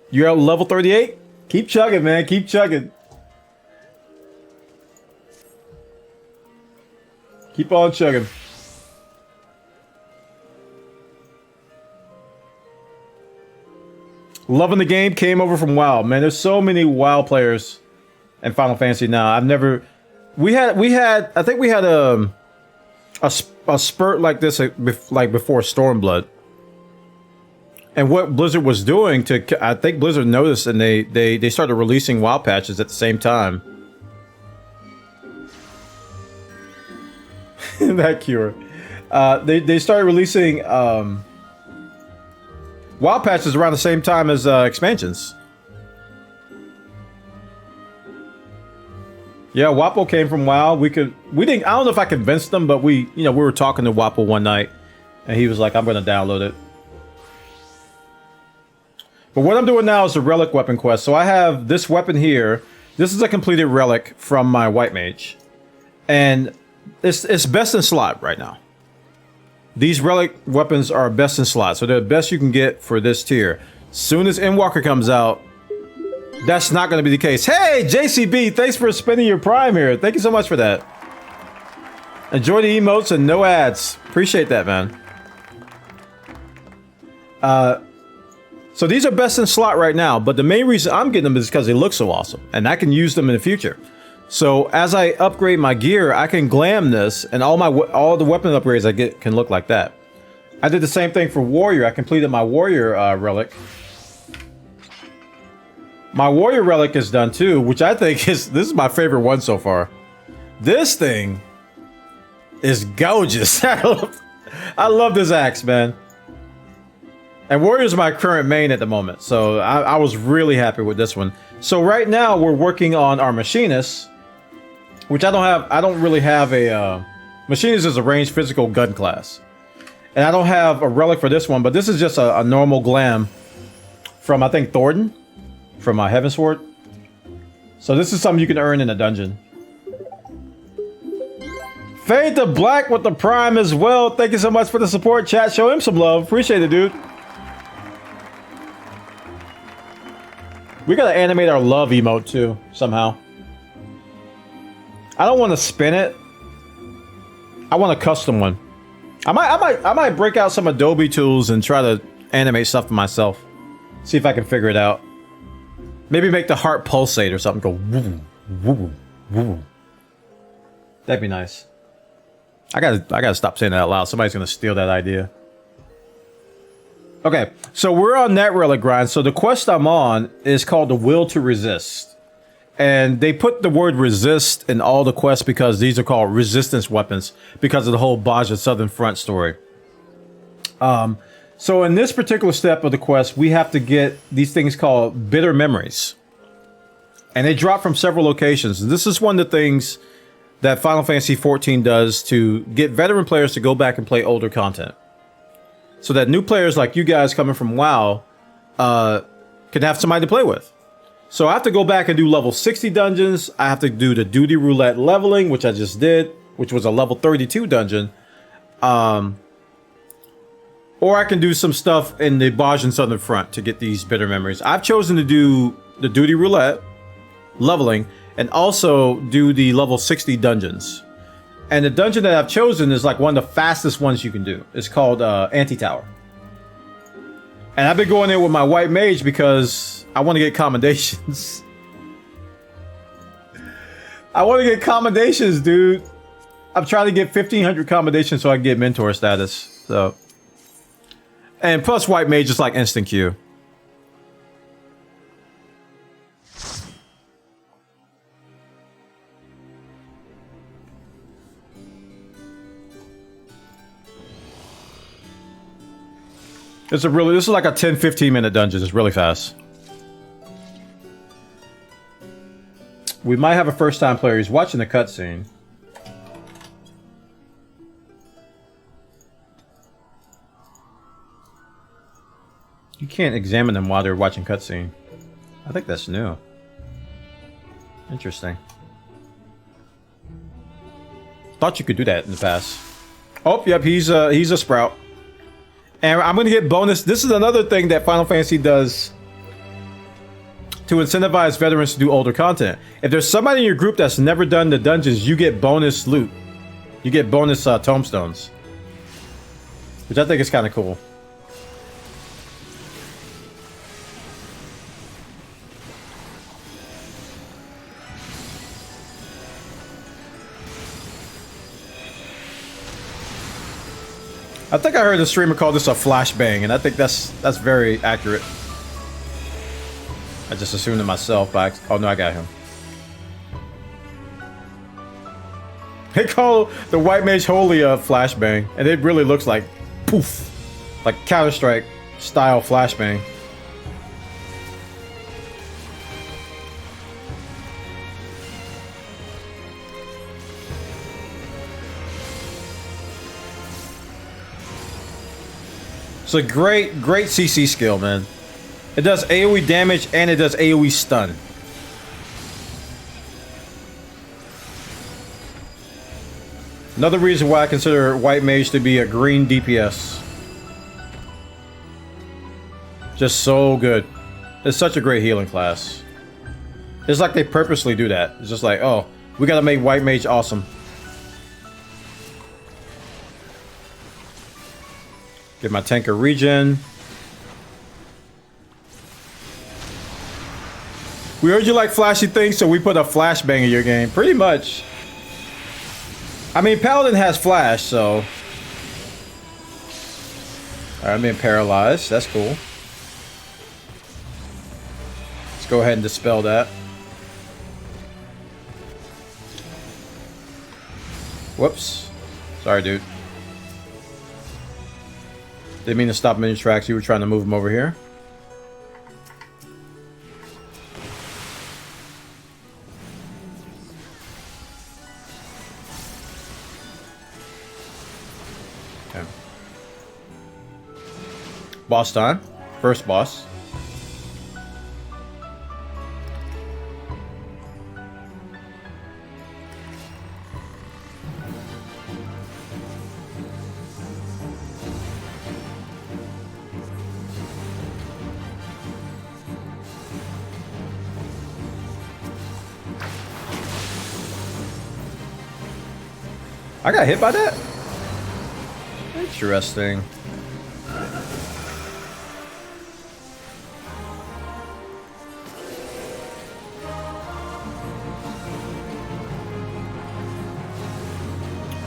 You're at level 38? Keep chugging, man. Keep chugging. Keep on chugging. Loving the game. Came over from WoW. Man, there's so many WoW players in Final Fantasy now. I've never... We had I think we had a spurt like this like before Stormblood. And what Blizzard was doing I think Blizzard noticed, and they started releasing WoW patches at the same time. That cure. They started releasing WoW patches around the same time as expansions. Yeah, Wappo came from WoW. We didn't. I don't know if I convinced them, but we were talking to Wappo one night, and he was like, "I'm going to download it." But what I'm doing now is the Relic weapon quest. So I have this weapon here. This is a completed Relic from my White Mage, and it's best in slot right now. These Relic weapons are best in slot, so they're the best you can get for this tier. Soon as Endwalker comes out, that's not going to be the case. Hey, JCB, thanks for spending your Prime here. Thank you so much for that. Enjoy the emotes and no ads. Appreciate that, man. So these are best in slot right now, but the main reason I'm getting them is because they look so awesome, and I can use them in the future. So as I upgrade my gear, I can glam this, and all the weapon upgrades I get can look like that. I did the same thing for Warrior. I completed my Warrior Relic. My Warrior Relic is done too, which I think this is my favorite one so far. This thing is gorgeous. I love this axe, man. And Warrior's my current main at the moment, so I was really happy with this one. So right now we're working on our Machinist, which I don't really have a... Machinist is a ranged physical gun class. And I don't have a relic for this one, but this is just a normal glam from, I think, Thornton, from my Heavensward. So this is something you can earn in a dungeon. Fade to Black with the Prime as well. Thank you so much for the support, chat. Show him some love. Appreciate it, dude. We gotta animate our love emote too, somehow. I don't want to spin it. I want a custom one. I might break out some Adobe tools and try to animate stuff for myself. See if I can figure it out. Maybe make the heart pulsate or something. Go woo, woo, woo. That'd be nice. I gotta stop saying that out loud. Somebody's gonna steal that idea. Okay, so we're on that Relic grind. So the quest I'm on is called the Will to Resist. And they put the word resist in all the quests because these are called resistance weapons because of the whole Baja Southern Front story. So in this particular step of the quest, we have to get these things called bitter memories. And they drop from several locations. This is one of the things that Final Fantasy XIV does to get veteran players to go back and play older content. So that new players like you guys coming from WoW can have somebody to play with. So I have to go back and do level 60 dungeons. I have to do the duty roulette leveling, which I just did, which was a level 32 dungeon. Or I can do some stuff in the Bajan Southern Front to get these bitter memories. I've chosen to do the duty roulette leveling and also do the level 60 dungeons. And the dungeon that I've chosen is like one of the fastest ones you can do. It's called Anti-Tower. And I've been going in with my White Mage because I want to get commendations. I want to get commendations, dude. I'm trying to get 1,500 commendations so I can get mentor status. So, and plus White Mage is like instant queue. This is like a 10-15 minute dungeon. It's really fast. We might have a first time player. He's watching the cutscene. You can't examine them while they're watching cutscene. I think that's new. Interesting. Thought you could do that in the past. Oh, yep, he's a sprout. And I'm gonna get bonus. This is another thing that Final Fantasy does to incentivize veterans to do older content. If there's somebody in your group that's never done the dungeons, you get bonus loot. You get bonus tomestones, which I think is kind of cool. I think I heard a streamer call this a flashbang, and I think that's very accurate. I just assumed it myself, but oh no, I got him. They call the White Mage Holy a flashbang, and it really looks like poof, like Counter-Strike style flashbang. It's a great CC skill, man. It does AoE damage and it does AoE stun. Another reason why I consider White Mage to be a green DPS. Just so good. It's such a great healing class. It's like they purposely do that. It's just like, oh, we gotta make White Mage awesome. Give my tank a regen. We heard you like flashy things, so we put a flashbang in your game. Pretty much. I mean, Paladin has flash, so... Alright, I'm being paralyzed. That's cool. Let's go ahead and dispel that. Whoops. Sorry, dude. Didn't mean to stop him in his tracks. You were trying to move him over here. Okay. Boss time. First boss. I got hit by that? Interesting.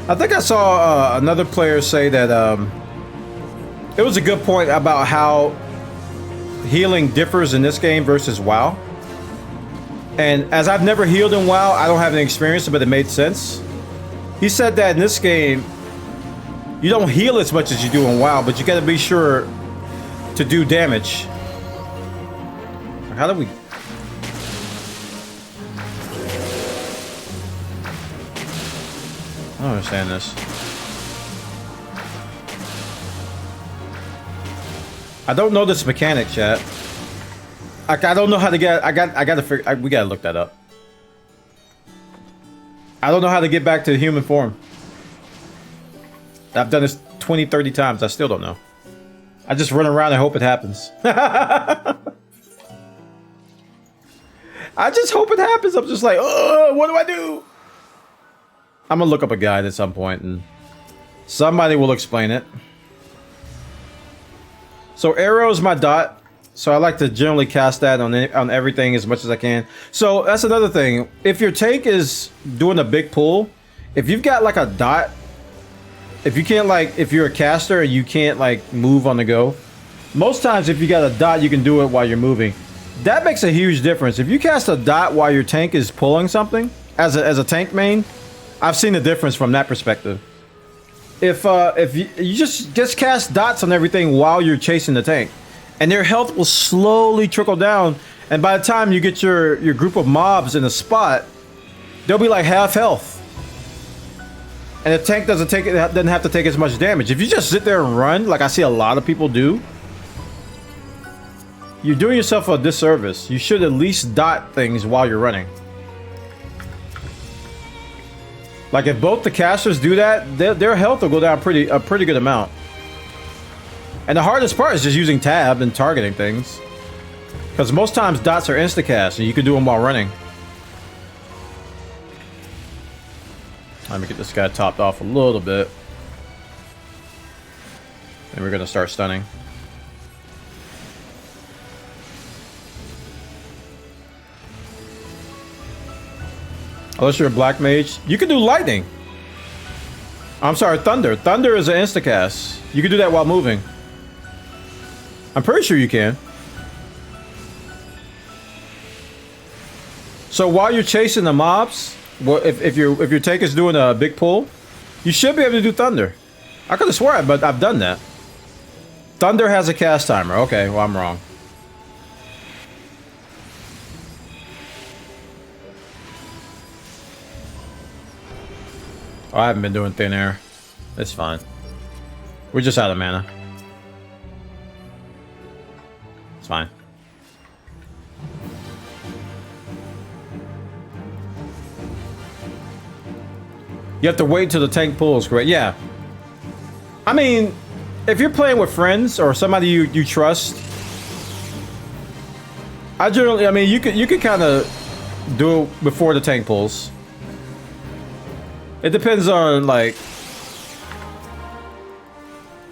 I think I saw another player say that it was a good point about how healing differs in this game versus WoW. And as I've never healed in WoW, I don't have any experience, but it made sense. He said that in this game, you don't heal as much as you do in WoW, but you gotta be sure to do damage. How do we... I don't understand this. I don't know this mechanic, chat. I don't know how to get... I gotta figure... we gotta look that up. I don't know how to get back to human form. I've done this 20, 30 times. I still don't know. I just run around and hope it happens. I just hope it happens. I'm just like, oh, what do I do? I'm gonna look up a guide at some point and somebody will explain it. So arrow is my dot. So I like to generally cast that on everything as much as I can. So that's another thing. If your tank is doing a big pull, if you've got like a dot, if you can't like, if you're a caster and you can't like move on the go, most times if you got a dot, you can do it while you're moving. That makes a huge difference. If you cast a dot while your tank is pulling something, as a tank main, I've seen the difference from that perspective. If you just cast dots on everything while you're chasing the tank, and their health will slowly trickle down, and by the time you get your group of mobs in a spot, they'll be like half health. And the tank doesn't have to take as much damage. If you just sit there and run, like I see a lot of people do, you're doing yourself a disservice. You should at least dot things while you're running. Like if both the casters do that, their health will go down a pretty good amount. And the hardest part is just using tab and targeting things. Because most times dots are insta-cast and you can do them while running. Let me get this guy topped off a little bit. And we're going to start stunning. Unless you're a black mage. You can do lightning. I'm sorry, thunder. Thunder is an insta-cast. You can do that while moving. I'm pretty sure you can. So while you're chasing the mobs, well, if your tank is doing a big pull, you should be able to do thunder. I could have sworn, but I've done that. Thunder has a cast timer. Okay, well I'm wrong. Oh, I haven't been doing thin air. It's fine. We're just out of mana. It's fine. You have to wait till the tank pulls, correct? Yeah. I mean, if you're playing with friends or somebody you trust, I mean, you could kind of do it before the tank pulls. It depends on like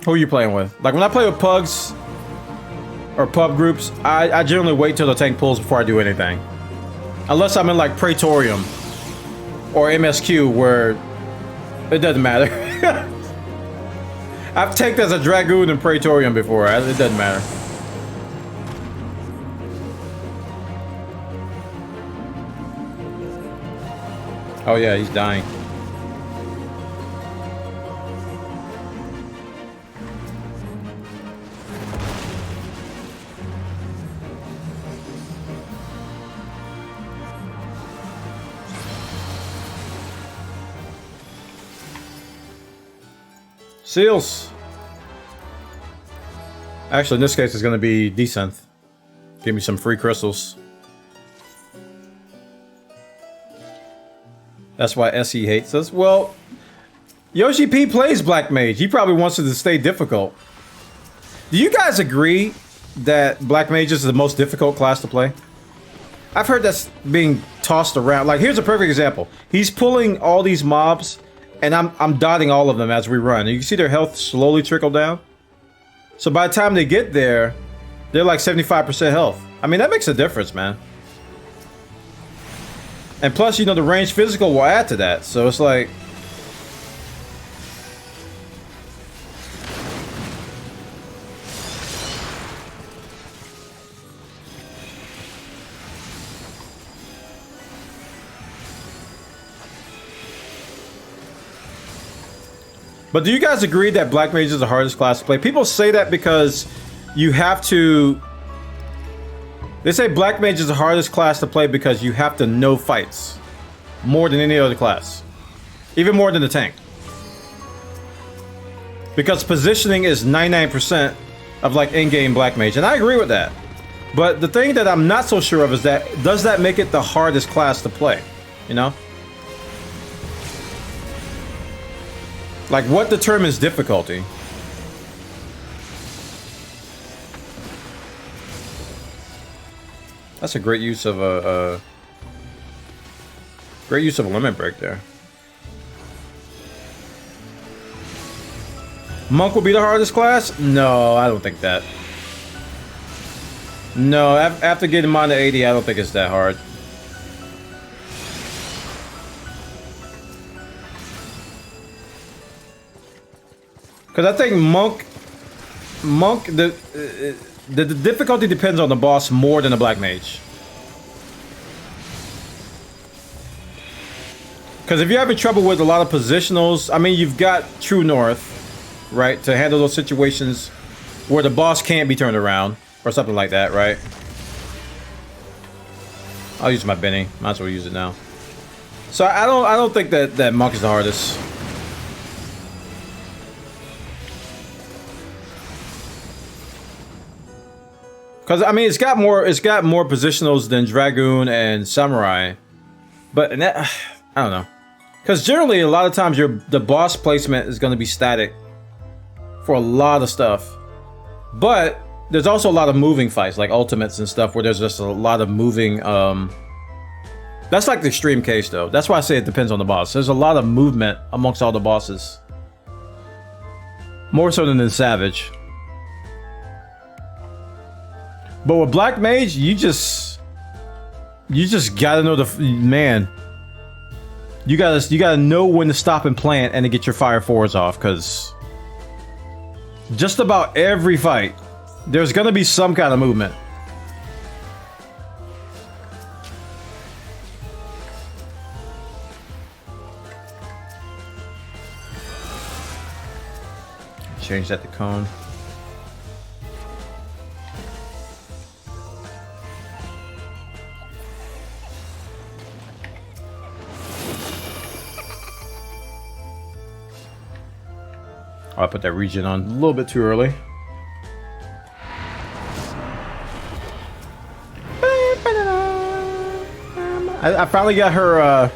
who you're playing with. Like when I play with pugs or pub groups, I generally wait till the tank pulls before I do anything. Unless I'm in like Praetorium or MSQ where it doesn't matter. I've tanked as a Dragoon in Praetorium before. It doesn't matter. Oh yeah, he's dying. Seals. Actually, in this case, it's going to be Desynth. Give me some free crystals. That's why SE hates us. Well, Yoshi P plays Black Mage. He probably wants it to stay difficult. Do you guys agree that Black Mage is the most difficult class to play? I've heard that's being tossed around. Like, here's a perfect example. He's pulling all these mobs, and I'm dotting all of them as we run. And you can see their health slowly trickle down. So by the time they get there, they're like 75% health. I mean, that makes a difference, man. And plus, you know, the range physical will add to that. So it's like... But do you guys agree that Black Mage is the hardest class to play? People say that because you have to... They say Black Mage is the hardest class to play because you have to know fights. More than any other class. Even more than the tank. Because positioning is 99% of like in-game Black Mage. And I agree with that. But the thing that I'm not so sure of is that, does that make it the hardest class to play? You know? Like, what determines difficulty? That's a great use of a great use of a limit break there. Monk will be the hardest class? No, I don't think that. No, after getting mine to 80, I don't think it's that hard. Because I think Monk, the difficulty depends on the boss more than the Black Mage. Because if you're having trouble with a lot of positionals, I mean, you've got True North, right, to handle those situations where the boss can't be turned around or something like that, right? I'll use my Benny. Might as well use it now. So I don't think that Monk is the hardest. Because I mean, it's got more positionals than Dragoon and Samurai, but in that, I don't know. Because generally, a lot of times, the boss placement is going to be static for a lot of stuff. But there's also a lot of moving fights, like ultimates and stuff, where there's just a lot of moving. That's like the extreme case, though. That's why I say it depends on the boss. There's a lot of movement amongst all the bosses. More so than in Savage. But with Black Mage, you just gotta know man. You gotta know when to stop and plant and to get your fire fours off, because just about every fight, there's gonna be some kind of movement. Change that to cone. I put that regen on a little bit too early. I finally got her,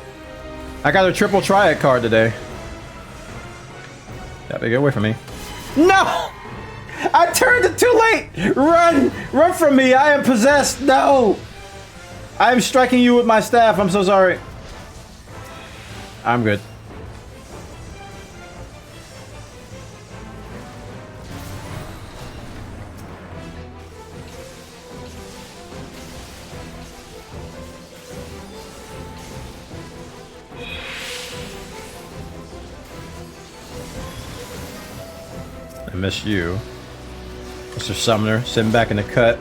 I got her triple triad card today. Yeah, get away from me. No! I turned it too late! Run! Run from me! I am possessed! No! I am striking you with my staff. I'm so sorry. I'm good. I miss you, Mr. Summoner, sitting back in the cut.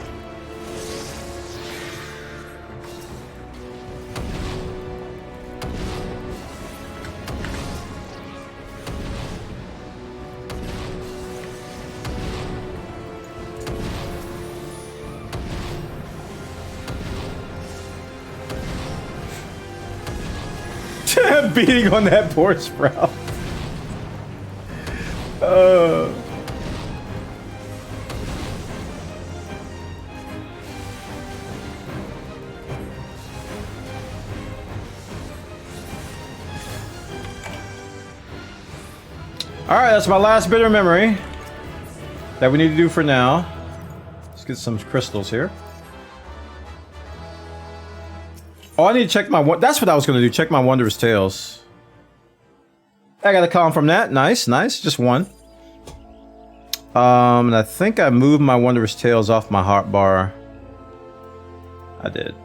Beating on that poor Sprout. Alright, that's my last bit of memory that we need to do for now. Let's get some crystals here. Oh, I need to check my... That's what I was going to do. Check my Wondrous Tales. I got a column from that. Nice, nice. Just one. And I think I moved my Wondrous Tales off my heart bar. I did.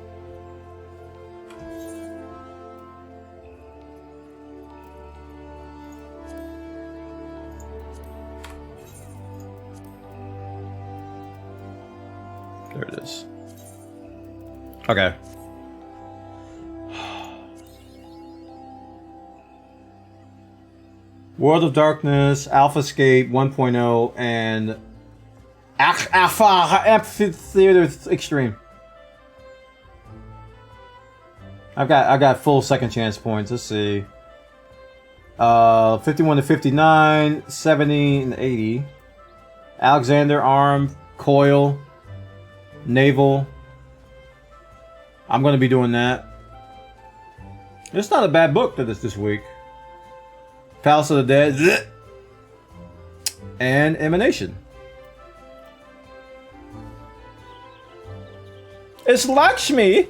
There it is. Okay. World of Darkness, Alphascape 1.0, and Amphitheater Extreme. I got full second chance points. Let's see. 51 to 59, 70 and 80. Alexander, Arm, Coil, Naval. I'm going to be doing that. It's not a bad book that is this week. Palace of the Dead. And Emanation. It's Lakshmi!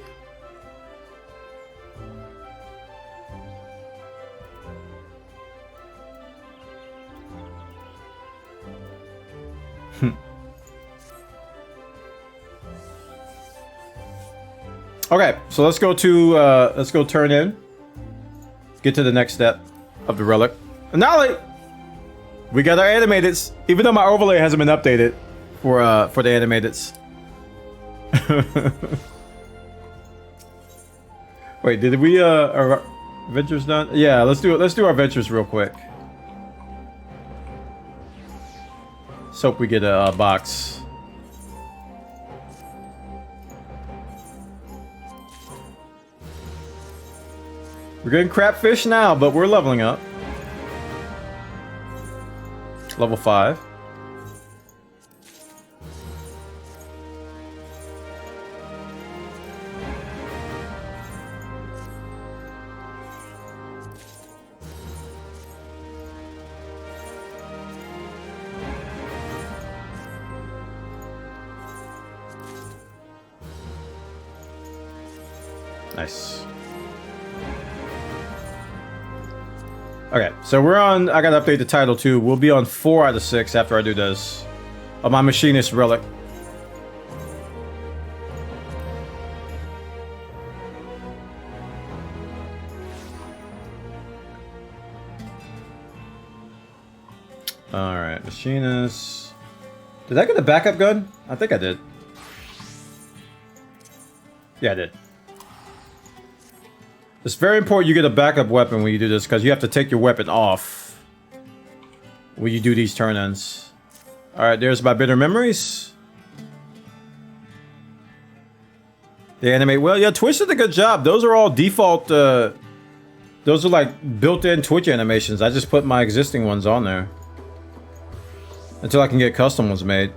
Okay, so let's go turn in. Get to the next step of the relic. And now we got our animateds, even though my overlay hasn't been updated for the animateds. Wait, did we our adventures done? Yeah, let's do our adventures real quick. Let's hope we get a box. We're getting crapfish now, but we're leveling up. Level 5. Nice. Okay, so we're on. I gotta update the title too. We'll be on 4 out of 6 after I do this. Of my machinist relic. Alright, machinist. Did I get a backup gun? I think I did. Yeah, I did. It's very important you get a backup weapon when you do this, because you have to take your weapon off when you do these turn-ins. Alright, there's my bitter memories. They animate well. Yeah, Twitch did a good job. Those are all default, those are like built-in Twitch animations. I just put my existing ones on there. Until I can get custom ones made.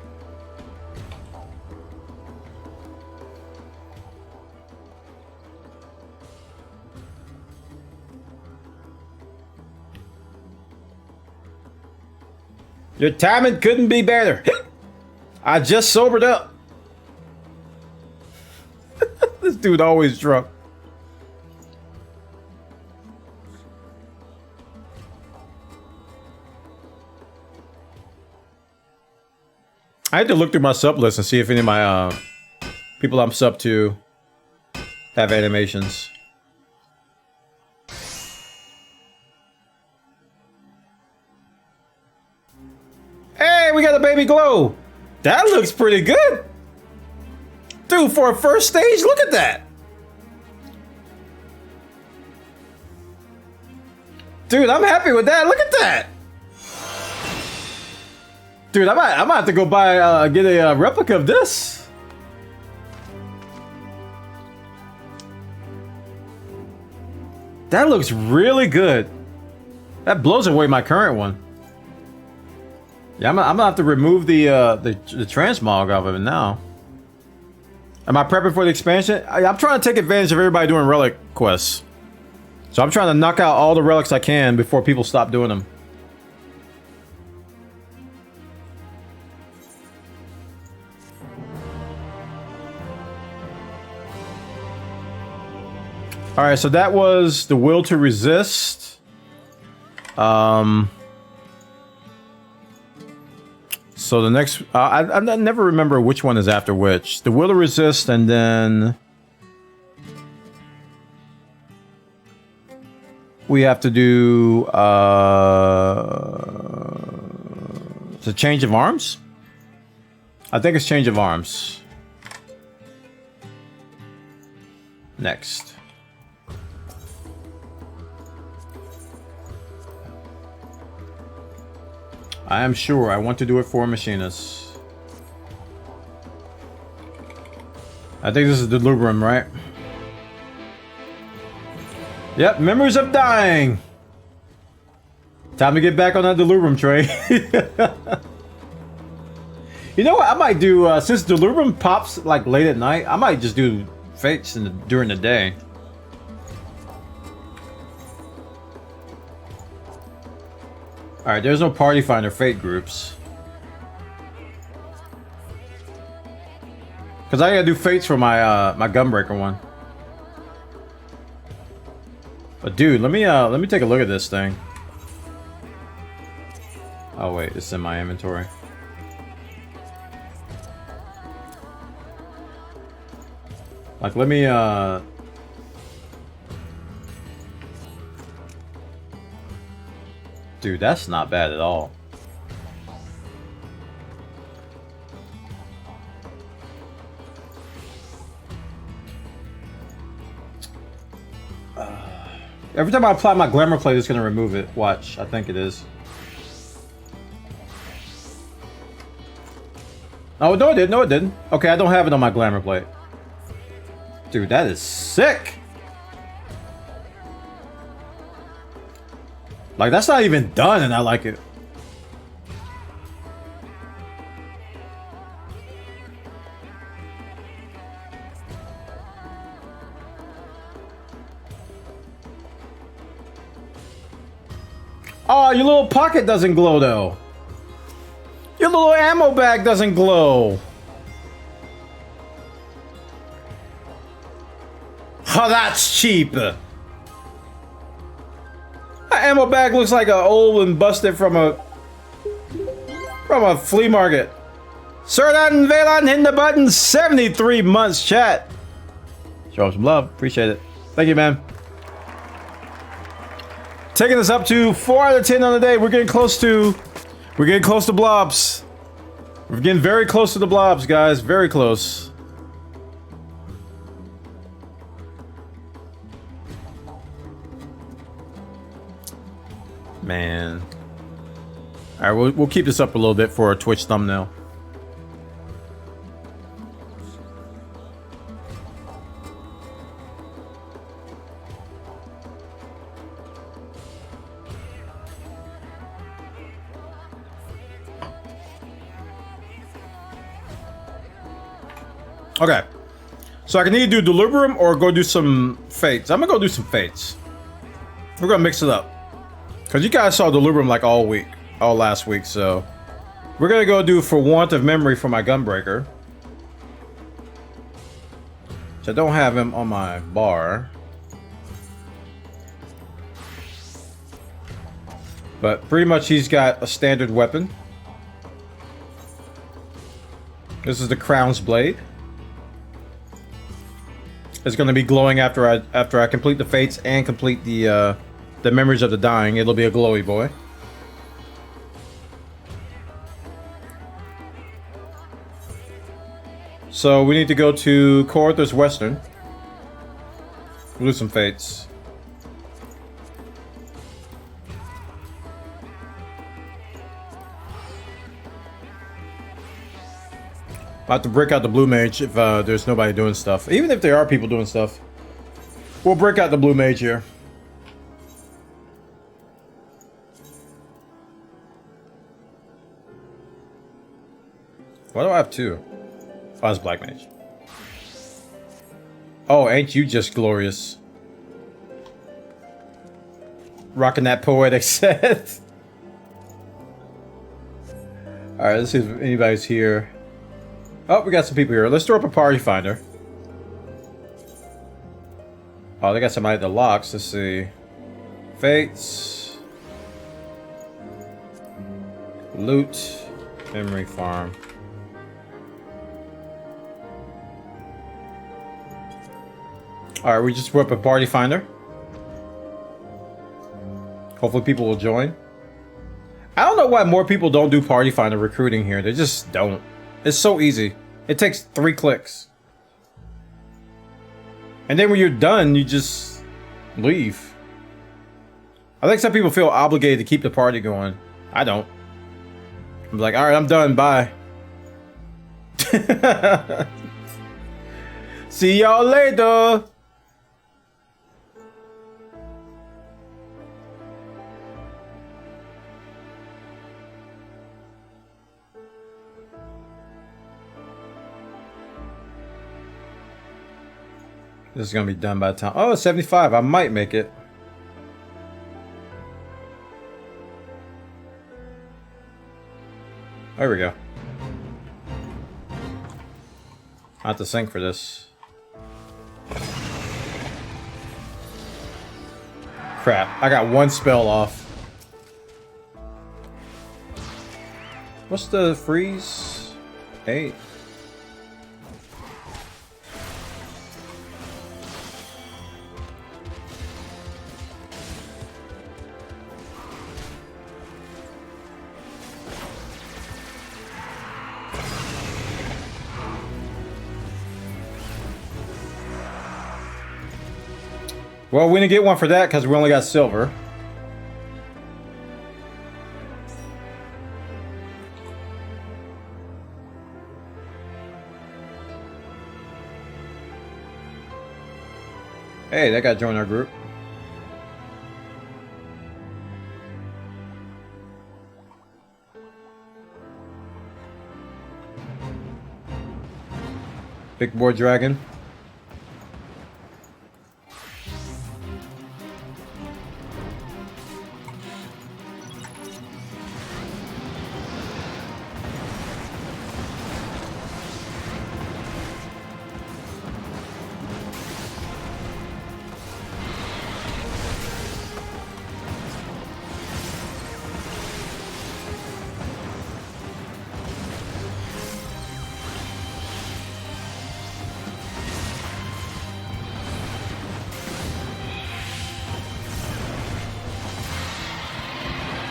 Your timing couldn't be better. I just sobered up. This dude always drunk. I had to look through my sub list and see if any of my people I'm sub to have animations. Hey, we got a baby glow. That looks pretty good. Dude, for a first stage, look at that. Dude, I'm happy with that. Look at that. Dude, I might have to go buy, get a replica of this. That looks really good. That blows away my current one. Yeah, I'm gonna have to remove the transmog off of it now. Am I prepping for the expansion? I'm trying to take advantage of everybody doing relic quests. So I'm trying to knock out all the relics I can before people stop doing them. All right, so that was the will to resist. So the next, I never remember which one is after which. The will to resist, and then we have to do the change of arms. I think it's change of arms. Next. I am sure I want to do it for machinists. I think this is the Delubrum, right? Yep, memories of dying. Time to get back on that Delubrum train. You know what? I might do, since Delubrum pops like late at night, I might just do fates during the day. Alright, there's no Party Finder Fate groups. Because I gotta do fates for my my Gunbreaker one. But dude, let me take a look at this thing. Oh wait, it's in my inventory. Like, let me dude, that's not bad at all. Every time I apply my glamour plate, it's gonna remove it. Watch, I think it is. Oh, no it didn't, no it didn't. Okay, I don't have it on my glamour plate. Dude, that is sick! Like, that's not even done and I like it. Oh, your little pocket doesn't glow though. Your little ammo bag doesn't glow. Oh, that's cheap. That ammo bag looks like a old and busted from a flea market. Serdan Valen hitting the button. 73 months, chat. Show some love. Appreciate it. Thank you, man. Taking us up to 4 out of 10 on the day. We're getting close to blobs. We're getting very close to the blobs, guys. Very close. Man. All right, we'll keep this up a little bit for a Twitch thumbnail. Okay, so I can either do Deliberum or go do some Fates. I'm gonna go do some Fates. We're gonna mix it up. Because you guys saw Deliberum like all last week, so we're gonna go do For Want of Memory for my Gunbreaker. So I don't have him on my bar. But pretty much he's got a standard weapon. This is the Crown's Blade. It's going to be glowing after I complete the Fates and complete the Memories of the Dying. It'll be a glowy boy. So we need to go to Corthor's Western. We'll do some Fates. About to break out the Blue Mage if there's nobody doing stuff. Even if there are people doing stuff, we'll break out the Blue Mage here. Why do I have two? Oh, it's Black Mage. Oh, ain't you just glorious? Rocking that poetic set. Alright, let's see if anybody's here. Oh, we got some people here. Let's throw up a party finder. Oh, they got somebody at the locks. Let's see. Fates. Loot. Memory farm. Alright, we just threw up a party finder. Hopefully people will join. I don't know why more people don't do party finder recruiting here. They just don't. It's so easy. It takes 3 clicks. And then when you're done, you just leave. I think some people feel obligated to keep the party going. I don't. I'm like, alright, I'm done. Bye. See y'all later. This is gonna be done by the time. Oh, it's 75. I might make it. There we go. I have to sync for this. Crap. I got 1 spell off. What's the freeze? 8. Well, we didn't get one for that because we only got silver. Hey, that guy joined our group. Big boy dragon.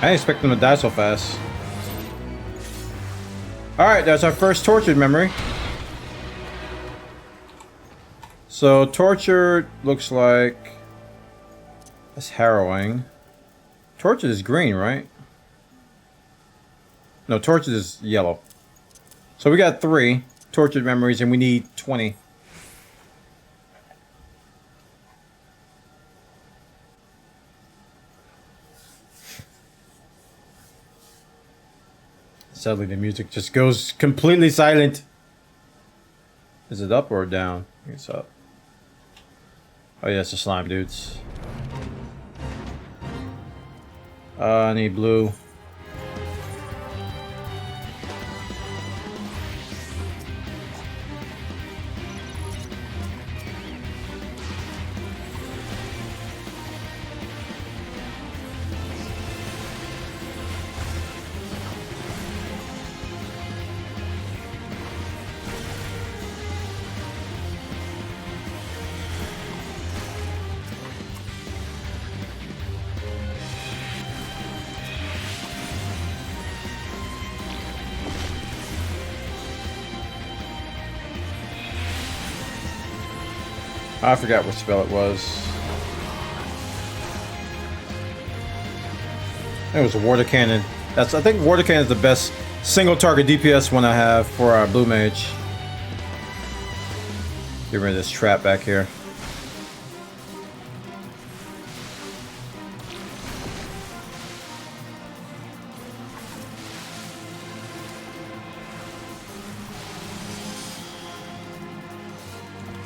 I didn't expect them to die so fast. Alright, that's our first tortured memory. So, tortured looks like... That's harrowing. Tortured is green, right? No, tortured is yellow. So we got 3 tortured memories and we need 20. Sadly, the music just goes completely silent. Is it up or down? I think it's up. Oh yeah, it's the slime dudes. I need blue. I forgot what spell it was. It was a water cannon. I think water cannon is the best single target DPS one I have for our blue mage. Get rid of this trap back here.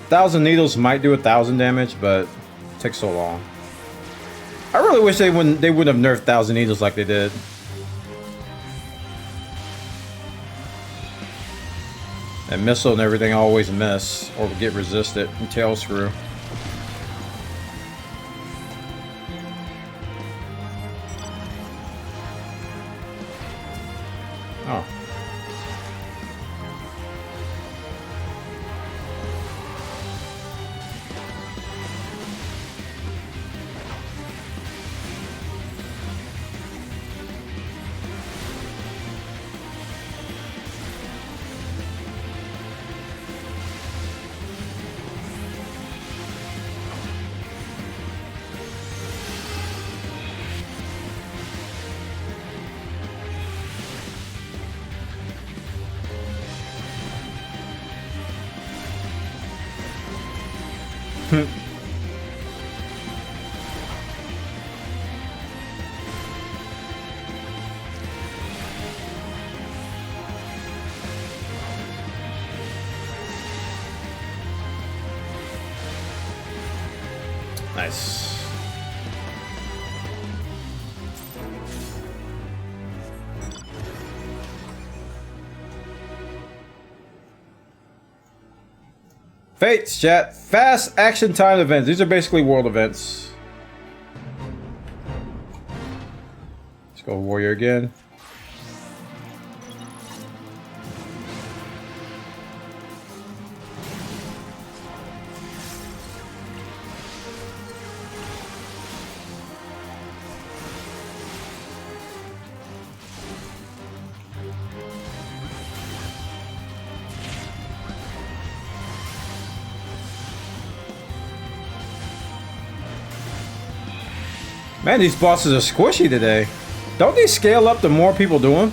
Thousand needles might do 1,000 damage, but it takes so long. I really wish they wouldn't have nerfed 1,000 needles like they did. And missile and everything always miss or get resisted and tail screw. Oh. Nice. Fates, chat. Fast action time events. These are basically world events. Let's go warrior again. Man, these bosses are squishy today. Don't they scale up the more people do them?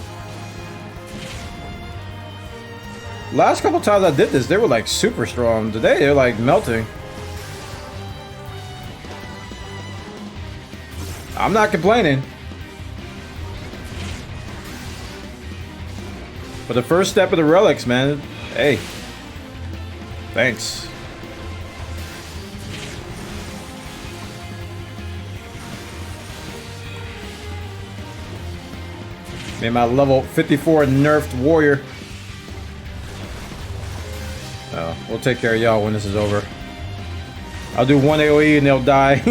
Last couple times I did this, they were like super strong. Today, they're like melting. I'm not complaining. But the first step of the relics, man. Hey. Thanks. Made my level 54 nerfed warrior. We'll take care of y'all when this is over. I'll do 1 AoE and they'll die.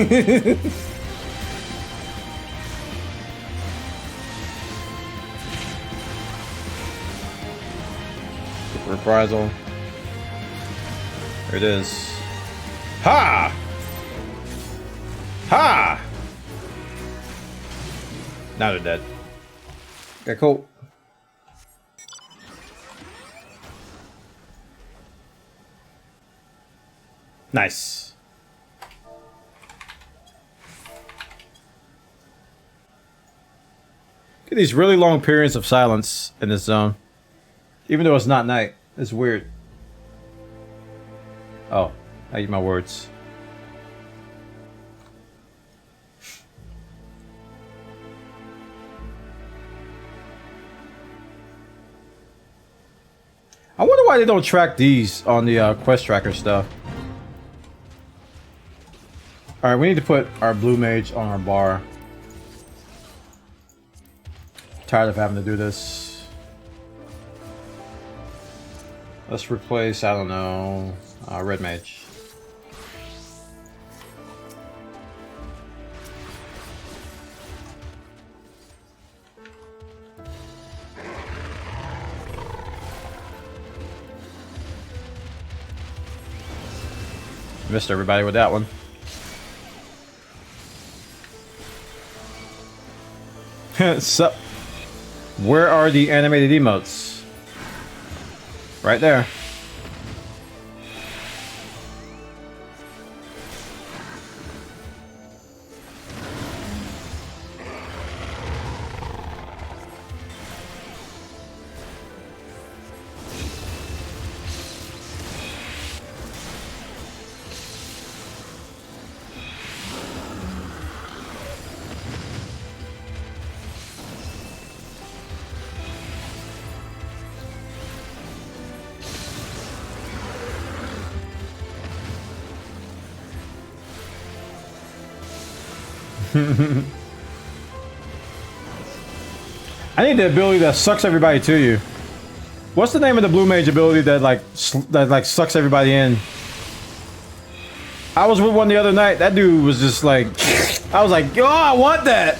Reprisal. There it is. Ha! Ha! Now they're dead. Okay, cool. Nice. Get these really long periods of silence in this zone. Even though it's not night. It's weird. Oh, I eat my words. I wonder why they don't track these on the quest tracker stuff. Alright, we need to put our blue mage on our bar. Tired of having to do this. Let's replace, I don't know, red mage. Missed everybody with that one. So, where are the animated emotes? Right there. I need the ability that sucks everybody to you. What's the name of the blue mage ability that like sucks everybody in? I was with one the other night. That dude was just like, I was like, yo, I want that.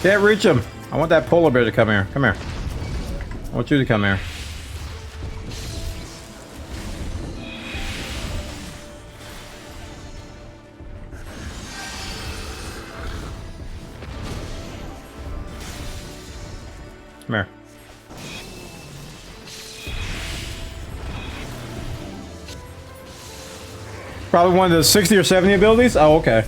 Can't reach him. I want that polar bear to come here. Come here. I want you to come here. Come here. Probably one of the 60 or 70 abilities? Oh, okay.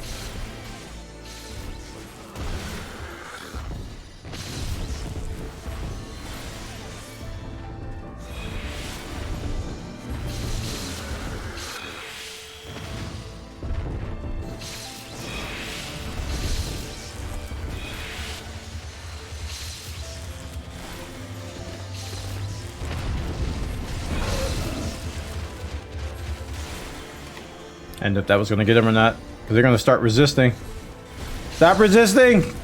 And if that was going to get him or not, because they're going to start resisting. Stop resisting!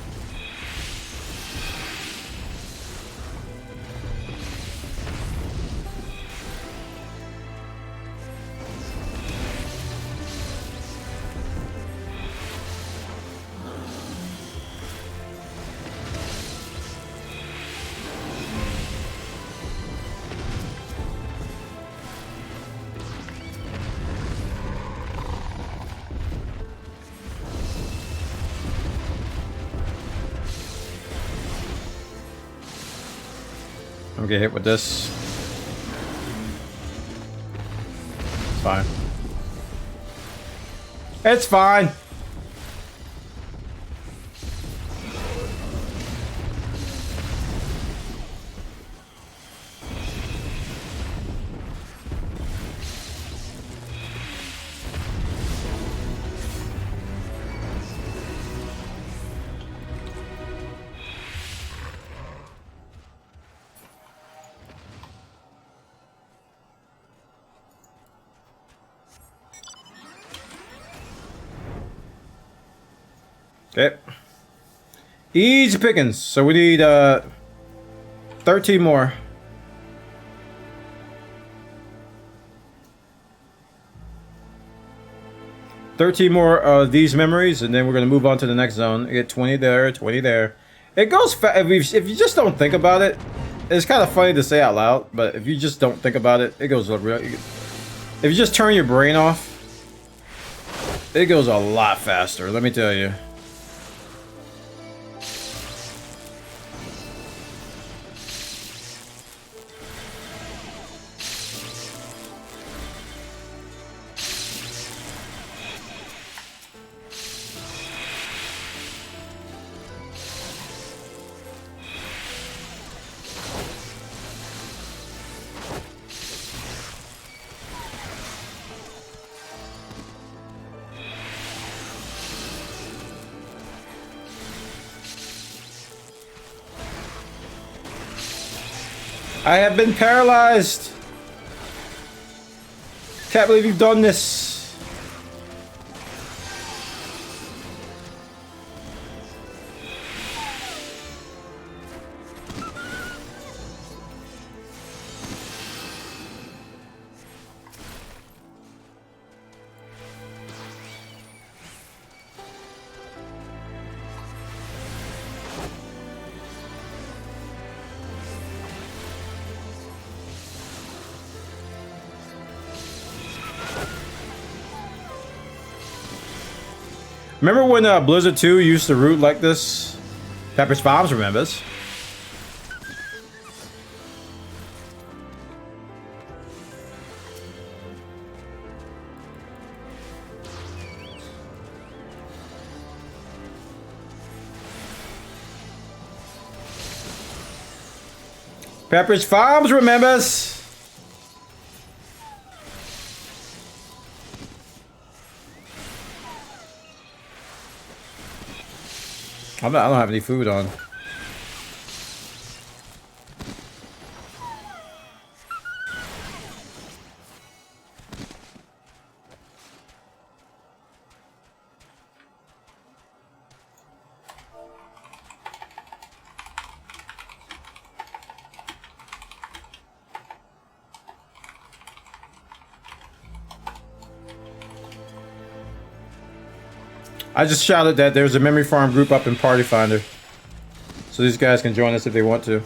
I'm gonna get hit with this. It's fine. It's fine. Okay. Easy pickings. So we need 13 more. Of these memories, and then we're gonna move on to the next zone. Get 20 there, 20 there. It goes if you just don't think about it. It's kind of funny to say out loud, but if you just don't think about it, it goes real. If you just turn your brain off, it goes a lot faster. Let me tell you. I have been paralyzed. Can't believe you've done this. Remember when Blizzard 2 used to root like this? Pepper's Farms remembers. Pepper's Farms remembers. I don't have any food on. I just shouted that there's a memory farm group up in Party Finder. So these guys can join us if they want to.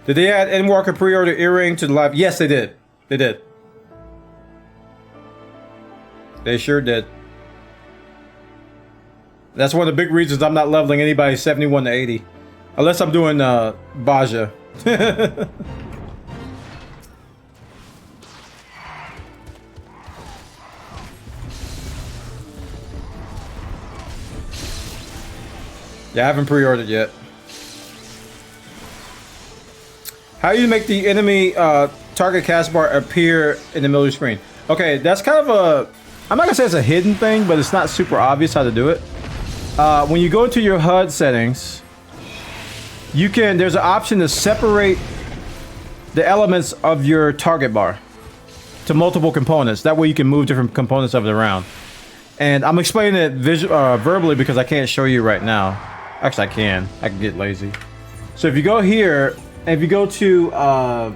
Did they add Endwalker pre-order earring to the live? Yes, they did. They did. They sure did. That's one of the big reasons I'm not leveling anybody 71 to 80. Unless I'm doing Baja. Yeah, I haven't pre-ordered yet. How do you make the enemy target cast bar appear in the middle of the screen? Okay, that's kind of a... I'm not gonna say it's a hidden thing, but it's not super obvious how to do it. When you go into your HUD settings, you can, there's an option to separate the elements of your target bar to multiple components. That way you can move different components of it around. And I'm explaining it verbally because I can't show you right now. Actually, I can get lazy. So if you go here, and if you go to,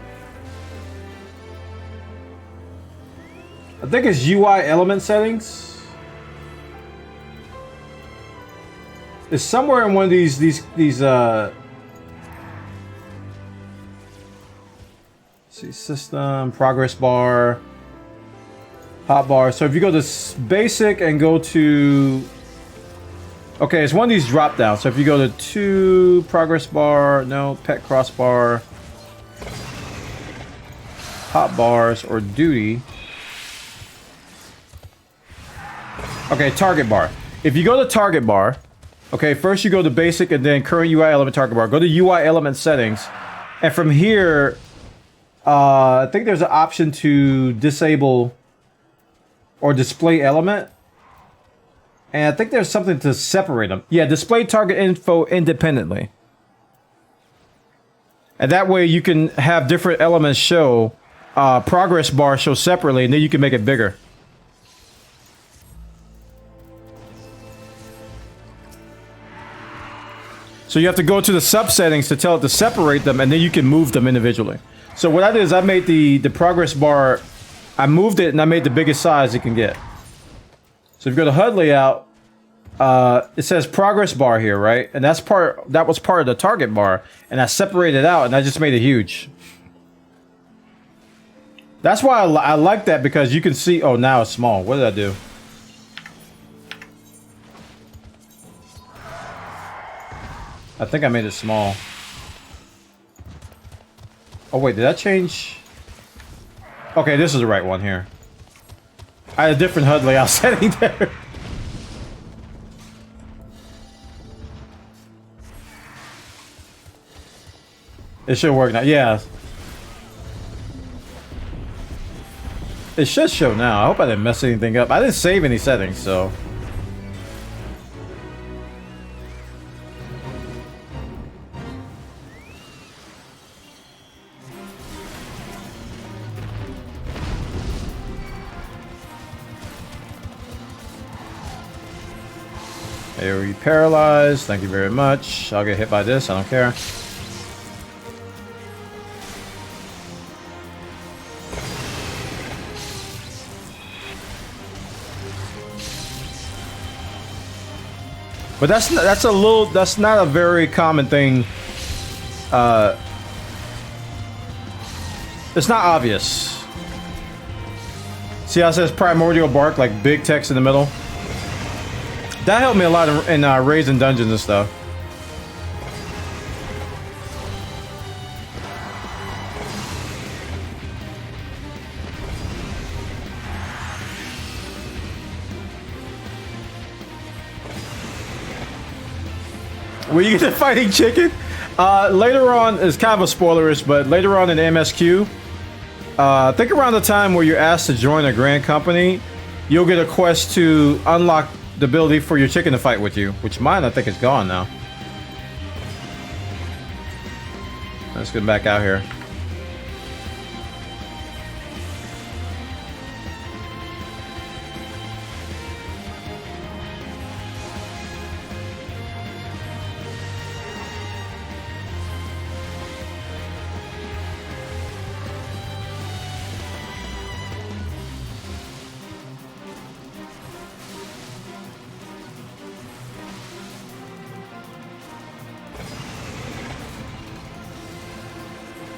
I think it's UI element settings. It's somewhere in one of these see, system, progress bar, hotbar. So if you go to basic and go to, okay, it's one of these drop downs. So if you go to 2, progress bar, no, pet crossbar, hotbars, or duty. Okay, target bar. If you go to target bar, okay, first you go to basic and then current UI element target bar. Go to UI element settings. And from here, I think there's an option to disable or display element. And I think there's something to separate them. Yeah, display target info independently. And that way you can have different elements show, progress bar show separately, and then you can make it bigger. So you have to go to the subsettings to tell it to separate them, and then you can move them individually. So what I did is I made the progress bar, I moved it and I made the biggest size it can get. So if you go to HUD layout, it says progress bar here, right? And that was part of the target bar, and I separated it out and I just made it huge. That's why I like that, because you can see, oh, now it's small. What did I do? I think I made it small. Oh wait, did that change? Okay, this is the right one here. I had a different HUD layout setting there. It should work now. Yeah. It should show now. I hope I didn't mess anything up. I didn't save any settings, so. AoE paralyzed, thank you very much. I'll get hit by this, I don't care. But that's not a very common thing. It's not obvious. See how it says primordial bark, like big text in the middle? That helped me a lot in raids and dungeons and stuff. Will you get the fighting chicken? Later on, it's kind of a spoilerish, but later on in MSQ, I think around the time where you're asked to join a grand company, you'll get a quest to unlock the ability for your chicken to fight with you, which mine I think is gone now. Let's get back out here.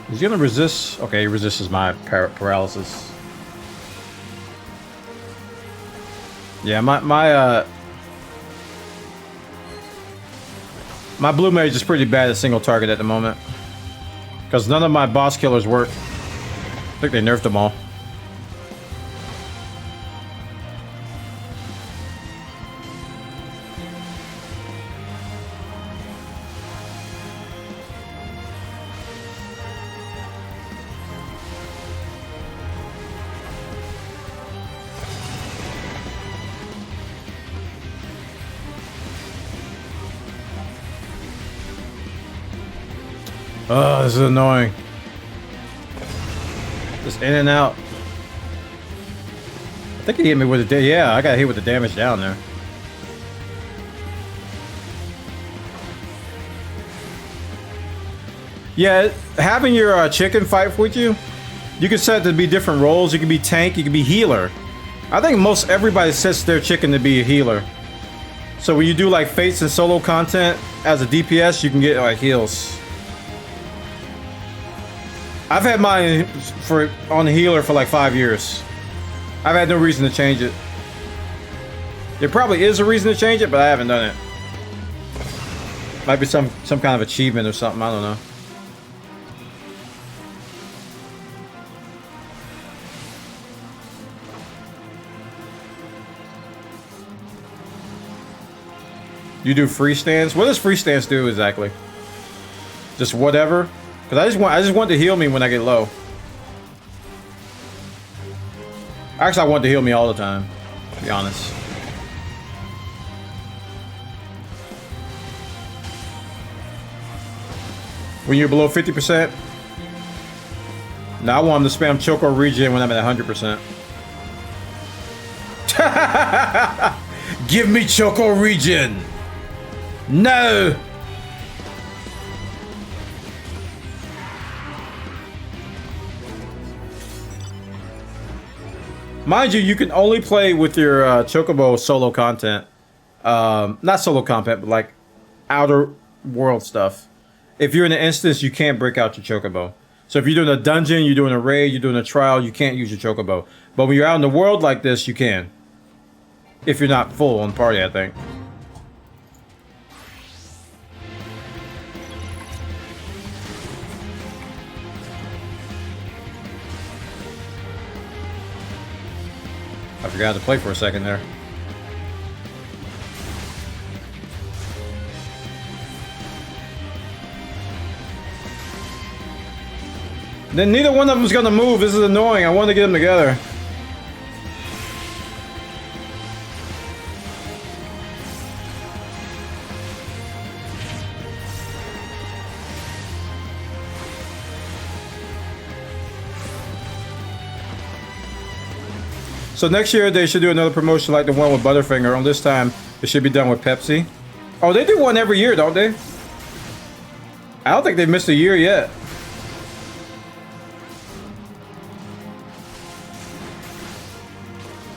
He's gonna resist. Okay, he resists my paralysis. Yeah, my blue mage is pretty bad at single target at the moment, because none of my boss killers work. I think they nerfed them all. Oh, this is annoying. Just in and out. I think he hit me with the yeah, I got hit with the damage down there. Yeah, having your chicken fight with you, you can set it to be different roles. You can be tank, you can be healer. I think most everybody sets their chicken to be a healer. So when you do like fates and solo content as a DPS, you can get like heals. I've had mine on the healer for like 5 years. I've had no reason to change it. There probably is a reason to change it, but I haven't done it. Might be some kind of achievement or something, I don't know. You do free stance? What does free stance do exactly? Just whatever? Because I just want to heal me when I get low. Actually, I want to heal me all the time, to be honest. When you're below 50%? Now I want him to spam Choco Regen when I'm at 100%. Give me Choco Regen! No! Mind you, you can only play with your Chocobo solo content. Not solo content, but like outer world stuff. If you're in an instance, you can't break out your Chocobo. So if you're doing a dungeon, you're doing a raid, you're doing a trial, you can't use your Chocobo. But when you're out in the world like this, you can. If you're not full on party, I think. I forgot to play for a second there. Then neither one of them's gonna move. This is annoying. I want to get them together. So next year they should do another promotion like the one with Butterfinger. On this time, it should be done with Pepsi. Oh, they do one every year, don't they? I don't think they've missed a year yet.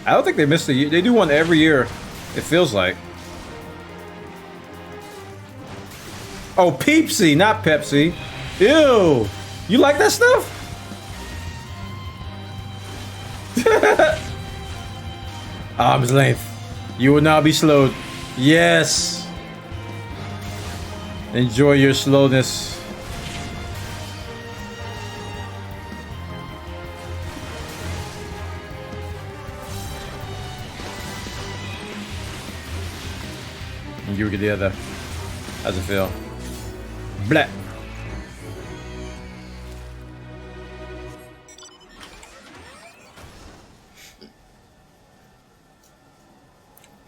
I don't think they missed a year. They do one every year, it feels like. Oh, Peepsy, not Pepsi. Ew. You like that stuff? Arm's length. You will now be slowed. Yes. Enjoy your slowness. And you get the other. How's it feel? Blah.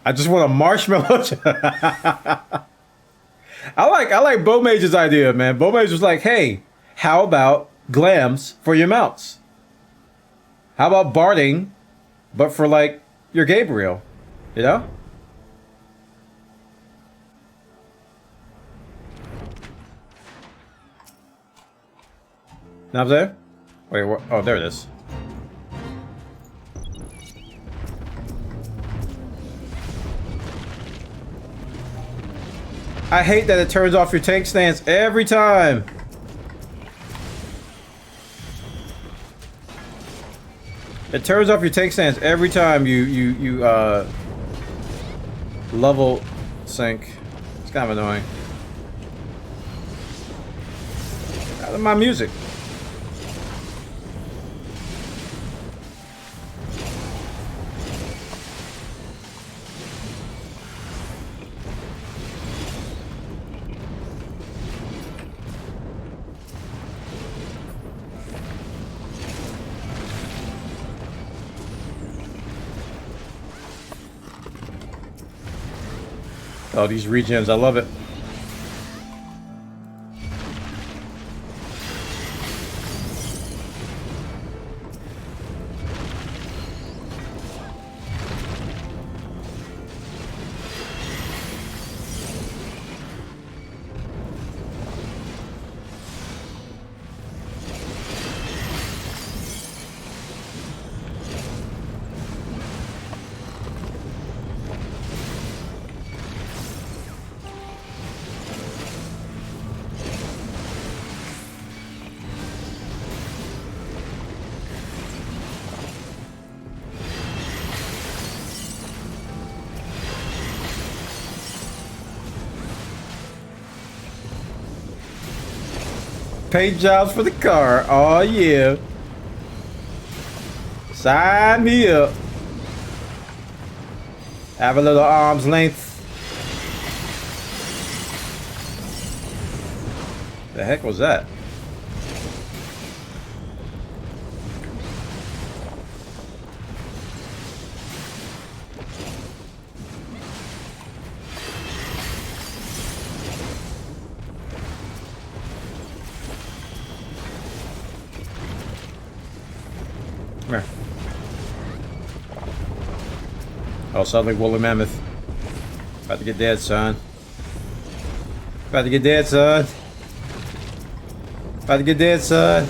I just want a marshmallow. I like Bo Mage's idea, man. Bo Mage was like, hey, how about glams for your mounts? How about barding, but for like your Gabriel, you know? Now there? Wait, what? Oh, there it is. I hate that it turns off your tank stance every time. It turns off your tank stance every time you level sync. It's kind of annoying. Out of my music. Oh, these regens, I love it. Paint jobs for the car. Oh yeah. Sign me up. Have a little arm's length. The heck was that? Oh, suddenly woolly mammoth. About to get dead, son. About to get dead, son. About to get dead, son.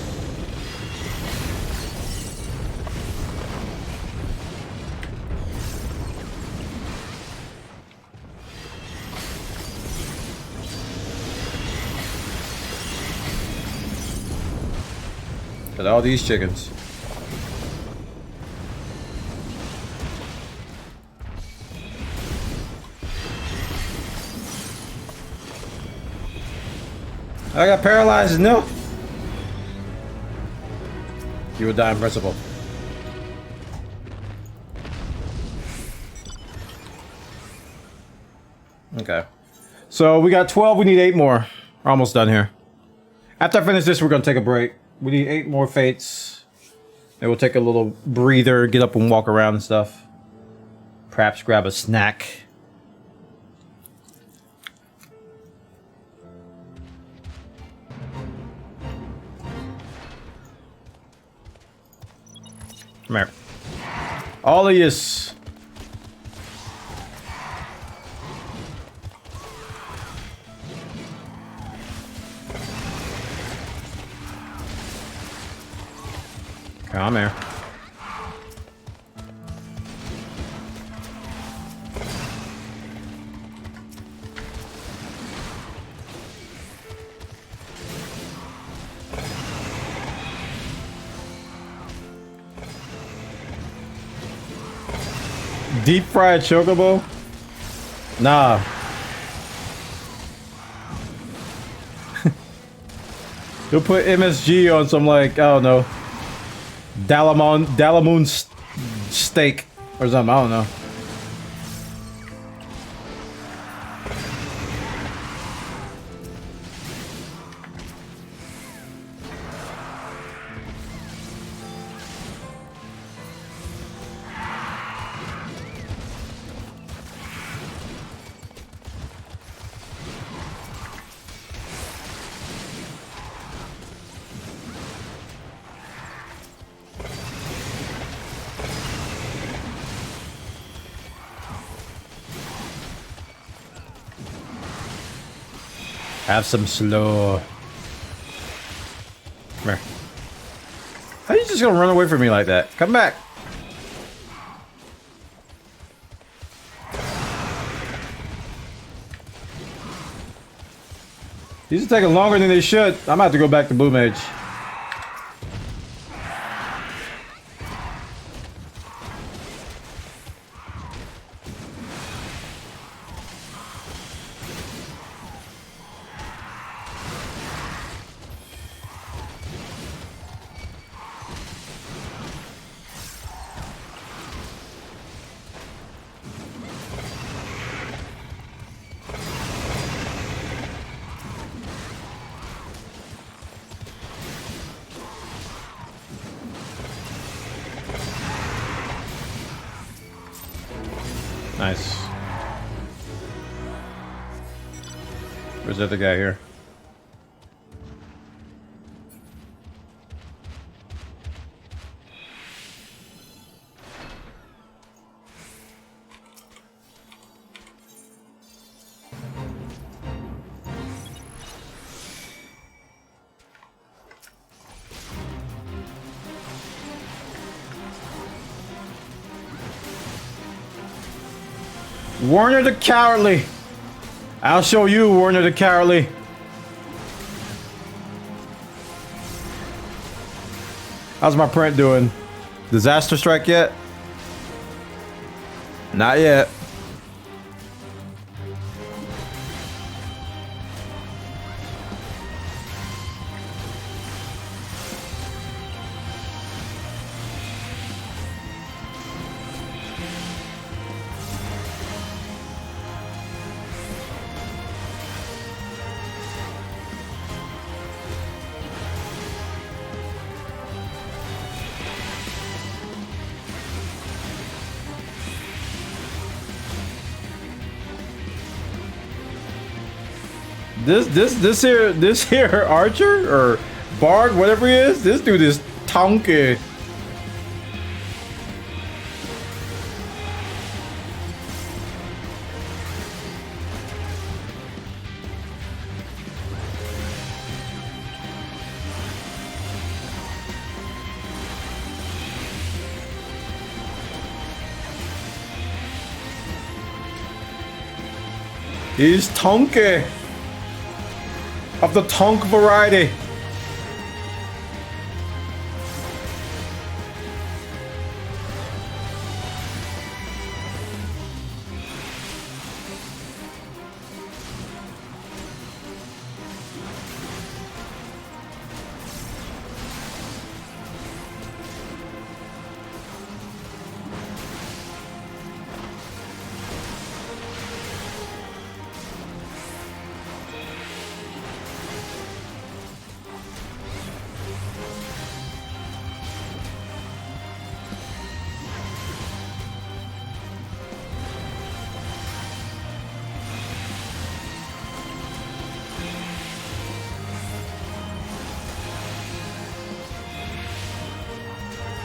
Got all these chickens. I got paralyzed. No. You would die in principle. Okay. So we got 12. We need 8 more. We're almost done here. After I finish this, we're going to take a break. We need 8 more fates. And we'll take a little breather, get up and walk around and stuff. Perhaps grab a snack. Come here. All of yous. Come here. Deep fried chocobo? Nah. You'll put MSG on some, like, I don't know, Dalamoon steak or something, I don't know. Have some slow. Come here. How are you just gonna run away from me like that? Come back. These are taking longer than they should. I'm about to go back to Blue Mage. Nice. Where's the other guy here? Warner the Cowardly. I'll show you, Warner the Cowardly. How's my print doing? Disaster strike yet? Not yet. This here archer or bard, whatever he is, this dude is tonky. He's Tonky. Of the Tonk variety.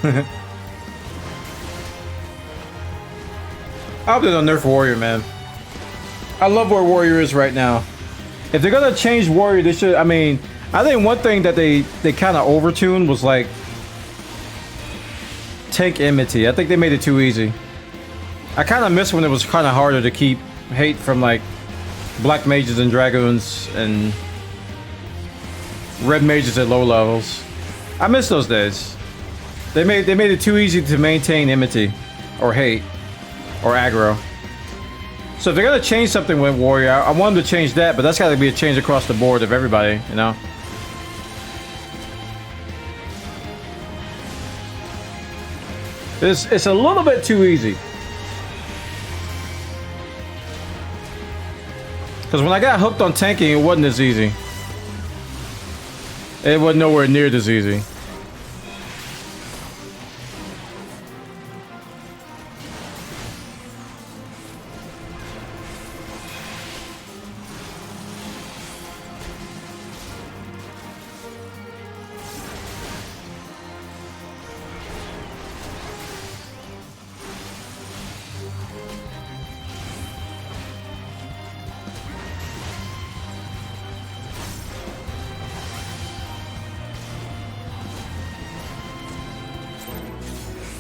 I hope they don't nerf Warrior, man. I love where Warrior is right now. If they're gonna change Warrior, they should. I mean, I think one thing that they kind of overtuned was like tank enmity. I think they made it too easy. I kind of miss when it was kind of harder to keep hate from like black mages and dragoons and red mages at low levels. I miss those days. They made it too easy to maintain enmity or hate or aggro. So if they're gonna change something with Warrior, I want them to change that, but that's gotta be a change across the board of everybody, you know? It's a little bit too easy. Because when I got hooked on tanking, it wasn't as easy. It wasn't nowhere near as easy.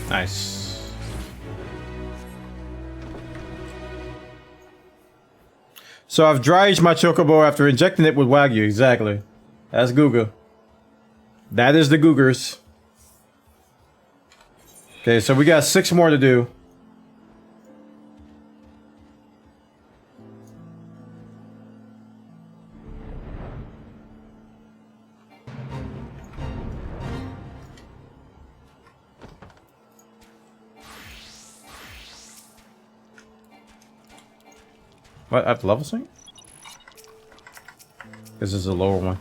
Nice. So I've dry aged my chocobo after injecting it with Wagyu. Exactly. That's Googa. That is the Googers. Okay, so we got 6 more to do. What? I have to level sync? This is a lower one.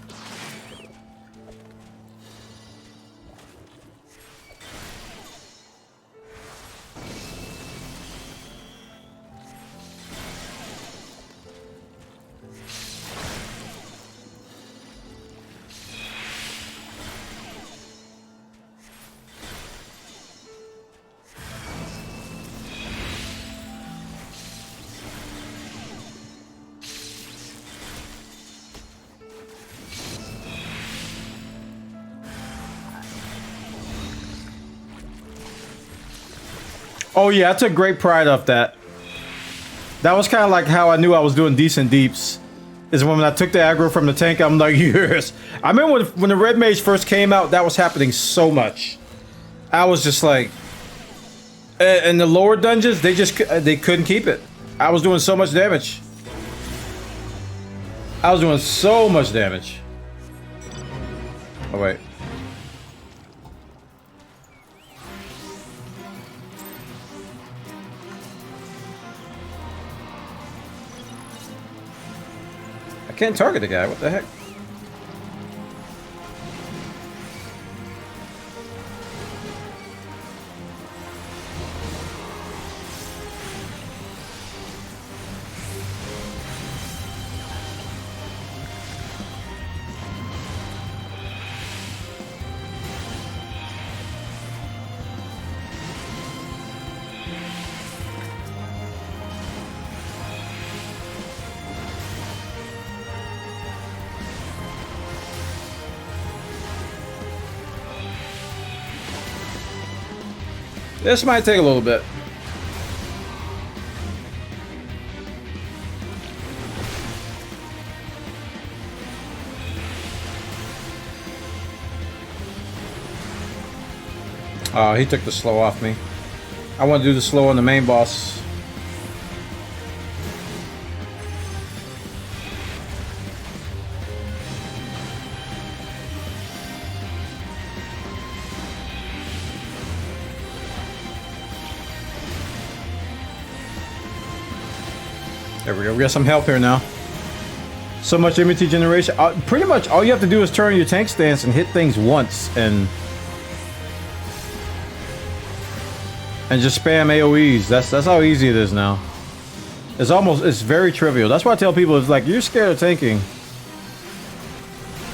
Oh yeah, I took great pride off that. That was kind of like how I knew I was doing decent deeps. Is when I took the aggro from the tank, I'm like, yes. I remember when the red mage first came out, that was happening so much. I was just like, in the lower dungeons, they couldn't keep it. I was doing so much damage. I was doing so much damage. Oh wait. I can't target the guy, what the heck? This might take a little bit. He took the slow off me. I want to do the slow on the main boss. There we go. We got some help here now. So much immunity generation. Pretty much all you have to do is turn your tank stance and hit things once and just spam AoEs. That's how easy it is now. It's very trivial. That's why I tell people, it's like, you're scared of tanking.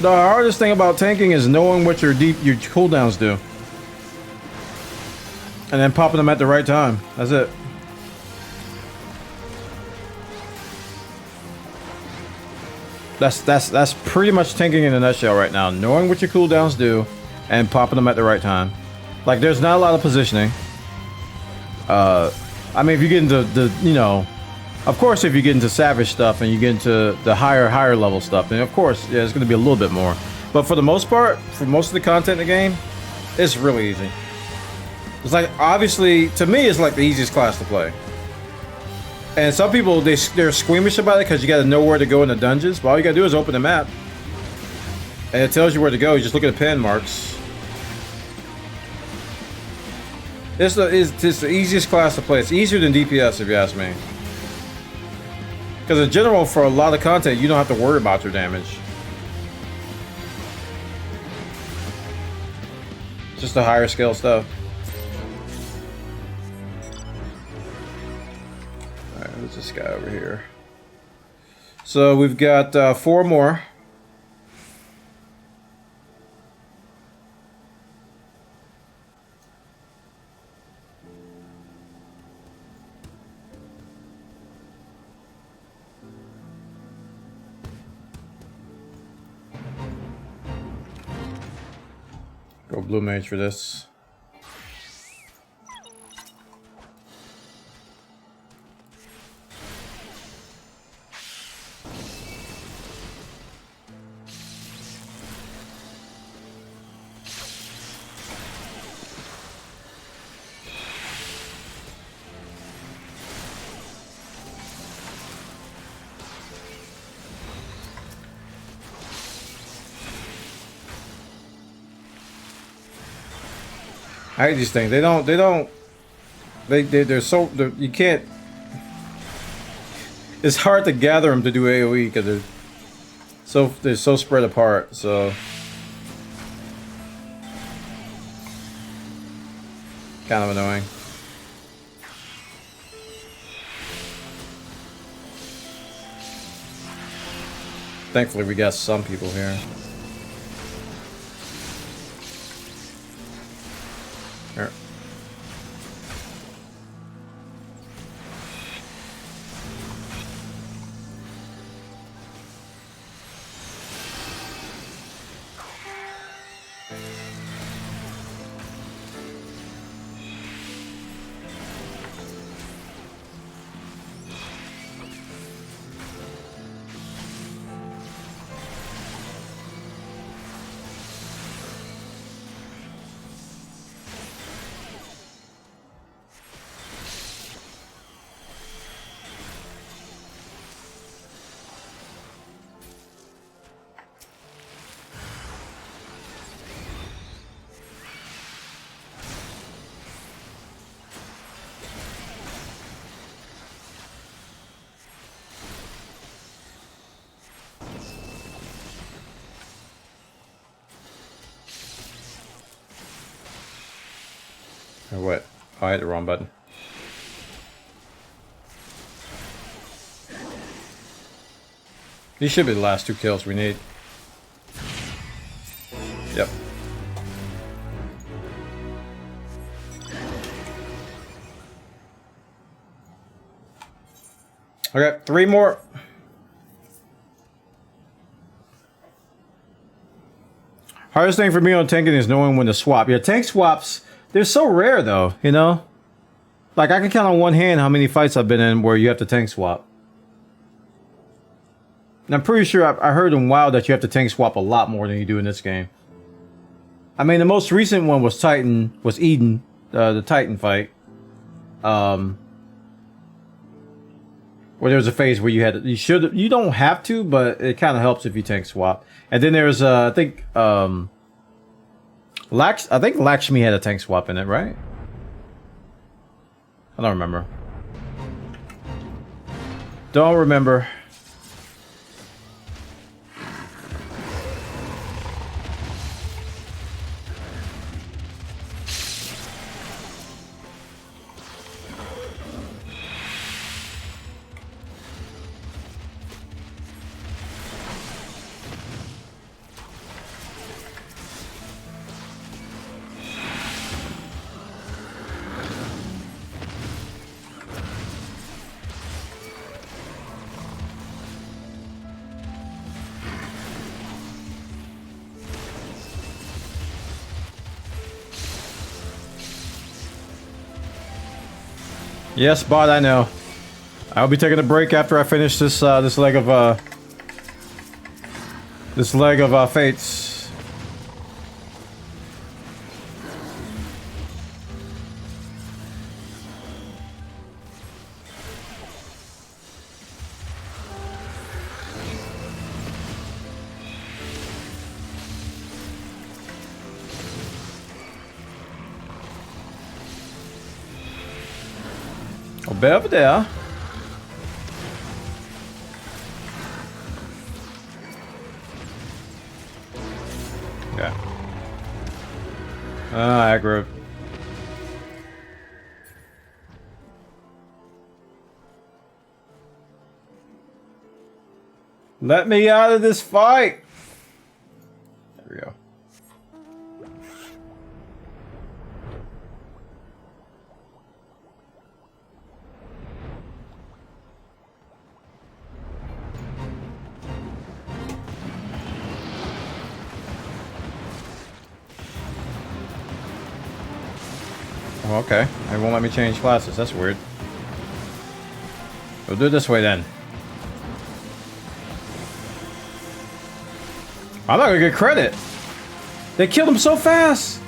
The hardest thing about tanking is knowing what your cooldowns do. And then popping them at the right time. That's it. That's pretty much tanking in a nutshell right now. Knowing what your cooldowns do and popping them at the right time. Like, there's not a lot of positioning. I mean, if you get into the, you know, of course, if you get into savage stuff and you get into the higher level stuff, then of course, yeah, it's going to be a little bit more. But for the most part, for most of the content in the game, it's really easy. It's like, obviously, to me, it's like the easiest class to play. And some people, they're squeamish about it because you got to know where to go in the dungeons. But all you got to do is open the map. And it tells you where to go. You just look at the pen marks. It's the easiest class to play. It's easier than DPS, if you ask me. Because in general, for a lot of content, you don't have to worry about your damage. Just the higher scale stuff. Alright, who's this guy over here? So we've got 4 more. Go blue mage for this. I hate these things. They're so, you can't, it's hard to gather them to do AoE because they're so spread apart, so. Kind of annoying. Thankfully we got some people here. Here. Or what? Oh, I hit the wrong button. These should be the last 2 kills we need. Yep. Okay, 3 more. Hardest thing for me on tanking is knowing when to swap. Yeah, tank swaps, they're so rare though, you know? Like, I can count on one hand how many fights I've been in where you have to tank swap. And I'm pretty sure I heard in WoW that you have to tank swap a lot more than you do in this game. I mean, the most recent one was Eden, the Titan fight. Where there was a phase where you don't have to, but it kind of helps if you tank swap. And then there's I think Lakshmi had a tank swap in it, right? I don't remember. Don't remember. Yes, bot, I know. I'll be taking a break after I finish this this leg of fates. Over there. Yeah. Aggro. Let me out of this fight. There we go. Oh, okay. It won't let me change classes. That's weird. We'll do it this way then. I'm not gonna get credit. They killed him so fast.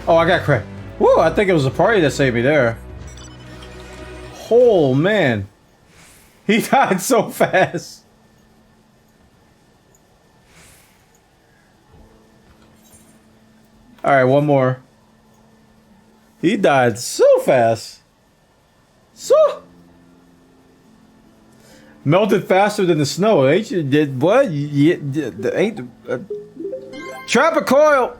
Oh, I got credit. Woo! I think it was the party that saved me there. Oh man, he died so fast. All right, one more. He died so fast. So melted faster than the snow. Ain't you did what? Ain't Trapper Coil.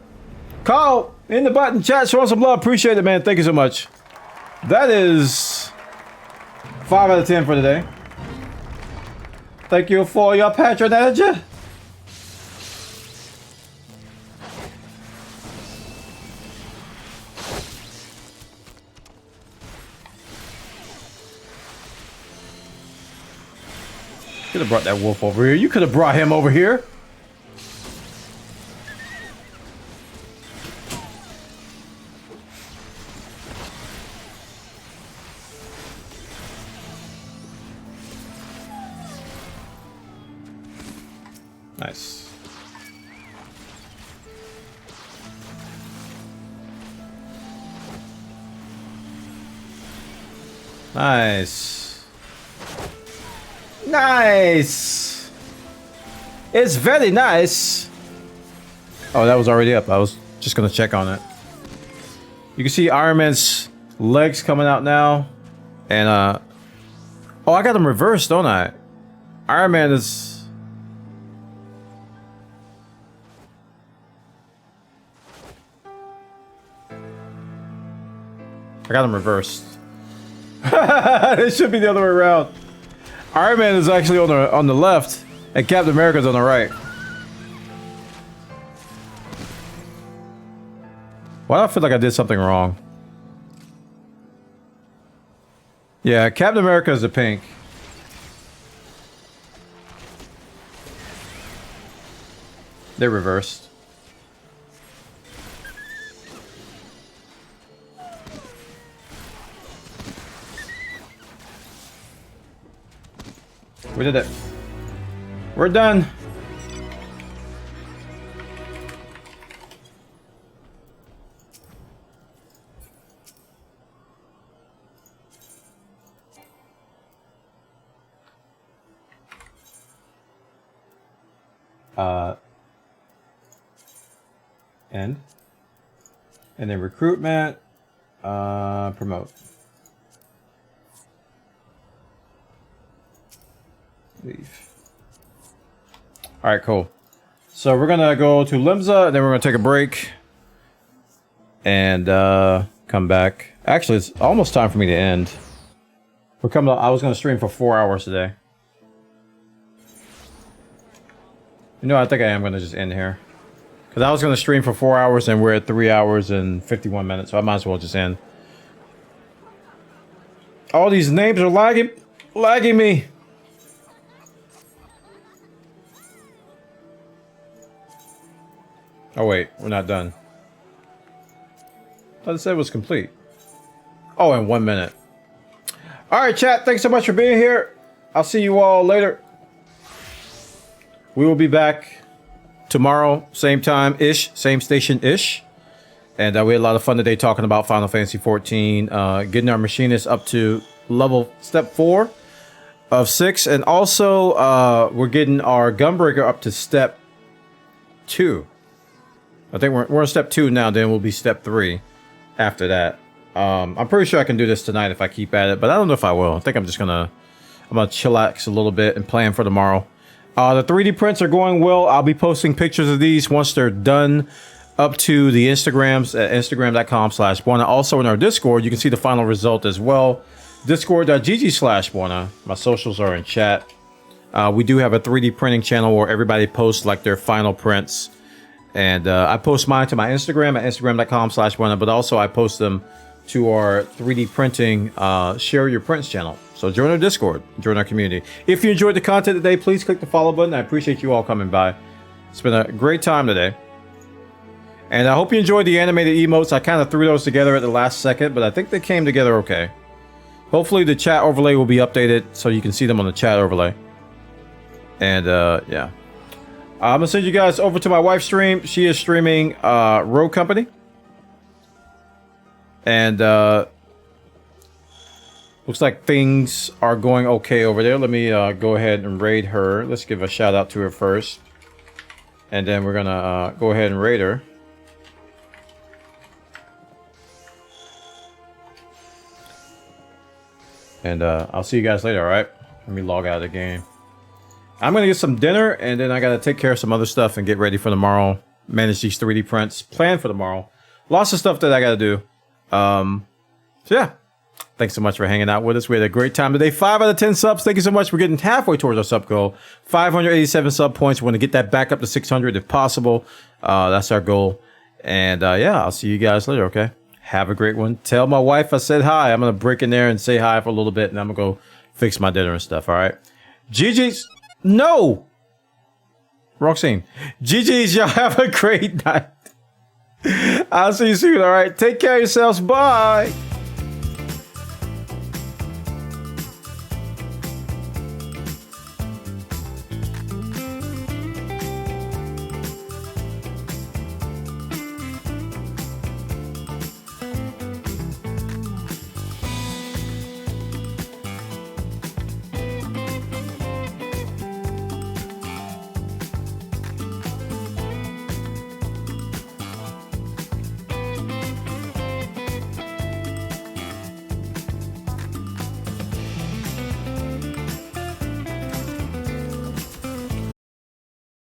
Call in the button chat. Showing some love. Appreciate it, man. Thank you so much. That is 5 out of 10 for today. Thank you for your patronage. Could have brought that wolf over here. You could have brought him over here. Nice. Nice. Nice. It's very nice. Oh, that was already up. I was just gonna check on it. You can see Iron Man's legs coming out now. And oh, I got them reversed, don't I? Iron Man is... I got them reversed. It should be the other way around. Iron Man is actually on the left, and Captain America's on the right. Why do I feel like I did something wrong? Yeah, Captain America is the pink. They're reversed. We did it. We're done. End. And then recruitment, promote. Leave. All right, cool. So we're gonna go to Limsa, and then we're gonna take a break and come back. Actually, it's almost time for me to end. We're coming. I was gonna stream for 4 hours today. You know, I think I am gonna just end here because I was gonna stream for 4 hours, and we're at 3 hours and 51 minutes, so I might as well just end. All these names are lagging me. Oh wait, we're not done. I thought it said it was complete. Oh, in 1 minute. All right, chat. Thanks so much for being here. I'll see you all later. We will be back tomorrow, same time-ish, same station-ish. And we had a lot of fun today talking about Final Fantasy XIV, getting our machinist up to level step 4 of 6. And also, we're getting our Gunbreaker up to step 2. I think we're on step 2 now, then we'll be step 3 after that. I'm pretty sure I can do this tonight if I keep at it, but I don't know if I will. I think I'm gonna chillax a little bit and plan for tomorrow. The 3D prints are going well. I'll be posting pictures of these once they're done up to the Instagrams at instagram.com/Buona. Also in our Discord, you can see the final result as well. Discord.gg/Buona. My socials are in chat. We do have a 3D printing channel where everybody posts like their final prints. And I post mine to my Instagram at instagram.com/Buona, but also I post them to our 3D printing Share Your Prints channel. So join our Discord, join our community. If you enjoyed the content today, please click the follow button. I appreciate you all coming by. It's been a great time today. And I hope you enjoyed the animated emotes. I kind of threw those together at the last second, but I think they came together okay. Hopefully the chat overlay will be updated so you can see them on the chat overlay. And yeah. I'm gonna send you guys over to my wife's stream. She is streaming Rogue Company. And looks like things are going okay over there. Let me go ahead and raid her. Let's give a shout out to her first. And then we're gonna go ahead and raid her. And I'll see you guys later, alright? Let me log out of the game. I'm gonna get some dinner, and then I gotta take care of some other stuff and get ready for tomorrow. Manage these 3D prints. Plan for tomorrow. Lots of stuff that I gotta do. So yeah. Thanks so much for hanging out with us. We had a great time today. 5 out of 10 subs. Thank you so much. We're getting halfway towards our sub goal. 587 sub points. We want to get that back up to 600 if possible. That's our goal. And yeah, I'll see you guys later, okay? Have a great one. Tell my wife I said hi. I'm going to break in there and say hi for a little bit, and I'm going to go fix my dinner and stuff, all right? GG's. No! Wrong scene. GG's. Y'all have a great night. I'll see you soon, all right? Take care of yourselves. Bye.